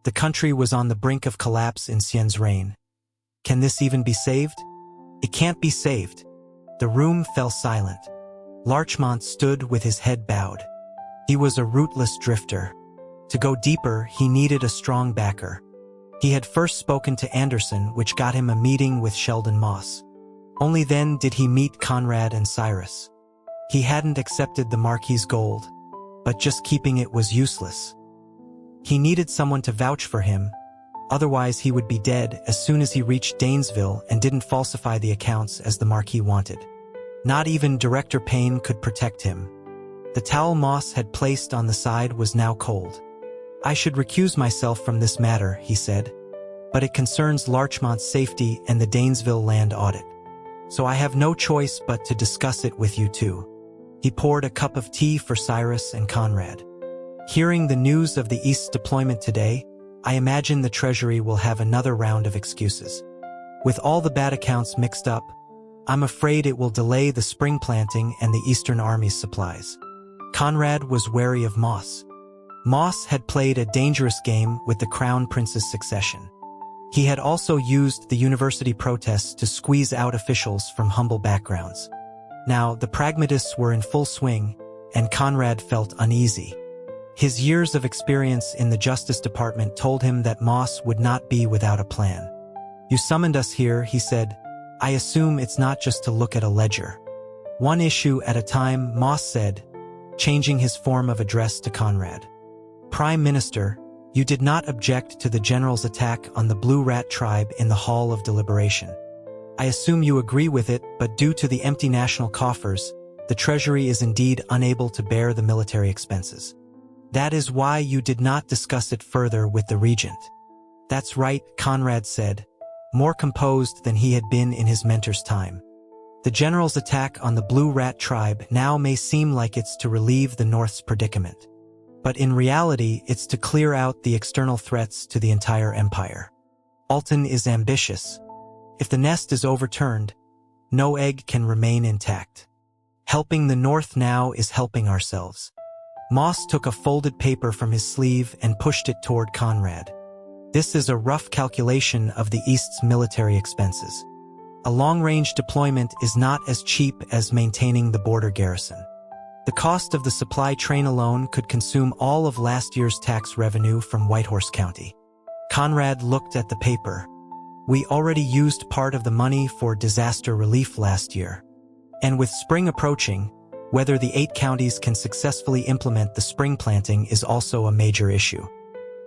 The country was on the brink of collapse in Xian's reign. Can this even be saved? It can't be saved. The room fell silent. Larchmont stood with his head bowed. He was a rootless drifter. To go deeper, he needed a strong backer. He had first spoken to Anderson, which got him a meeting with Sheldon Moss. Only then did he meet Conrad and Cyrus. He hadn't accepted the Marquis's gold, but just keeping it was useless. He needed someone to vouch for him, otherwise he would be dead as soon as he reached Danesville and didn't falsify the accounts as the Marquis wanted. Not even Director Payne could protect him. The towel Moss had placed on the side was now cold. I should recuse myself from this matter, he said, but it concerns Larchmont's safety and the Danesville land audit. So I have no choice but to discuss it with you too. He poured a cup of tea for Cyrus and Conrad. Hearing the news of the East's deployment today, I imagine the Treasury will have another round of excuses. With all the bad accounts mixed up, I'm afraid it will delay the spring planting and the Eastern Army's supplies. Conrad was wary of Moss. Moss had played a dangerous game with the Crown Prince's succession. He had also used the university protests to squeeze out officials from humble backgrounds. Now, the pragmatists were in full swing, and Conrad felt uneasy. His years of experience in the Justice Department told him that Moss would not be without a plan. "You summoned us here," he said. "I assume it's not just to look at a ledger." "One issue at a time," Moss said, changing his form of address to Conrad. "Prime Minister, you did not object to the general's attack on the Blue Rat tribe in the Hall of Deliberation. I assume you agree with it, but due to the empty national coffers, the Treasury is indeed unable to bear the military expenses. That is why you did not discuss it further with the regent." "That's right," Conrad said, more composed than he had been in his mentor's time. "The general's attack on the Blue Rat tribe now may seem like it's to relieve the North's predicament. But in reality, it's to clear out the external threats to the entire empire. Alton is ambitious. If the nest is overturned, no egg can remain intact. Helping the North now is helping ourselves." Moss took a folded paper from his sleeve and pushed it toward Conrad. "This is a rough calculation of the East's military expenses. A long-range deployment is not as cheap as maintaining the border garrison. The cost of the supply train alone could consume all of last year's tax revenue from Whitehorse County." Conrad looked at the paper. "We already used part of the money for disaster relief last year. And with spring approaching, whether the 8 counties can successfully implement the spring planting is also a major issue.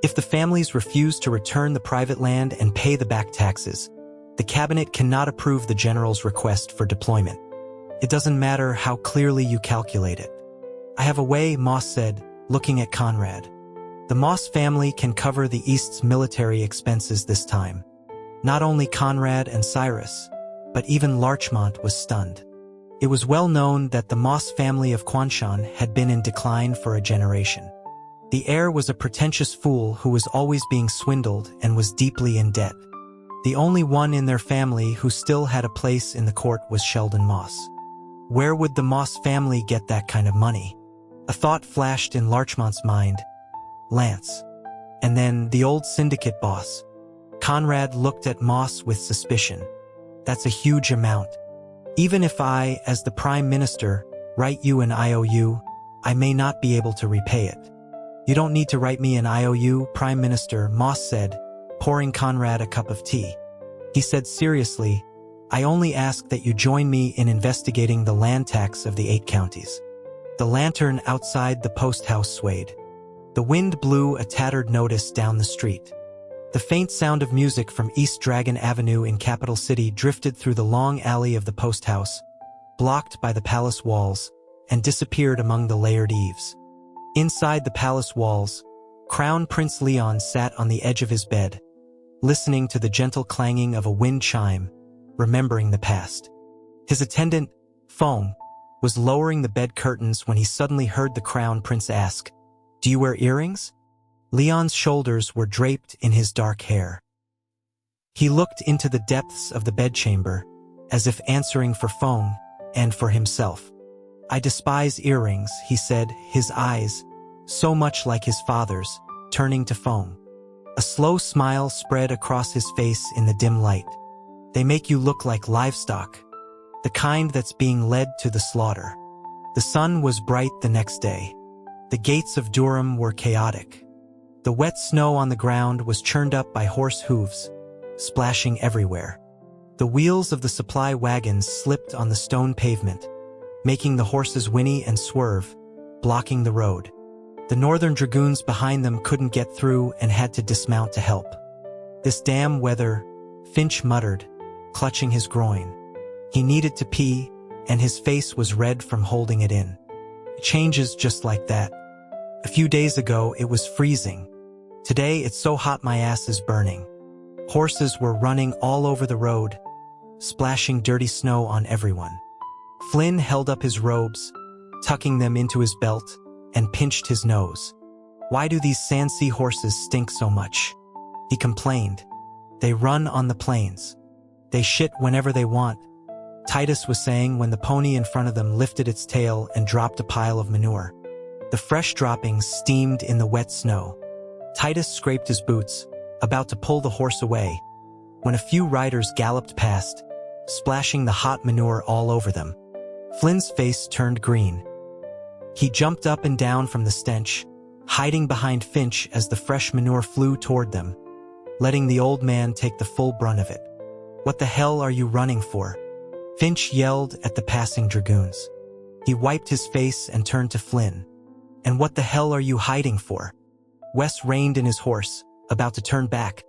If the families refuse to return the private land and pay the back taxes, the cabinet cannot approve the general's request for deployment. It doesn't matter how clearly you calculate it." "I have a way," Moss said, looking at Conrad. "The Moss family can cover the East's military expenses this time." Not only Conrad and Cyrus, but even Larchmont was stunned. It was well known that the Moss family of Quanshan had been in decline for a generation. The heir was a pretentious fool who was always being swindled and was deeply in debt. The only one in their family who still had a place in the court was Sheldon Moss. Where would the Moss family get that kind of money? A thought flashed in Larchmont's mind. Lance. And then the old syndicate boss. Conrad looked at Moss with suspicion. "That's a huge amount. Even if I, as the Prime Minister, write you an IOU, I may not be able to repay it." "You don't need to write me an IOU, Prime Minister," Moss said, pouring Conrad a cup of tea. He said seriously, "I only ask that you join me in investigating the land tax of the 8 counties." The lantern outside the post house swayed. The wind blew a tattered notice down the street. The faint sound of music from East Dragon Avenue in Capital City drifted through the long alley of the post house, blocked by the palace walls, and disappeared among the layered eaves. Inside the palace walls, Crown Prince Leon sat on the edge of his bed, listening to the gentle clanging of a wind chime, remembering the past. His attendant, Fong, was lowering the bed curtains when he suddenly heard the Crown Prince ask, "Do you wear earrings?" Leon's shoulders were draped in his dark hair. He looked into the depths of the bedchamber, as if answering for Fong and for himself. "I despise earrings," he said, his eyes, so much like his father's, turning to Fong. A slow smile spread across his face in the dim light. "They make you look like livestock, the kind that's being led to the slaughter." The sun was bright the next day. The gates of Durham were chaotic. The wet snow on the ground was churned up by horse hooves, splashing everywhere. The wheels of the supply wagons slipped on the stone pavement, making the horses whinny and swerve, blocking the road. The Northern Dragoons behind them couldn't get through and had to dismount to help. "This damn weather," Finch muttered, clutching his groin. He needed to pee, and his face was red from holding it in. It changes just like that. A few days ago, it was freezing. Today, it's so hot my ass is burning. Horses were running all over the road, splashing dirty snow on everyone. Flynn held up his robes, tucking them into his belt, and pinched his nose. "Why do these Sandsea horses stink so much?" he complained. "They run on the plains. They shit whenever they want. Titus was saying when the pony in front of them lifted its tail and dropped a pile of manure. The fresh droppings steamed in the wet snow. Titus scraped his boots, about to pull the horse away, when a few riders galloped past, splashing the hot manure all over them. Flynn's face turned green. He jumped up and down from the stench, hiding behind Finch as the fresh manure flew toward them, letting the old man take the full brunt of it. "What the hell are you running for?" Finch yelled at the passing dragoons. He wiped his face and turned to Flynn. "And what the hell are you hiding for?" Wes reined in his horse, about to turn back,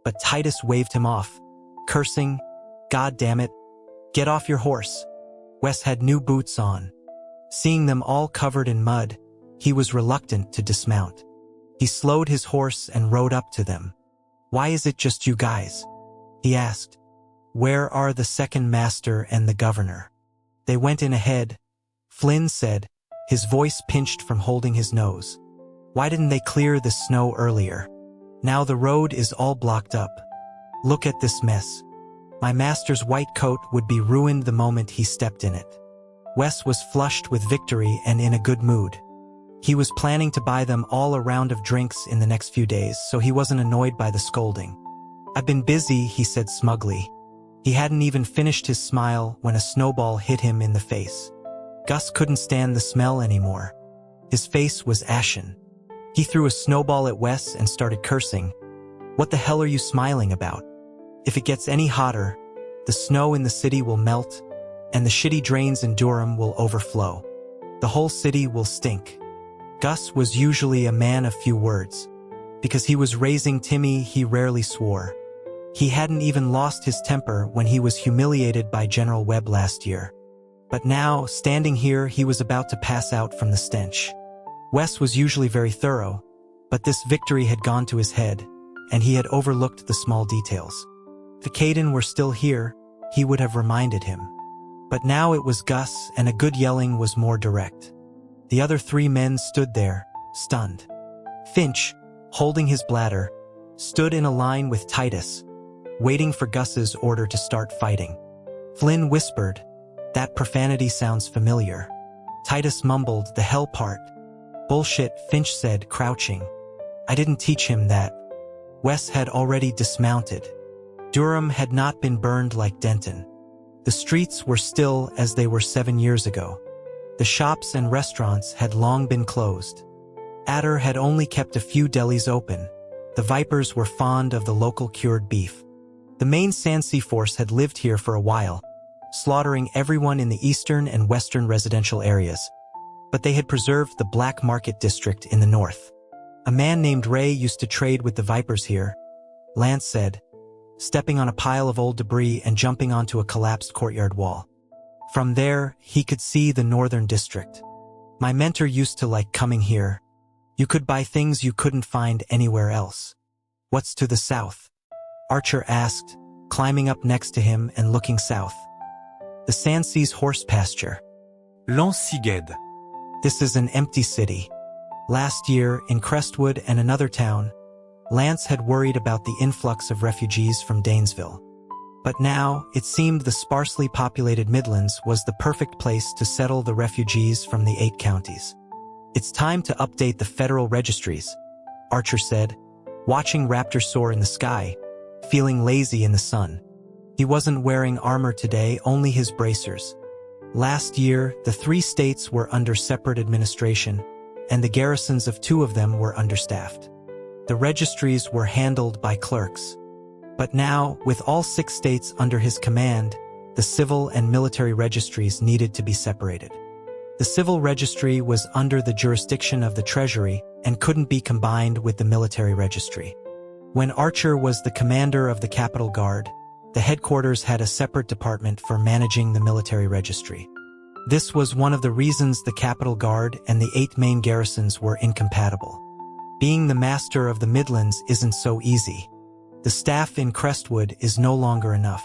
but Titus waved him off, cursing, "God damn it, get off your horse." Wes had new boots on. Seeing them all covered in mud, he was reluctant to dismount. He slowed his horse and rode up to them. "Why is it just you guys?" he asked. "Where are the second master and the governor?" "They went in ahead," Flynn said, his voice pinched from holding his nose. "Why didn't they clear the snow earlier? Now the road is all blocked up. Look at this mess. My master's white coat would be ruined the moment he stepped in it." Wes was flushed with victory and in a good mood. He was planning to buy them all a round of drinks in the next few days, so he wasn't annoyed by the scolding. "I've been busy," he said smugly. He hadn't even finished his smile when a snowball hit him in the face. Gus couldn't stand the smell anymore. His face was ashen. He threw a snowball at Wes and started cursing. "What the hell are you smiling about? If it gets any hotter, the snow in the city will melt, and the shitty drains in Durham will overflow. The whole city will stink." Gus was usually a man of few words. Because he was raising Timmy, he rarely swore. He hadn't even lost his temper when he was humiliated by General Webb last year. But now, standing here, he was about to pass out from the stench. Wes was usually very thorough, but this victory had gone to his head, and he had overlooked the small details. If Caden were still here, he would have reminded him. But now it was Gus, and a good yelling was more direct. The other three men stood there, stunned. Finch, holding his bladder, stood in a line with Titus, waiting for Gus's order to start fighting. Flynn whispered, "That profanity sounds familiar." Titus mumbled, "The hell part." "Bullshit," Finch said, crouching. "I didn't teach him that." Wes had already dismounted. Durham had not been burned like Denton. The streets were still as they were 7 years ago. The shops and restaurants had long been closed. Adder had only kept a few delis open. The Vipers were fond of the local cured beef. The main Sansi force had lived here for a while, slaughtering everyone in the eastern and western residential areas. But they had preserved the Black Market district in the north. "A man named Ray used to trade with the Vipers here," Lance said, stepping on a pile of old debris and jumping onto a collapsed courtyard wall. From there, he could see the northern district. "My mentor used to like coming here. You could buy things you couldn't find anywhere else." "What's to the south?" Archer asked, climbing up next to him and looking south. "The Sansi's horse pasture." L'Ansiged. "This is an empty city." Last year, in Crestwood and another town, Lance had worried about the influx of refugees from Danesville. But now, it seemed the sparsely populated Midlands was the perfect place to settle the refugees from the 8 counties. "It's time to update the federal registries," Archer said, watching raptors soar in the sky, feeling lazy in the sun. He wasn't wearing armor today, only his bracers. Last year, the 3 states were under separate administration, and the garrisons of 2 of them were understaffed. The registries were handled by clerks. But now, with all 6 states under his command, the civil and military registries needed to be separated. The civil registry was under the jurisdiction of the Treasury and couldn't be combined with the military registry. When Archer was the commander of the Capitol Guard, the headquarters had a separate department for managing the military registry. This was one of the reasons the Capitol Guard and the 8 main garrisons were incompatible. Being the master of the Midlands isn't so easy. The staff in Crestwood is no longer enough.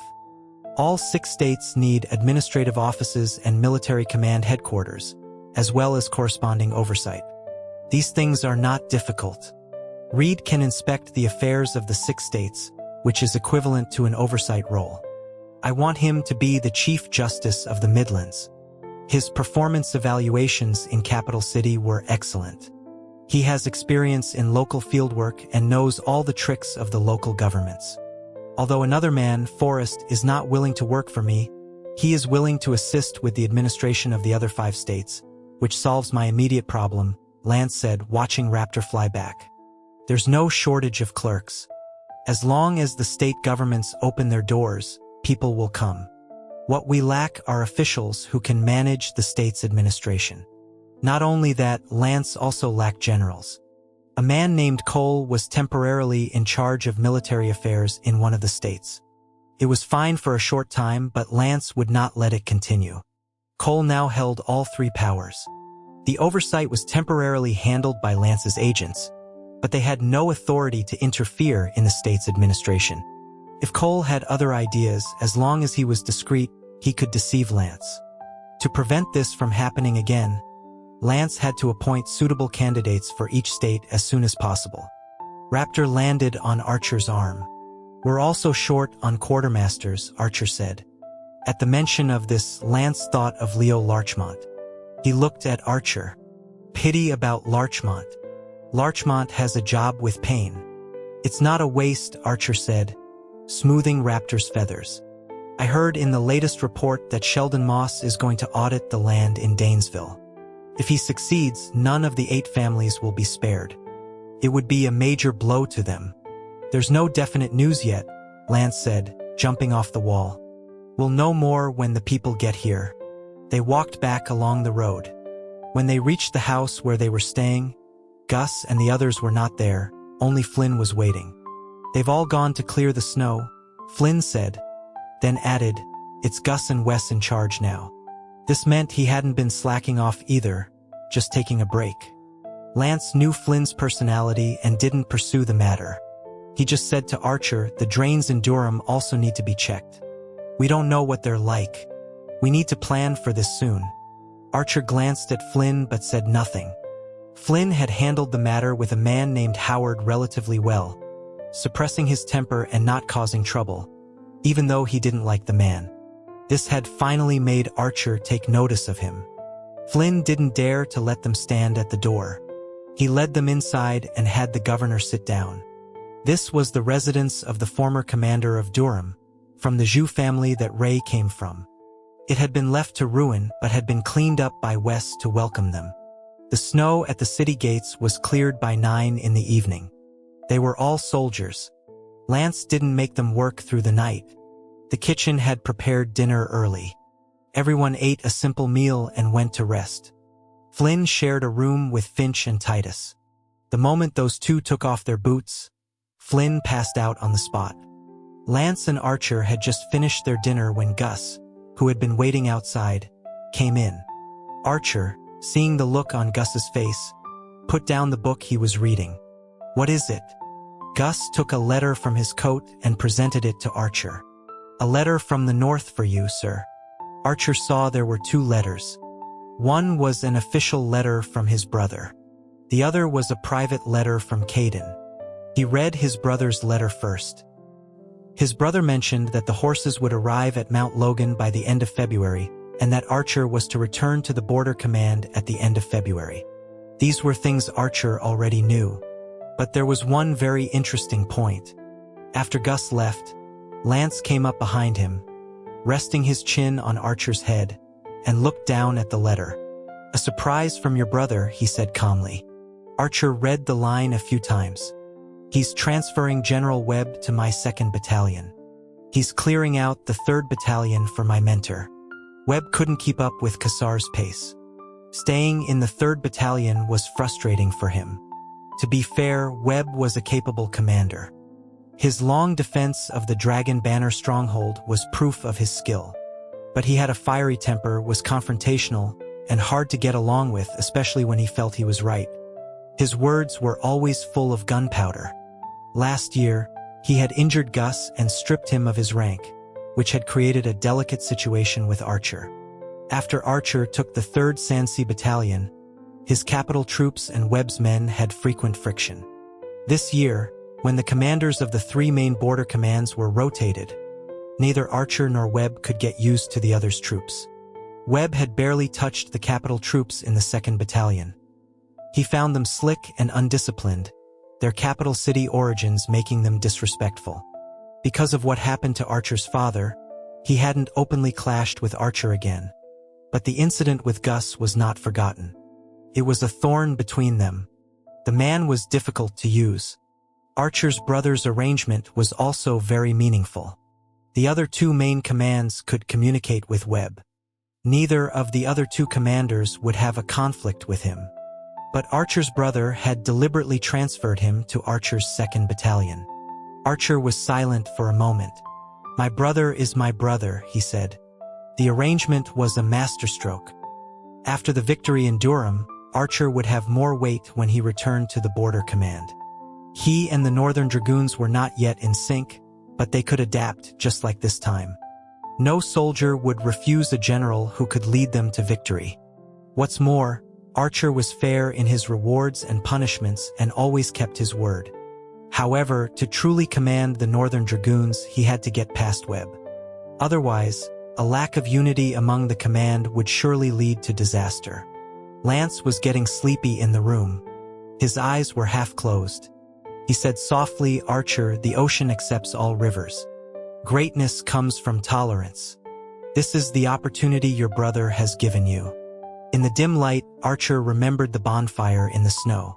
All 6 states need administrative offices and military command headquarters, as well as corresponding oversight. These things are not difficult. Reed can inspect the affairs of the 6 states, which is equivalent to an oversight role. I want him to be the Chief Justice of the Midlands. His performance evaluations in Capital City were excellent. He has experience in local fieldwork and knows all the tricks of the local governments. Although another man, Forrest, is not willing to work for me, he is willing to assist with the administration of the other 5 states, which solves my immediate problem, Lance said, watching Raptor fly back. There's no shortage of clerks. As long as the state governments open their doors, people will come. What we lack are officials who can manage the state's administration. Not only that, Lance also lacked generals. A man named Cole was temporarily in charge of military affairs in one of the states. It was fine for a short time, but Lance would not let it continue. Cole now held all 3 powers. The oversight was temporarily handled by Lance's agents, but they had no authority to interfere in the state's administration. If Cole had other ideas, as long as he was discreet, he could deceive Lance. To prevent this from happening again, Lance had to appoint suitable candidates for each state as soon as possible. Raptor landed on Archer's arm. We're also short on quartermasters, Archer said. At the mention of this, Lance thought of Leo Larchmont. He looked at Archer. Pity about Larchmont. Larchmont has a job with pain. It's not a waste, Archer said, smoothing Raptor's feathers. I heard in the latest report that Sheldon Moss is going to audit the land in Danesville. If he succeeds, none of the 8 families will be spared. It would be a major blow to them. There's no definite news yet, Lance said, jumping off the wall. We'll know more when the people get here. They walked back along the road. When they reached the house where they were staying, Gus and the others were not there, only Flynn was waiting. They've all gone to clear the snow, Flynn said, then added, it's Gus and Wes in charge now. This meant he hadn't been slacking off either, just taking a break. Lance knew Flynn's personality and didn't pursue the matter. He just said to Archer, the drains in Durham also need to be checked. We don't know what they're like. We need to plan for this soon. Archer glanced at Flynn but said nothing. Flynn had handled the matter with a man named Howard relatively well, suppressing his temper and not causing trouble, even though he didn't like the man. This had finally made Archer take notice of him. Flynn didn't dare to let them stand at the door. He led them inside and had the governor sit down. This was the residence of the former commander of Durham, from the Zhu family that Ray came from. It had been left to ruin but had been cleaned up by Wes to welcome them. The snow at the city gates was cleared by 9 in the evening. They were all soldiers. Lance didn't make them work through the night. The kitchen had prepared dinner early. Everyone ate a simple meal and went to rest. Flynn shared a room with Finch and Titus. The moment those 2 took off their boots, Flynn passed out on the spot. Lance and Archer had just finished their dinner when Gus, who had been waiting outside, came in. Archer, seeing the look on Gus's face, put down the book he was reading. What is it? Gus took a letter from his coat and presented it to Archer. A letter from the north for you, sir. Archer saw there were 2 letters. One was an official letter from his brother. The other was a private letter from Caden. He read his brother's letter first. His brother mentioned that the horses would arrive at Mount Logan by the end of February, and that Archer was to return to the Border Command at the end of February. These were things Archer already knew. But there was one very interesting point. After Gus left, Lance came up behind him, resting his chin on Archer's head, and looked down at the letter. A surprise from your brother, he said calmly. Archer read the line a few times. He's transferring General Webb to my 2nd Battalion. He's clearing out the 3rd Battalion for my mentor. Webb couldn't keep up with Kassar's pace. Staying in the 3rd Battalion was frustrating for him. To be fair, Webb was a capable commander. His long defense of the Dragon Banner stronghold was proof of his skill. But he had a fiery temper, was confrontational, and hard to get along with, especially when he felt he was right. His words were always full of gunpowder. Last year, he had injured Gus and stripped him of his rank, which had created a delicate situation with Archer. After Archer took the 3rd Sansi Battalion, his capital troops and Webb's men had frequent friction. This year, when the commanders of the 3 main border commands were rotated, Neither Archer nor Webb could get used to the other's troops. Webb had barely touched the capital troops in the 2nd Battalion. He found them slick and undisciplined, their capital city origins making them disrespectful. Because of what happened to Archer's father, he hadn't openly clashed with Archer again. But the incident with Gus was not forgotten. It was a thorn between them. The man was difficult to use. Archer's brother's arrangement was also very meaningful. The other 2 main commands could communicate with Webb. Neither of the other 2 commanders would have a conflict with him. But Archer's brother had deliberately transferred him to Archer's 2nd Battalion. Archer was silent for a moment. "My brother is my brother," he said. The arrangement was a masterstroke. After the victory in Durham, Archer would have more weight when he returned to the Border Command. He and the Northern Dragoons were not yet in sync, but they could adapt just like this time. No soldier would refuse a general who could lead them to victory. What's more, Archer was fair in his rewards and punishments and always kept his word. However, to truly command the Northern Dragoons, he had to get past Webb. Otherwise, a lack of unity among the command would surely lead to disaster. Lance was getting sleepy in the room. His eyes were half closed. He said softly, "Archer, the ocean accepts all rivers. Greatness comes from tolerance. This is the opportunity your brother has given you." In the dim light, Archer remembered the bonfire in the snow.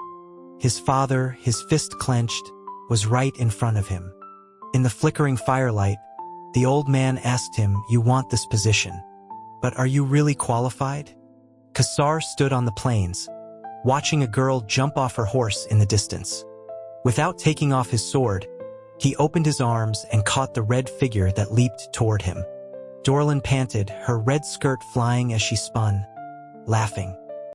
His father, his fist clenched, was right in front of him. In the flickering firelight, the old man asked him, "You want this position, but are you really qualified?" Kassar stood on the plains, watching a girl jump off her horse in the distance. Without taking off his sword, he opened his arms and caught the red figure that leaped toward him. Dorlin panted, her red skirt flying as she spun, laughing.